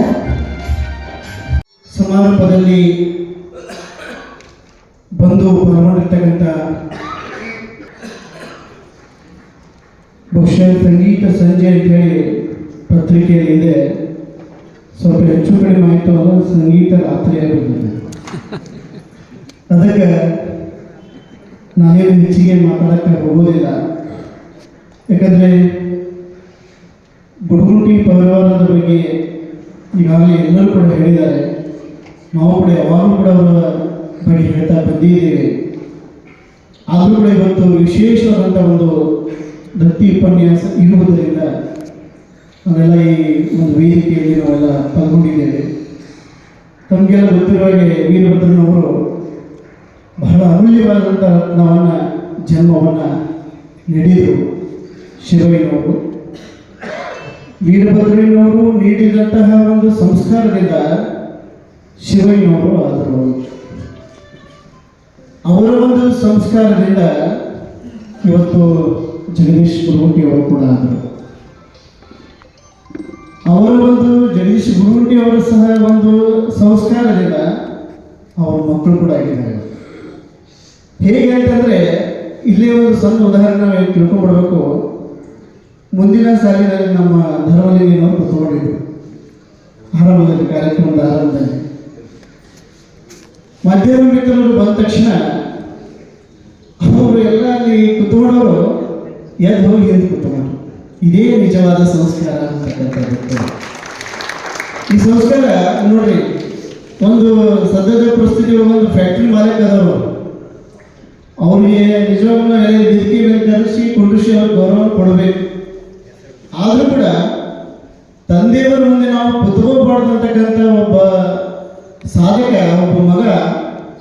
ಸಮಾರಂಭದಲ್ಲಿ ಬಂದು ಪಾಲ್ಗೊಂಡಿರ್ತಕ್ಕಂಥ ಬಹುಶಃ ಸಂಗೀತ ಸಂಜೆ ಅಂತೇಳಿ ಪತ್ರಿಕೆಯಲ್ಲಿ ಇದೆ. ಸ್ವಲ್ಪ ಹೆಚ್ಚು ಕಡಿಮೆ ಆಯಿತು ಅನ್ನೋ ಸಂಗೀತ ರಾತ್ರಿ ಆಗಿರ್ತದೆ. ಅದಕ್ಕೆ ನಾನೇನು ಹೆಚ್ಚಿಗೆ ಮಾತಾಡೋಕ್ಕೆ ಹೋಗೋದಿಲ್ಲ. ಯಾಕಂದರೆ ಗುಡುಗುಂಟಿ ಪರಿವಾರದ ಬಗ್ಗೆ ಈಗಾಗಲೇ ಎಲ್ಲರೂ ಕೂಡ ಹೇಳಿದ್ದಾರೆ. ನಾವು ಕೂಡ ಯಾವಾಗಲೂ ಕೂಡ ಅವರ ಬಗ್ಗೆ ಹೇಳ್ತಾ ಬಂದಿದ್ದೇವೆ. ಆದರೂ ಕೂಡ ಇವತ್ತು ವಿಶೇಷವಾದಂಥ ಒಂದು ದತ್ತಿ ಉಪನ್ಯಾಸ ಇರುವುದರಿಂದ ನಾವೆಲ್ಲ ಈ ಒಂದು ವೇದಿಕೆಯಲ್ಲಿ ನಾವೆಲ್ಲ ಪಾಲ್ಗೊಂಡಿದ್ದೇವೆ. ತಮಗೆಲ್ಲ ಗೊತ್ತಿರುವ ಹಾಗೆ ವೀರಭದ್ರನವರು ಬಹಳ ಅಮೂಲ್ಯವಾದಂಥ ರತ್ನವನ್ನು ಜನ್ಮವನ್ನು ನೀಡಿದರು. ಶಿವಯ್ಯನವರು ವೀರಭದ್ರನವರು ನೀಡಿದಂತಹ ಒಂದು ಸಂಸ್ಕಾರದಿಂದ ಶಿವಯ್ಯನವರು ಆದರು. ಅವರ ಒಂದು ಸಂಸ್ಕಾರದಿಂದ ಇವತ್ತು ಜಗದೀಶ್ ಗುರುಗುಂಟಿ ಅವರು ಕೂಡ ಆದರು. ಅವರ ಒಂದು ಜಗದೀಶ್ ಗುರುಗುಂಟಿ ಅವರ ಸಹ ಒಂದು ಸಂಸ್ಕಾರದಿಂದ ಅವರ ಮಕ್ಕಳು ಕೂಡ ಆಗಿದ್ದಾರೆ. ಹೇಗೆ ಅಂತಂದರೆ ಇಲ್ಲೇ ಒಂದು ಸಣ್ಣ ಉದಾಹರಣೆ ನಾವು ತಿಳ್ಕೊಂಡ್ಬಿಡ್ಬೇಕು. ಮುಂದಿನ ಸಾಲಿನಲ್ಲಿ ನಮ್ಮ ಧರ್ಮಲಿಂಗನವರು ಕೂತ್ಕೊಂಡಿದ್ರು ಆರಂಭದಲ್ಲಿ, ಕಾರ್ಯಕ್ರಮದ ಆರಂಭದಲ್ಲಿ. ಮಧ್ಯಾಹ್ನ ಮಿತ್ರರು ಬಂದ ತಕ್ಷಣ ಅವರು ಎಲ್ಲ ಅಲ್ಲಿ ಕೂತ್ಕೊಂಡವರು ಎದ್ದು ಹೋಗಿ ಎಂದು ಕೂತ್ಕೊಂಡ್ರು. ಇದೇ ನಿಜವಾದ ಸಂಸ್ಕಾರ ಅಂತಕ್ಕಂಥದ್ದು. ಈ ಸಂಸ್ಕಾರ ನೋಡ್ರಿ, ಒಂದು ಸದ್ಯದ ಪರಿಸ್ಥಿತಿ ಒಂದು ಫ್ಯಾಕ್ಟ್ರಿ ಮಾಲೀಕ ಆದವರು ಅವ್ರಿಗೆ ನಿಜವಾಗ್ಲೂ ವೇದಿಕೆ ಮೇಲೆ ಕರೆಸಿ ಕುಂಡ್ರಿಸಿ ಅವ್ರಿಗೆ ಗೌರವ ಕೊಡಬೇಕು. ಆದರೂ ಕೂಡ ತಂದೆಯವರ ಮುಂದೆ ನಾವು ಕುತ್ಕೋಬಾರ್ದು ಅಂತಕ್ಕಂಥ ಒಬ್ಬ ಸಾಧಕ, ಒಬ್ಬ ಮಗ,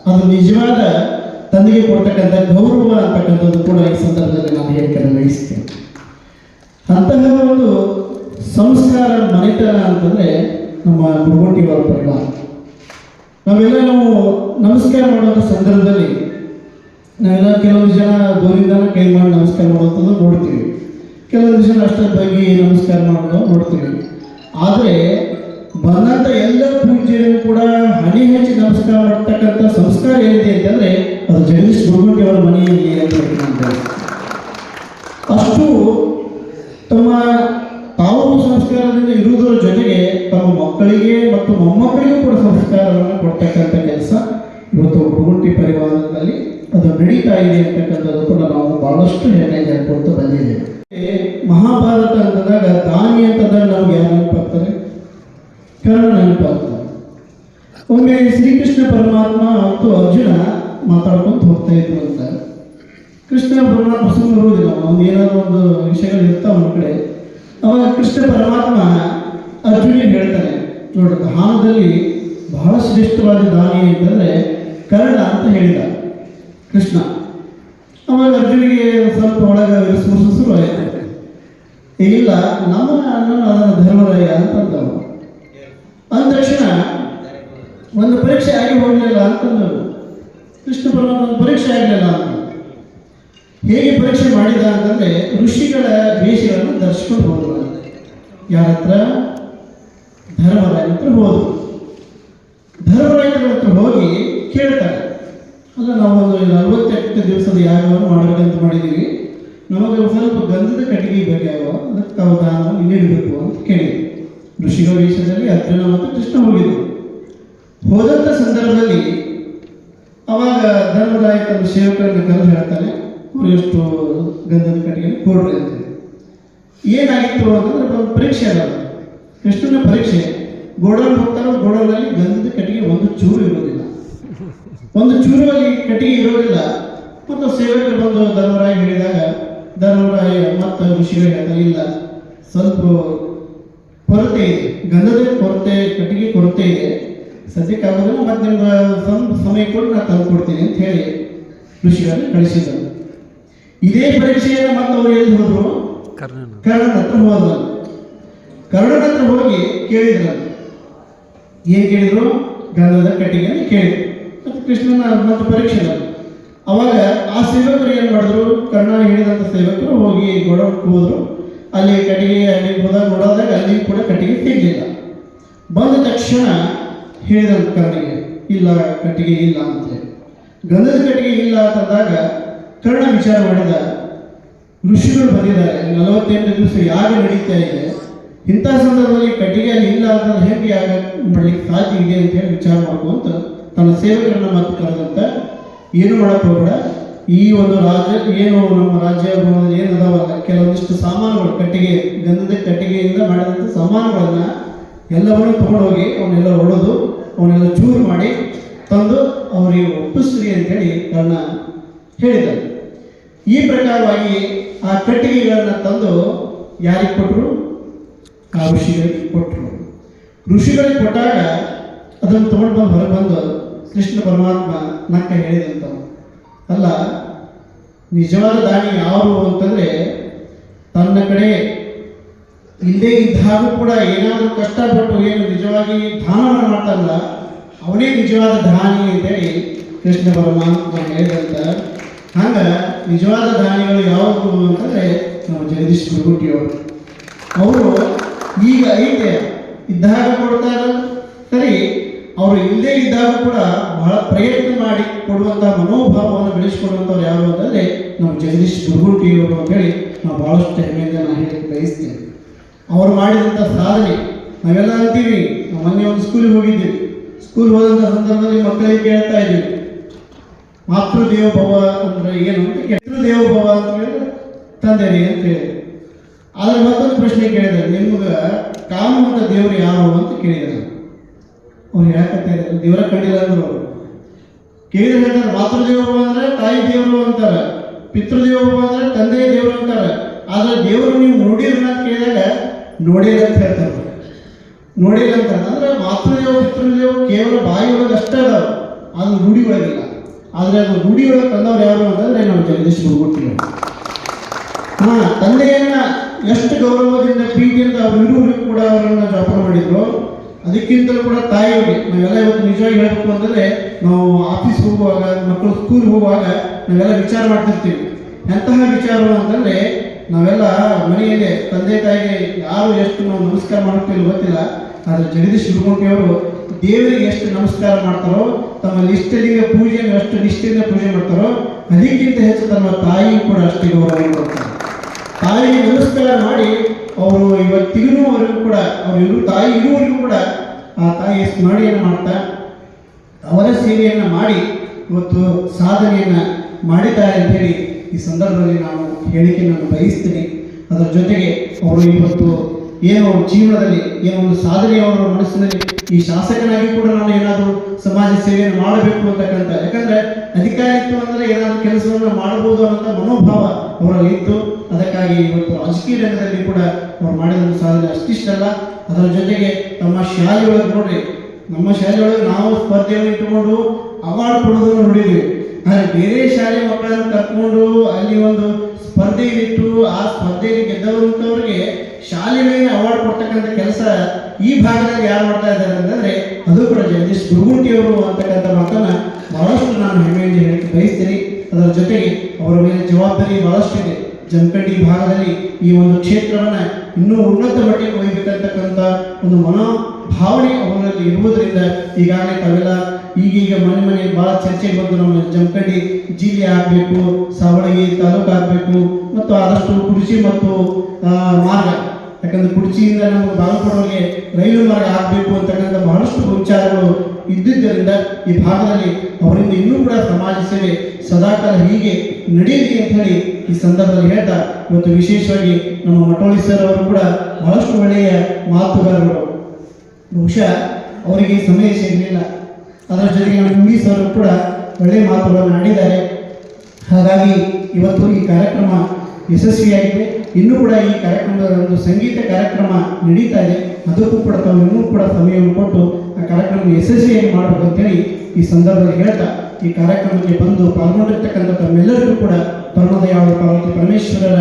ಅದು ನಿಜವಾದ ತಂದೆಗೆ ಕೊಡ್ತಕ್ಕಂಥ ಗೌರವ ಅಂತಕ್ಕಂಥದ್ದು ಕೂಡ ಈ ಸಂದರ್ಭದಲ್ಲಿ ನಾನು ಹೇಳಿಕೆ ಬಯಸ್ತೇನೆ. ಅಂತಹ ಒಂದು ಸಂಸ್ಕಾರ ಮನೆತನ ಅಂತಂದರೆ ನಮ್ಮ ಗುರುಗುಂಟಿಯವರ ಪರಿವಾರ. ನಾವೆಲ್ಲ ನಮಸ್ಕಾರ ಮಾಡುವಂಥ ಸಂದರ್ಭದಲ್ಲಿ ನಾವೆಲ್ಲ ಕೆಲವೊಂದು ಜನ ದೂರಿಂದ ಕೈ ಮಾಡಿ ನಮಸ್ಕಾರ ಮಾಡುವಂಥದ್ದು ನೋಡ್ತೀವಿ, ಕೆಲವೊಂದು ಜನ ಅಷ್ಟರ ಬಗ್ಗೆ ನಮಸ್ಕಾರ ಮಾಡೋದು ನೋಡ್ತೀವಿ. ಆದರೆ ಬಂದಂಥ ಎಲ್ಲ ಪೂಜ್ಯರು ಕೂಡ ಹಣಿ ಹಚ್ಚಿ ನಮಸ್ಕಾರ ಮಾಡ್ತಕ್ಕಂಥ ಸಂಸ್ಕಾರ ಏನಿದೆ ಅಂತಂದರೆ ಅದು ಜಗದೀಶ್ ಗುರುಗುಂಟಿ ಅವರ ಮನೆಯಲ್ಲಿ ಅಂತ ಹೇಳ್ತಾರೆ. ಅಷ್ಟು ತಮ್ಮ ತಾವು ಸಂಸ್ಕಾರದಿಂದ ಇರುವುದರ ಜೊತೆಗೆ ತಮ್ಮ ಮಕ್ಕಳಿಗೆ ಮತ್ತು ಮೊಮ್ಮಕ್ಕಳಿಗೂ ಕೂಡ ಸಂಸ್ಕಾರವನ್ನು ಕೊಡ್ತಕ್ಕಂಥ ಕೆಲಸ ಇವತ್ತು ಗುರುಗುಂಟಿ ಪರಿವಾರದಲ್ಲಿ ಅದು ನಡೀತಾ ಇದೆ ಅಂತಕ್ಕಂಥದ್ದು ಕೂಡ ನಾವು ಬಹಳಷ್ಟು ಹೇಳ್ಕೊಳ್ತಾ ಬಂದಿದ್ದೇವೆ. ಮಹಾಭಾರತ ಅಂತಂದಾಗ ದಾನಿ ಅಂತಂದಾಗ ನಮ್ಗೆ ಯಾರು ನೆನಪಾಗ್ತಾರೆ? ಕರ್ಣ ನೆನಪಾಗ್ತಾರೆ. ಒಮ್ಮೆ ಶ್ರೀಕೃಷ್ಣ ಪರಮಾತ್ಮ ಮತ್ತು ಅರ್ಜುನ ಮಾತಾಡ್ಕೊಂತ ಹೋಗ್ತಾ ಇದ್ರು ಅಂತ. ಕೃಷ್ಣ ಪರಮಾತ್ಮ ಸುಮ್ಮನೆ ಇರುವುದಿಲ್ಲ, ಒಂದು ಏನಾದ್ರು ಒಂದು ವಿಷಯಗಳು ಇರ್ತಾವ ಒಂದು ಕಡೆ. ಅವಾಗ ಕೃಷ್ಣ ಪರಮಾತ್ಮ ಅರ್ಜುನಿಗೆ ಹೇಳ್ತಾನೆ, ನೋಡಿ ದಾನದಲ್ಲಿ ಬಹಳ ಶ್ರೇಷ್ಠವಾದ ದಾನಿ ಅಂತಂದ್ರೆ ಕರ್ಣ ಅಂತ ಹೇಳಿದ ಕೃಷ್ಣ. ಅವಾಗ ಅರ್ಜುನಿಗೆ ಸ್ವಲ್ಪ ಒಳಗೆ ಶುರು ಆಯಿತು. ಇಲ್ಲ ನಮ್ಮ ಅಣ್ಣನ ಅದನ್ನು ಧರ್ಮರಾಯ ಅಂತಂದವು. ಅಂದ ತಕ್ಷಣ ಒಂದು ಪರೀಕ್ಷೆ ಆಗಿ ಹೋಗಲಿಲ್ಲ ಅಂತಂದರು. ಕೃಷ್ಣ ಪರಮಾತ್ಮ ಒಂದು ಪರೀಕ್ಷೆ ಆಗಲಿಲ್ಲ ಅಂತ. ಹೇಗೆ ಪರೀಕ್ಷೆ ಮಾಡಿದ ಅಂತಂದರೆ ಋಷಿಗಳ ವೇಷಗಳನ್ನು ಧರಿಸ್ಕೊಂಡು ಹೋದರು. ಯಾರ ಹತ್ರ? ಧರ್ಮರಾಯನ ಹತ್ರ ಹೋದರು. ಧರ್ಮರಾಯನ ಹತ್ರ ಹೋಗಿ ಕೇಳ್ತಾರೆ, ಅಲ್ಲ ನಾವೊಂದು 48 ದಿವಸದ ಯಾಗವನ್ನು ಮಾಡಬೇಕಂತ ಮಾಡಿದ್ದೀವಿ, ನಮಗೆ ಸ್ವಲ್ಪ ಗಂಧದ ಕಟ್ಟಿಗೆ ಬೇಕಾಗುವ, ಅದಕ್ಕೆ ತಾವು ದಾನವನ್ನು ನೀಡಬೇಕು ಅಂತ ಕೇಳಿದ್ರು. ಋಷಿಗಳ ವೇಷದಲ್ಲಿ ಅರ್ಜುನ ಮತ್ತು ಕೃಷ್ಣ ಹೋಗಿದ್ರು. ಹೋದಂಥ ಸಂದರ್ಭದಲ್ಲಿ ಅವಾಗ ಧರ್ಮರಾಯ ತನ್ನ ಸೇವಕರನ್ನು ಕರೆದು ಹೇಳ್ತಾನೆ, ಅವರು ಎಷ್ಟು ಗಂಧದ ಕಟ್ಟಿಗೆ ಕೊಡ್ರಿ ಅಂತ. ಏನಾಗಿತ್ತು ಅಂತಂದ್ರೆ ಒಂದು ಪರೀಕ್ಷೆ ಅಲ್ಲ, ಕೃಷ್ಣನ ಪರೀಕ್ಷೆ. ಗೋಡೌನ್ ಹೋಗ್ತಾರೋ, ಗೋಡೌನಲ್ಲಿ ಗಂಧದ ಕಟ್ಟಿಗೆ ಒಂದು ಚೂರು ಇರೋದಿಲ್ಲ, ಒಂದು ಚೂರಲ್ಲಿ ಕಟ್ಟಿಗೆ ಇರೋದಿಲ್ಲ. ಮತ್ತು ಸೇವಕರು ಬಂದು ಧರ್ಮರಾಯ ಹೇಳಿದಾಗ ಧರ್ಮರಾಯ ಮತ್ತು ಋಷಿಗಳು ಹೇಳ್ತಾರೆ, ಇಲ್ಲ ಸ್ವಲ್ಪ ಕೊರತೆ ಇದೆ, ಗಂಧದ ಕೊರತೆ, ಕಟ್ಟಿಗೆ ಕೊರತೆ ಇದೆ, ಸದ್ಯಕ್ಕಾಗೋದಿಲ್ಲ, ಮತ್ತು ನಿಮ್ಗೆ ಸ್ವಲ್ಪ ಸಮಯ ಕೊಟ್ಟು ನಾನು ತಂದು ಕೊಡ್ತೀನಿ ಅಂತ ಹೇಳಿ ಋಷಿಗಳನ್ನು ಕಳಿಸಿದರು. ಇದೇ ಪರೀಕ್ಷೆಯನ್ನು ಮತ್ತು ಅವರು ಎಲ್ಲಿ ಹೋದರು? ಕರ್ಣನ ಹತ್ರ ಹೋದ್ರು. ಕರ್ಣನ ಹತ್ರ ಹೋಗಿ ಕೇಳಿದ್ರು. ಏನು ಕೇಳಿದ್ರು? ಗಂಧದ ಕಟ್ಟಿಗೆಯನ್ನು ಕೇಳಿದ್ರು. ಮತ್ತು ಕೃಷ್ಣನ ಮತ್ತು ಪರೀಕ್ಷೆ. ಅವಾಗ ಆ ಸೇವಕರು ಏನು ಮಾಡಿದ್ರು? ಕರ್ಣ ಹೇಳಿದಂಥ ಸೇವಕರು ಹೋಗಿ ಗೋಡೌನ್ಗೆ ಹೋದರು. ಅಲ್ಲಿ ಕಟ್ಟಿಗೆ ಅಲ್ಲಿ ಹೋದಾಗ ನೋಡೋದಾಗ ಅಲ್ಲಿ ಕೂಡ ಕಟ್ಟಿಗೆ ಸಿಗಲಿಲ್ಲ. ಬಂದ ತಕ್ಷಣ ಹೇಳಿದಂಥ ಕರ್ಣಿಗೆ, ಇಲ್ಲ ಕಟ್ಟಿಗೆ ಇಲ್ಲ ಅಂತೇಳಿ. ಗಂಧದ ಕಟ್ಟಿಗೆ ಇಲ್ಲ ಅಂತಂದಾಗ ಕರ್ಣ ವಿಚಾರ ಮಾಡಿದ, ಋಷಿಗಳು ಬಂದಿದ್ದಾರೆ, 48 ದಿವಸ ಯಾಗ ನಡೀತಾ ಇದೆ, ಇಂಥ ಸಂದರ್ಭದಲ್ಲಿ ಕಟ್ಟಿಗೆ ಅಲ್ಲಿ ಇಲ್ಲ ಅಂತಂದ್ರೆ ಹೇಗೆ ಯಾಗ ಮಾಡಲಿಕ್ಕೆ ಸಾಧ್ಯ ಇದೆ ಅಂತ ಹೇಳಿ ವಿಚಾರ ಮಾಡ್ಕೊಂತ ತನ್ನ ಸೇವಕರನ್ನ ಮತ್ತು ಕರೆದಂತ, ಏನು ಮಾಡಕ್ಕೆ ಹೋಗಬೇಡ, ಈ ಒಂದು ರಾಜ್ಯ ಏನು ನಮ್ಮ ರಾಜ್ಯ ಏನು ಅದಾವಲ್ಲ ಕೆಲವೊಂದಿಷ್ಟು ಸಾಮಾನುಗಳು, ಕಟ್ಟಿಗೆ ಗಂಧದ ಕಟ್ಟಿಗೆಯಿಂದ ಮಾಡಿದಂಥ ಸಾಮಾನುಗಳನ್ನ ಎಲ್ಲವನ್ನು ತಗೊಂಡೋಗಿ ಅವನ್ನೆಲ್ಲ ಒಡೆದು ಅವನ್ನೆಲ್ಲ ಚೂರು ಮಾಡಿ ತಂದು ಅವರಿಗೆ ಒಪ್ಪಿಸ್ರಿ ಅಂತೇಳಿ ಕರ್ಣ ಹೇಳಿದ್ದಾರೆ. ಈ ಪ್ರಕಾರವಾಗಿ ಆ ಕಟ್ಟಿಗೆಗಳನ್ನು ತಂದು ಯಾರಿಗೆ ಕೊಟ್ಟರು? ಆ ಋಷಿಗಳಿಗೆ ಕೊಟ್ಟರು. ಋಷಿಗಳಿಗೆ ಕೊಟ್ಟಾಗ ಅದನ್ನು ತಗೊಂಡು ಬಂದು ಹೊರಗೆ ಬಂದು ಕೃಷ್ಣ ಪರಮಾತ್ಮ ನಕ್ಕ ಹೇಳಿದಂತ, ಅಲ್ಲ ನಿಜವಾದ ದಾನಿ ಯಾರು ಅಂತಂದರೆ ತನ್ನ ಕಡೆ ಇಲ್ಲೇ ಇದ್ದಾಗೂ ಕೂಡ ಏನಾದರೂ ಕಷ್ಟಪಟ್ಟು ಏನು ನಿಜವಾಗಿ ದಾನವನ್ನು ಮಾಡ್ತಾರಲ್ಲ ಅವನೇ ನಿಜವಾದ ದಾನಿ ಅಂತೇಳಿ ಕೃಷ್ಣ ಪರಮಾತ್ಮ ಹೇಳಿದಂತ. ಹಂಗೆ ನಿಜವಾದ ದಾನಿಗಳು ಯಾವುದು ಅಂತಂದರೆ ನಮ್ಮ ಜಗದೀಶ್ ಗುರುಗುಂಟಿಯವರು. ಅವರು ಈಗ ಐತೆ ಇದ್ದಾಗ ಕೊಡ್ತಾರೆ ಸರಿ, ಅವರು ಇಲ್ಲದೇ ಇದ್ದಾಗ ಕೂಡ ಬಹಳ ಪ್ರಯತ್ನ ಮಾಡಿ ಕೊಡುವಂಥ ಮನೋಭಾವವನ್ನು ಬೆಳೆಸಿಕೊಡುವಂಥವ್ರು ಯಾರು ಅಂತಂದರೆ ನಮ್ಮ ಜಗದೀಶ್ ಗುರುಗುಂಟಿಯವರು ಅಂತೇಳಿ ನಾವು ಭಾಳಷ್ಟು ಹೆಮ್ಮೆಯಿಂದ ನಾನು ಹೇಳಕ್ಕೆ ಬಯಸ್ತೇನೆ. ಅವರು ಮಾಡಿದಂಥ ಸಾಧನೆ ನಾವೆಲ್ಲ ಅಂತೀವಿ. ನಾವು ಮೊನ್ನೆ ಒಂದು ಸ್ಕೂಲಿಗೆ ಹೋಗಿದ್ದೀವಿ. ಸ್ಕೂಲ್ ಹೋದಂಥ ಸಂದರ್ಭದಲ್ಲಿ ಮಕ್ಕಳಿಗೆ ಕೇಳ್ತಾ ಇದ್ದೀವಿ, ಮಾತೃದೇವೋಭವ ಅಂದರೆ ಏನು ಅಂತ ದೇವೋಭವ ಅಂತ ಹೇಳಿದ್ರೆ ತಂದೆರಿ ಅಂತ ಹೇಳಿ. ಆದರೆ ಮತ್ತೊಂದು ಪ್ರಶ್ನೆ ಕೇಳಿದ್ದಾರೆ, ನಿಮ್ಗೆ ಕಾಣುವಂಥ ದೇವರು ಯಾರು ಅಂತ ಕೇಳಿದ್ದಾರೆ. ಅವ್ರು ಹೇಳಕತ್ತಾರೆ, ದೇವರ ಕಂಡಿಲ್ಲ ಅಂದರು. ಅವರು ಕೇಳಿದ್ರೆ ಹೇಳ್ತಾರೆ, ಮಾತೃದೇವೋಭವ ಅಂದರೆ ತಾಯಿ ದೇವರು ಅಂತಾರೆ, ಪಿತೃದೇವೋಭವ ಅಂದರೆ ತಂದೆ ದೇವರು ಅಂತಾರೆ. ಆದರೆ ದೇವರು ನೀವು ನೋಡಿರನ್ನ ಅಂತ ಕೇಳಿದಾಗ ನೋಡಿಲ್ಲ ಅಂತ ಹೇಳ್ತಾರೆ. ನೋಡಿಲ್ಲ ಅಂತ ಅಂದರೆ ಮಾತೃದೇವ ಪಿತೃದೇವ ಕೇವಲ ಬಾಯಿ ಒಳಗೆ ಅಷ್ಟೇ ಅದಾವೆ, ಅದು ರೂಢಿ ಒಳಗಿಲ್ಲ. ಆದರೆ ಅದು ರೂಢಿ ಒಳಗೆ ತಂದವ್ರು ಯಾರು ಅಂತಂದರೆ ನಾವು ಜಗದೀಶ್ ಗುರುಗುಂಟಿಯವರು. ತಂದೆಯನ್ನ ಎಷ್ಟು ಗೌರವದಿಂದ ಪ್ರೀತಿಯಿಂದ ಅವರು ಇರುವವರಿಗೂ ಕೂಡ ಅವರನ್ನು ಜೋಪಾನ ಮಾಡಿದ್ರು. ಅದಕ್ಕಿಂತಲೂ ಕೂಡ ತಾಯಿಯವ್ರಿಗೆ ನಾವೆಲ್ಲ ಇವತ್ತು ನಿಜವಾಗಿ ಹೇಳಬೇಕು ಅಂತಂದರೆ, ನಾವು ಆಫೀಸ್ ಹೋಗುವಾಗ, ಮಕ್ಕಳು ಸ್ಕೂಲ್ ಹೋಗುವಾಗ ನಾವೆಲ್ಲ ವಿಚಾರ ಮಾಡ್ತಿರ್ತೀವಿ. ಎಂತಹ ವಿಚಾರ ಅಂತಂದರೆ, ನಾವೆಲ್ಲ ಮನೆಯಲ್ಲಿ ತಂದೆ ತಾಯಿಗೆ ಯಾರು ಎಷ್ಟು ನಾವು ನಮಸ್ಕಾರ ಮಾಡ್ತೀವಿ ಗೊತ್ತಿಲ್ಲ. ಆದರೆ ಜಗದೀಶ್ ಗುರುಗುಂಟಿಯವರು ದೇವರಿಗೆ ಎಷ್ಟು ನಮಸ್ಕಾರ ಮಾಡ್ತಾರೋ, ತಮ್ಮ ನಿಷ್ಠೆಲಿಂಗ ಪೂಜೆಯನ್ನು ಎಷ್ಟು ನಿಷ್ಠೆಯಿಂದ ಪೂಜೆ ಮಾಡ್ತಾರೋ, ಅದಕ್ಕಿಂತ ಹೆಚ್ಚು ತಮ್ಮ ತಾಯಿಯು ಕೂಡ ಅಷ್ಟೇ ಗೌರವ ಕೊಡ್ತಾರೆ. ತಾಯಿಗೆ ನಮಸ್ಕಾರ ಮಾಡಿ ಅವರು ಇವತ್ತಿಗೂ ಅವರಿಗೂ ಕೂಡ ಅವರು ತಾಯಿ ಇರುವವರೆಗೂ ಕೂಡ ಆ ತಾಯಿಯ ಸ್ಮರಣೆಯನ್ನು ಮಾಡ್ತಾ ಅವರ ಸೇವೆಯನ್ನು ಮಾಡಿ ಇವತ್ತು ಸಾಧನೆಯನ್ನು ಮಾಡಿದ್ದಾರೆ ಅಂತ ಹೇಳಿ ಈ ಸಂದರ್ಭದಲ್ಲಿ ನಾನು ಹೇಳಿಕೆಯನ್ನು ಬಯಸ್ತೀನಿ. ಅದರ ಜೊತೆಗೆ ಅವರು ಇವತ್ತು ಏನೋ ಜೀವನದಲ್ಲಿ ಏನೋ ಒಂದು ಸಾಧನೆ ಅವರ ಮನಸ್ಸಿನಲ್ಲಿ ಈ ಶಾಸಕನಾಗಿ ಕೂಡ ನಾನು ಏನಾದರೂ ಸಮಾಜ ಸೇವೆಯನ್ನು ಮಾಡಬೇಕು ಅಂತಕ್ಕಂಥ, ಯಾಕಂದರೆ ಅಧಿಕಾರಿತ್ವ ಅಂದರೆ ಏನಾದರೂ ಕೆಲಸವನ್ನು ಮಾಡಬಹುದು ಅನ್ನೋಂಥ ಮನೋಭಾವ ಅವರಲ್ಲಿ ಇತ್ತು. ಅದಕ್ಕಾಗಿ ಇವತ್ತು ರಾಜಕೀಯ ರಂಗದಲ್ಲಿ ಕೂಡ ಅವ್ರು ಮಾಡಿದ ಸಾಧನೆ ಅಷ್ಟಿಷ್ಟಲ್ಲ, ಅದರ ಜೊತೆಗೆ ತಮ್ಮ ಶಾಲೆಯೊಳಗೆ ನೋಡ್ರಿ, ನಮ್ಮ ಶಾಲೆಯೊಳಗೆ ನಾವು ಸ್ಪರ್ಧೆಯನ್ನು ಇಟ್ಟುಕೊಂಡು ಅವಾರ್ಡ್ ಕೊಡೋದನ್ನು ನೋಡಿದ್ವಿ. ಆದರೆ ಬೇರೆ ಶಾಲೆ ಮಕ್ಕಳನ್ನು ಕರ್ಕೊಂಡು ಅಲ್ಲಿ ಒಂದು ಸ್ಪರ್ಧೆ ಇಟ್ಟು ಆ ಸ್ಪರ್ಧೆಯಲ್ಲಿ ಗೆದ್ದವಂಥವ್ರಿಗೆ ಶಾಲೆಗಳಿಗೆ ಅವಾರ್ಡ್ ಕೊಡ್ತಕ್ಕಂಥ ಕೆಲಸ ಈ ಭಾಗದಲ್ಲಿ ಯಾರು ಮಾಡ್ತಾ ಇದ್ದಾರೆ ಅಂತಂದರೆ ಅದು ಕೂಡ ಜಗದೀಶ್ ಗುರುಗುಂಟಿಯವರು ಅಂತಕ್ಕಂಥ ಮಾತನ್ನು ಬಹಳಷ್ಟು ನಾನು ಹೆಮ್ಮೆಯಿಂದ ಹೇಳಕ್ಕೆ ಬಯಸ್ತೀನಿ. ಅದರ ಜೊತೆಗೆ ಅವರ ಮೇಲೆ ಜವಾಬ್ದಾರಿ ಬಹಳಷ್ಟು ಇದೆ. ಜಮಖಂಡಿ ಭಾಗದಲ್ಲಿ ಈ ಒಂದು ಕ್ಷೇತ್ರವನ್ನು ಇನ್ನೂ ಉನ್ನತ ಮಟ್ಟಿಗೆ ಒಯ್ಯಬೇಕಂತಕ್ಕಂಥ ಒಂದು ಮನೋಭಾವನೆ ಅವರಲ್ಲಿ ಇರುವುದರಿಂದ ಈಗಾಗಲೇ ತಾವೆಲ್ಲ ಈಗೀಗ ಮನೆ ಭಾಳ ಚರ್ಚೆಗೆ ಬಂದು ನಮ್ಮ ಜಮಖಂಡಿ ಜಿಲ್ಲೆ ಆಗಬೇಕು, ಸಾವಳಗಿ ತಾಲೂಕು ಆಗಬೇಕು, ಮತ್ತು ಆದಷ್ಟು ಕುರ್ಚಿ ಮತ್ತು ಮಾರ್ಗ, ಯಾಕಂದರೆ ಕುರ್ಚಿಯಿಂದ ನಮಗೆ ಬಾಗಲಕೋಟೆಗೆ ರೈಲು ಮಾರ್ಗ ಆಗಬೇಕು ಅಂತಕ್ಕಂಥ ಬಹಳಷ್ಟು ವಿಚಾರಗಳು ಇದ್ದಿದ್ದರಿಂದ ಈ ಭಾಗದಲ್ಲಿ ಅವರಿಂದ ಇನ್ನೂ ಕೂಡ ಸಮಾಜ ಸೇವೆ ಸದಾಕಾಲ ಹೀಗೆ ನಡೆಯಲಿ ಅಂತ ಹೇಳಿ ಈ ಸಂದರ್ಭದಲ್ಲಿ ಹೇಳ್ತಾ, ಇವತ್ತು ವಿಶೇಷವಾಗಿ ನಮ್ಮ ಮಟೋಳಿ ಸರ್ ಅವರು ಕೂಡ ಬಹಳಷ್ಟು ಒಳ್ಳೆಯ ಮಾತುಗಾರರು. ಬಹುಶಃ ಅವರಿಗೆ ಸಮಯ ಸಿಗಲಿಲ್ಲ, ಅದರ ಜೊತೆಗೆ ನಮ್ಮ ಉಮ್ಮಿ ಸರ್ ಕೂಡ ಒಳ್ಳೆಯ ಮಾತುಗಳನ್ನು ಆಡಿದ್ದಾರೆ. ಹಾಗಾಗಿ ಇವತ್ತು ಈ ಕಾರ್ಯಕ್ರಮ ಯಶಸ್ವಿಯಾಗಿದೆ. ಇನ್ನೂ ಕೂಡ ಈ ಕಾರ್ಯಕ್ರಮದ ಒಂದು ಸಂಗೀತ ಕಾರ್ಯಕ್ರಮ ನಡೀತಾ ಇದೆ. ಅದಕ್ಕೂ ಕೂಡ ತಾವು ಇನ್ನೂ ಕೂಡ ಸಮಯವನ್ನು ಕೊಟ್ಟು ಆ ಕಾರ್ಯಕ್ರಮ ಯಶಸ್ವಿಯಾಗಿ ಮಾಡಬೇಕು ಅಂತೇಳಿ ಈ ಸಂದರ್ಭದಲ್ಲಿ ಹೇಳ್ತಾ, ಈ ಕಾರ್ಯಕ್ರಮಕ್ಕೆ ಬಂದು ಪಾಲ್ಗೊಂಡಿರ್ತಕ್ಕಂಥ ತಮ್ಮೆಲ್ಲರಿಗೂ ಕೂಡ ಪರಮದಯಾಳ ಪಾರ್ವತಿ ಪರಮೇಶ್ವರರ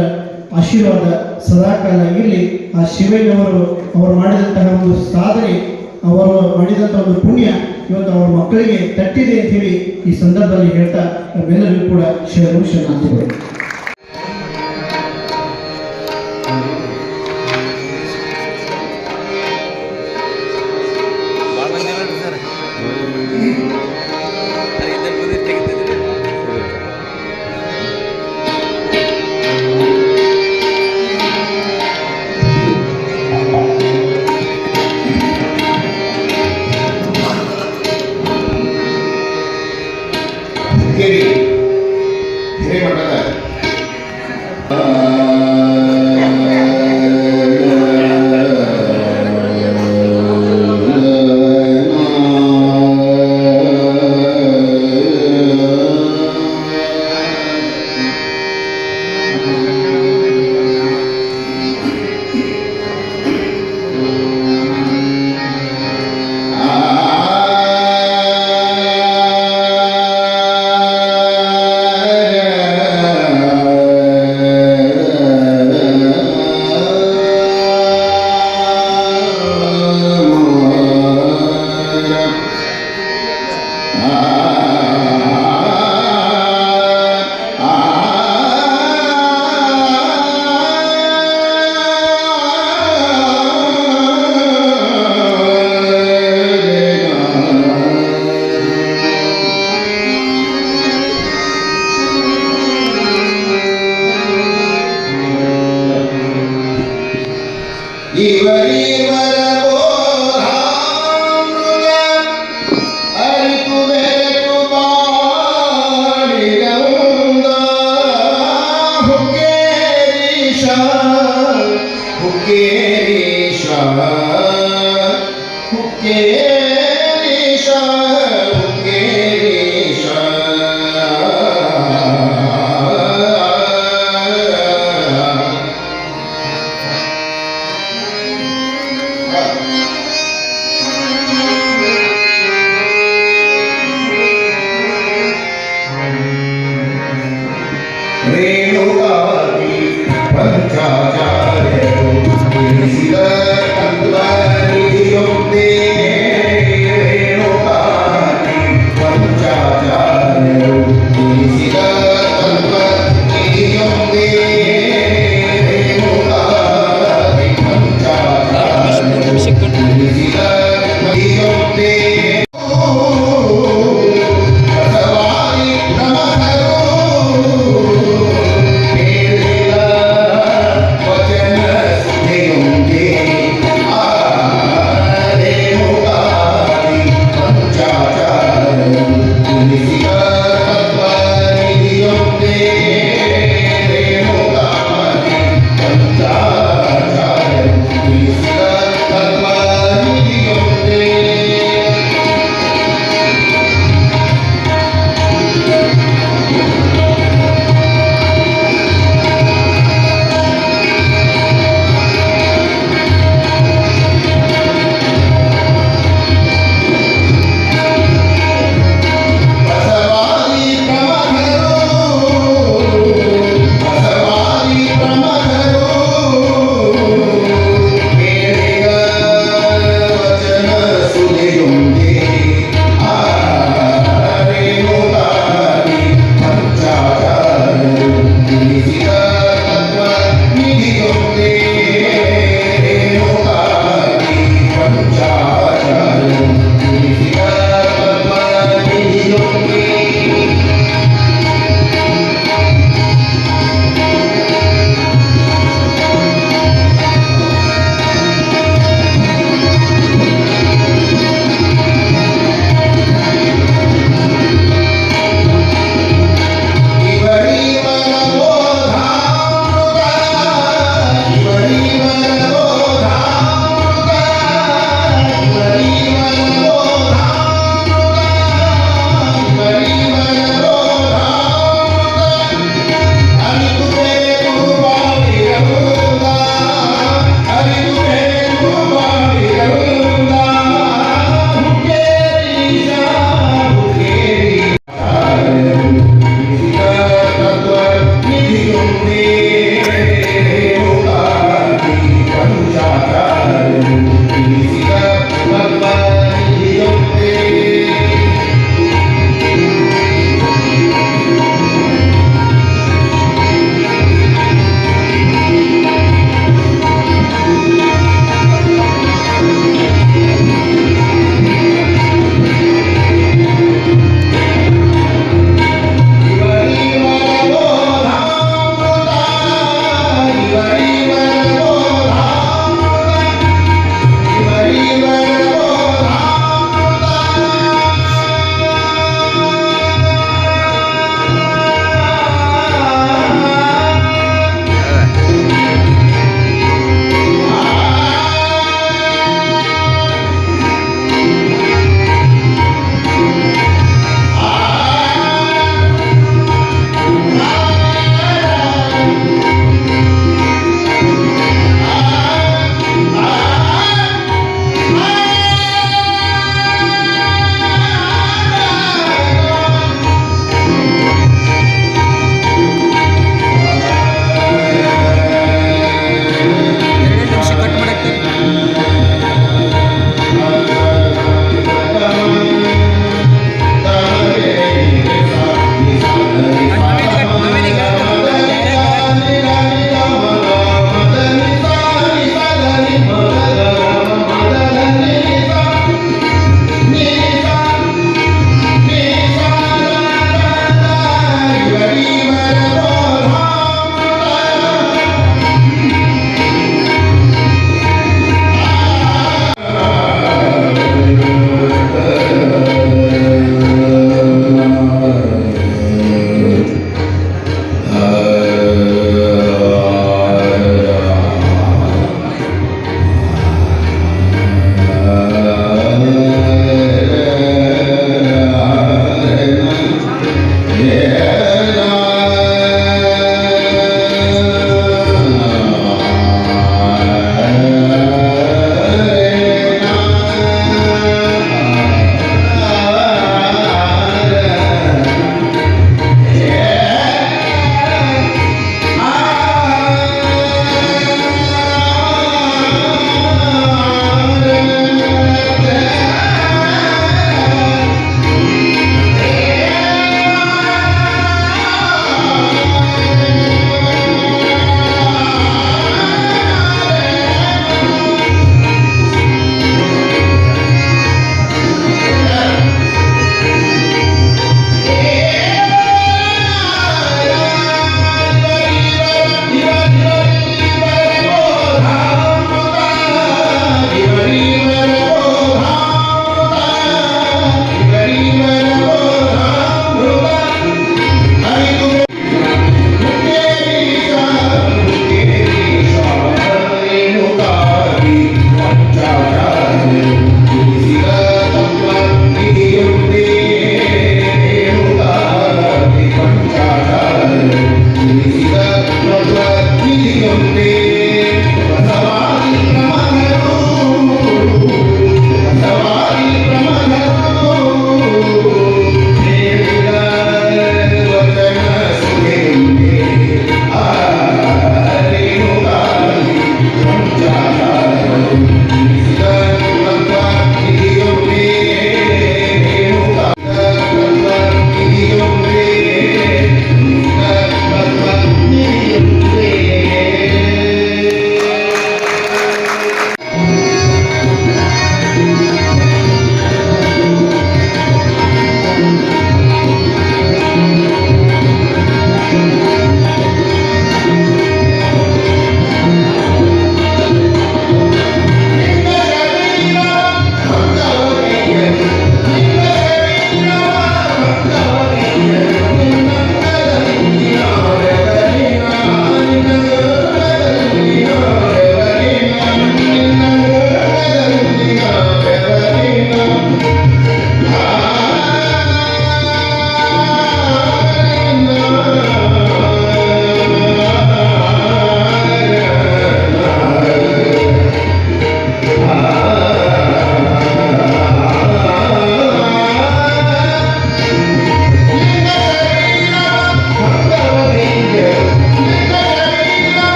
ಆಶೀರ್ವಾದ ಸದಾಕಾಲ ಇರಲಿ. ಆ ಶಿವಯ್ಯನವರು ಅವರು ಮಾಡಿದಂತಹ ಒಂದು ಸಾಧನೆ, ಅವರು ಮಾಡಿದಂಥ ಒಂದು ಪುಣ್ಯ ಇವತ್ತು ಅವರ ಮಕ್ಕಳಿಗೆ ತಟ್ಟಿದೆ ಅಂತ ಹೇಳಿ ಈ ಸಂದರ್ಭದಲ್ಲಿ ಹೇಳ್ತಾ ನಮ್ಮೆಲ್ಲರಿಗೂ ಕೂಡ ಶರಣಾರ್ಥಿಗಳು. Music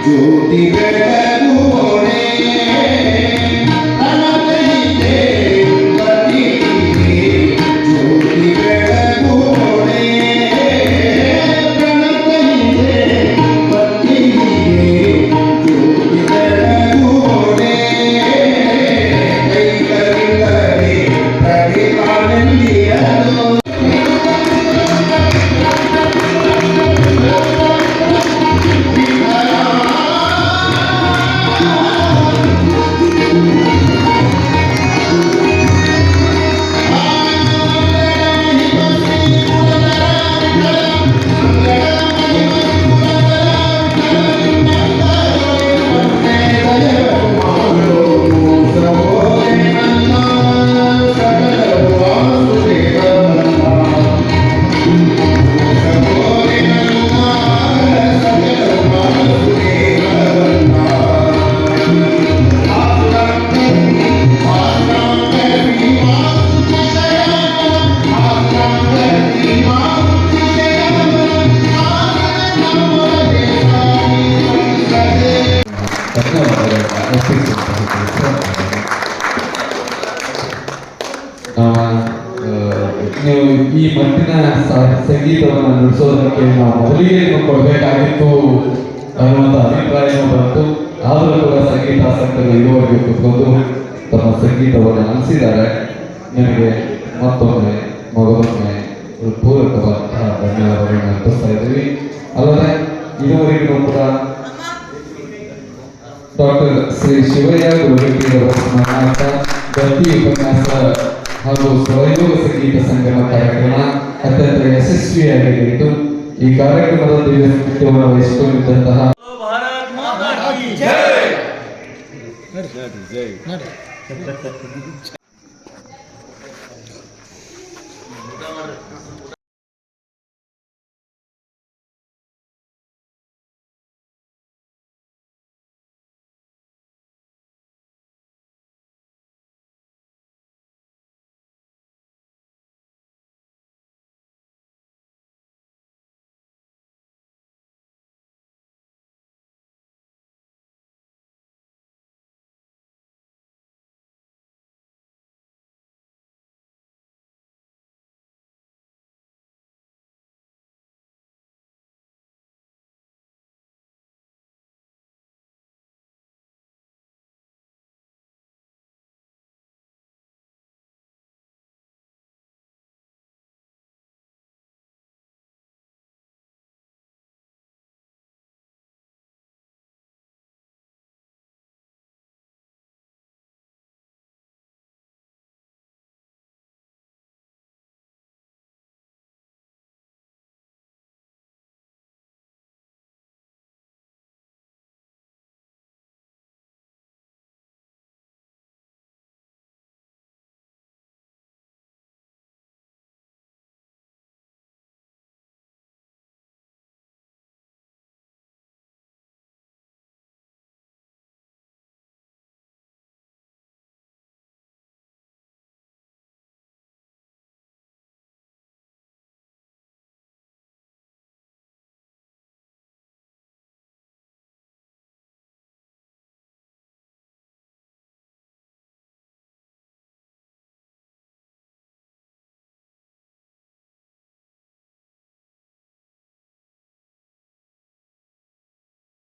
ಜ್ಯೋತಿ ಬೆಳಗುವೋಣೆ ಕನಕನಿಗೆ ಬತ್ತಿಗೆ ಜ್ಯೋತಿ ಬೆಳಗುವೋಣೆ ಕನಕನಿಗೆ ಬತ್ತಿಗೆ ಜ್ಯೋತಿ ಬೆಳಗುವೋಣೆ ಕೈಗಳಿಲ್ಲದೆ ಪ್ರತಿಭಾನಂದಿಯನು ನೀವು ಈ ಮಟ್ಟಿನ ಸಂಗೀತವನ್ನು ನುಡಿಸೋದಕ್ಕೆ ನಾವು ಮೊದಲಿಗೆ ಕೊಡಬೇಕಾಗಿತ್ತು ಅನ್ನುವಂಥ ಅಭಿಪ್ರಾಯ ಬಂತು. ಆದರೂ ಕೂಡ ಸಂಗೀತಾಸಕ್ತರು ಇದುವರೆಗೆ ಕೂತ್ಕೊಂಡು ತಮ್ಮ ಸಂಗೀತವನ್ನು ಅನಿಸಿದ್ದಾರೆ. ನಿಮಗೆ ಮತ್ತೊಮ್ಮೆ ಮಗದೊಮ್ಮೆ ಪೂರಕವಾದ ಧನ್ಯವಾದಗಳನ್ನು ಅರ್ಪಿಸ್ತಾ ಇದ್ದೀವಿ. ಅಲ್ಲದೆ ಇದುವರೆಗೂ ಕೂಡ ಡಾಕ್ಟರ್ ಶ್ರೀ ಶಿವಯ್ಯ ಗುರುಗಟ್ಟಿಯವರ ಸ್ಮರಣಾರ್ಥ ದತ್ತಿ ಉಪನ್ಯಾಸ ಹಾಗೂ ಸ್ವಯಂಯೋಗ ಸಂಗೀತ ಸಂಗಮ ಕಾರ್ಯಕ್ರಮ ಅತ್ಯಂತ ಯಶಸ್ವಿಯಾಗಿ ನಡೆಯಿತು. ಈ ಕಾರ್ಯಕ್ರಮದ ದಿವ್ಯ ಸಾನ್ನಿಧ್ಯವನ್ನು ವಹಿಸಿಕೊಂಡಿದ್ದಂತಹ ಭಾರತ್ ಮಾತಾ ಕಿ ಜೈ.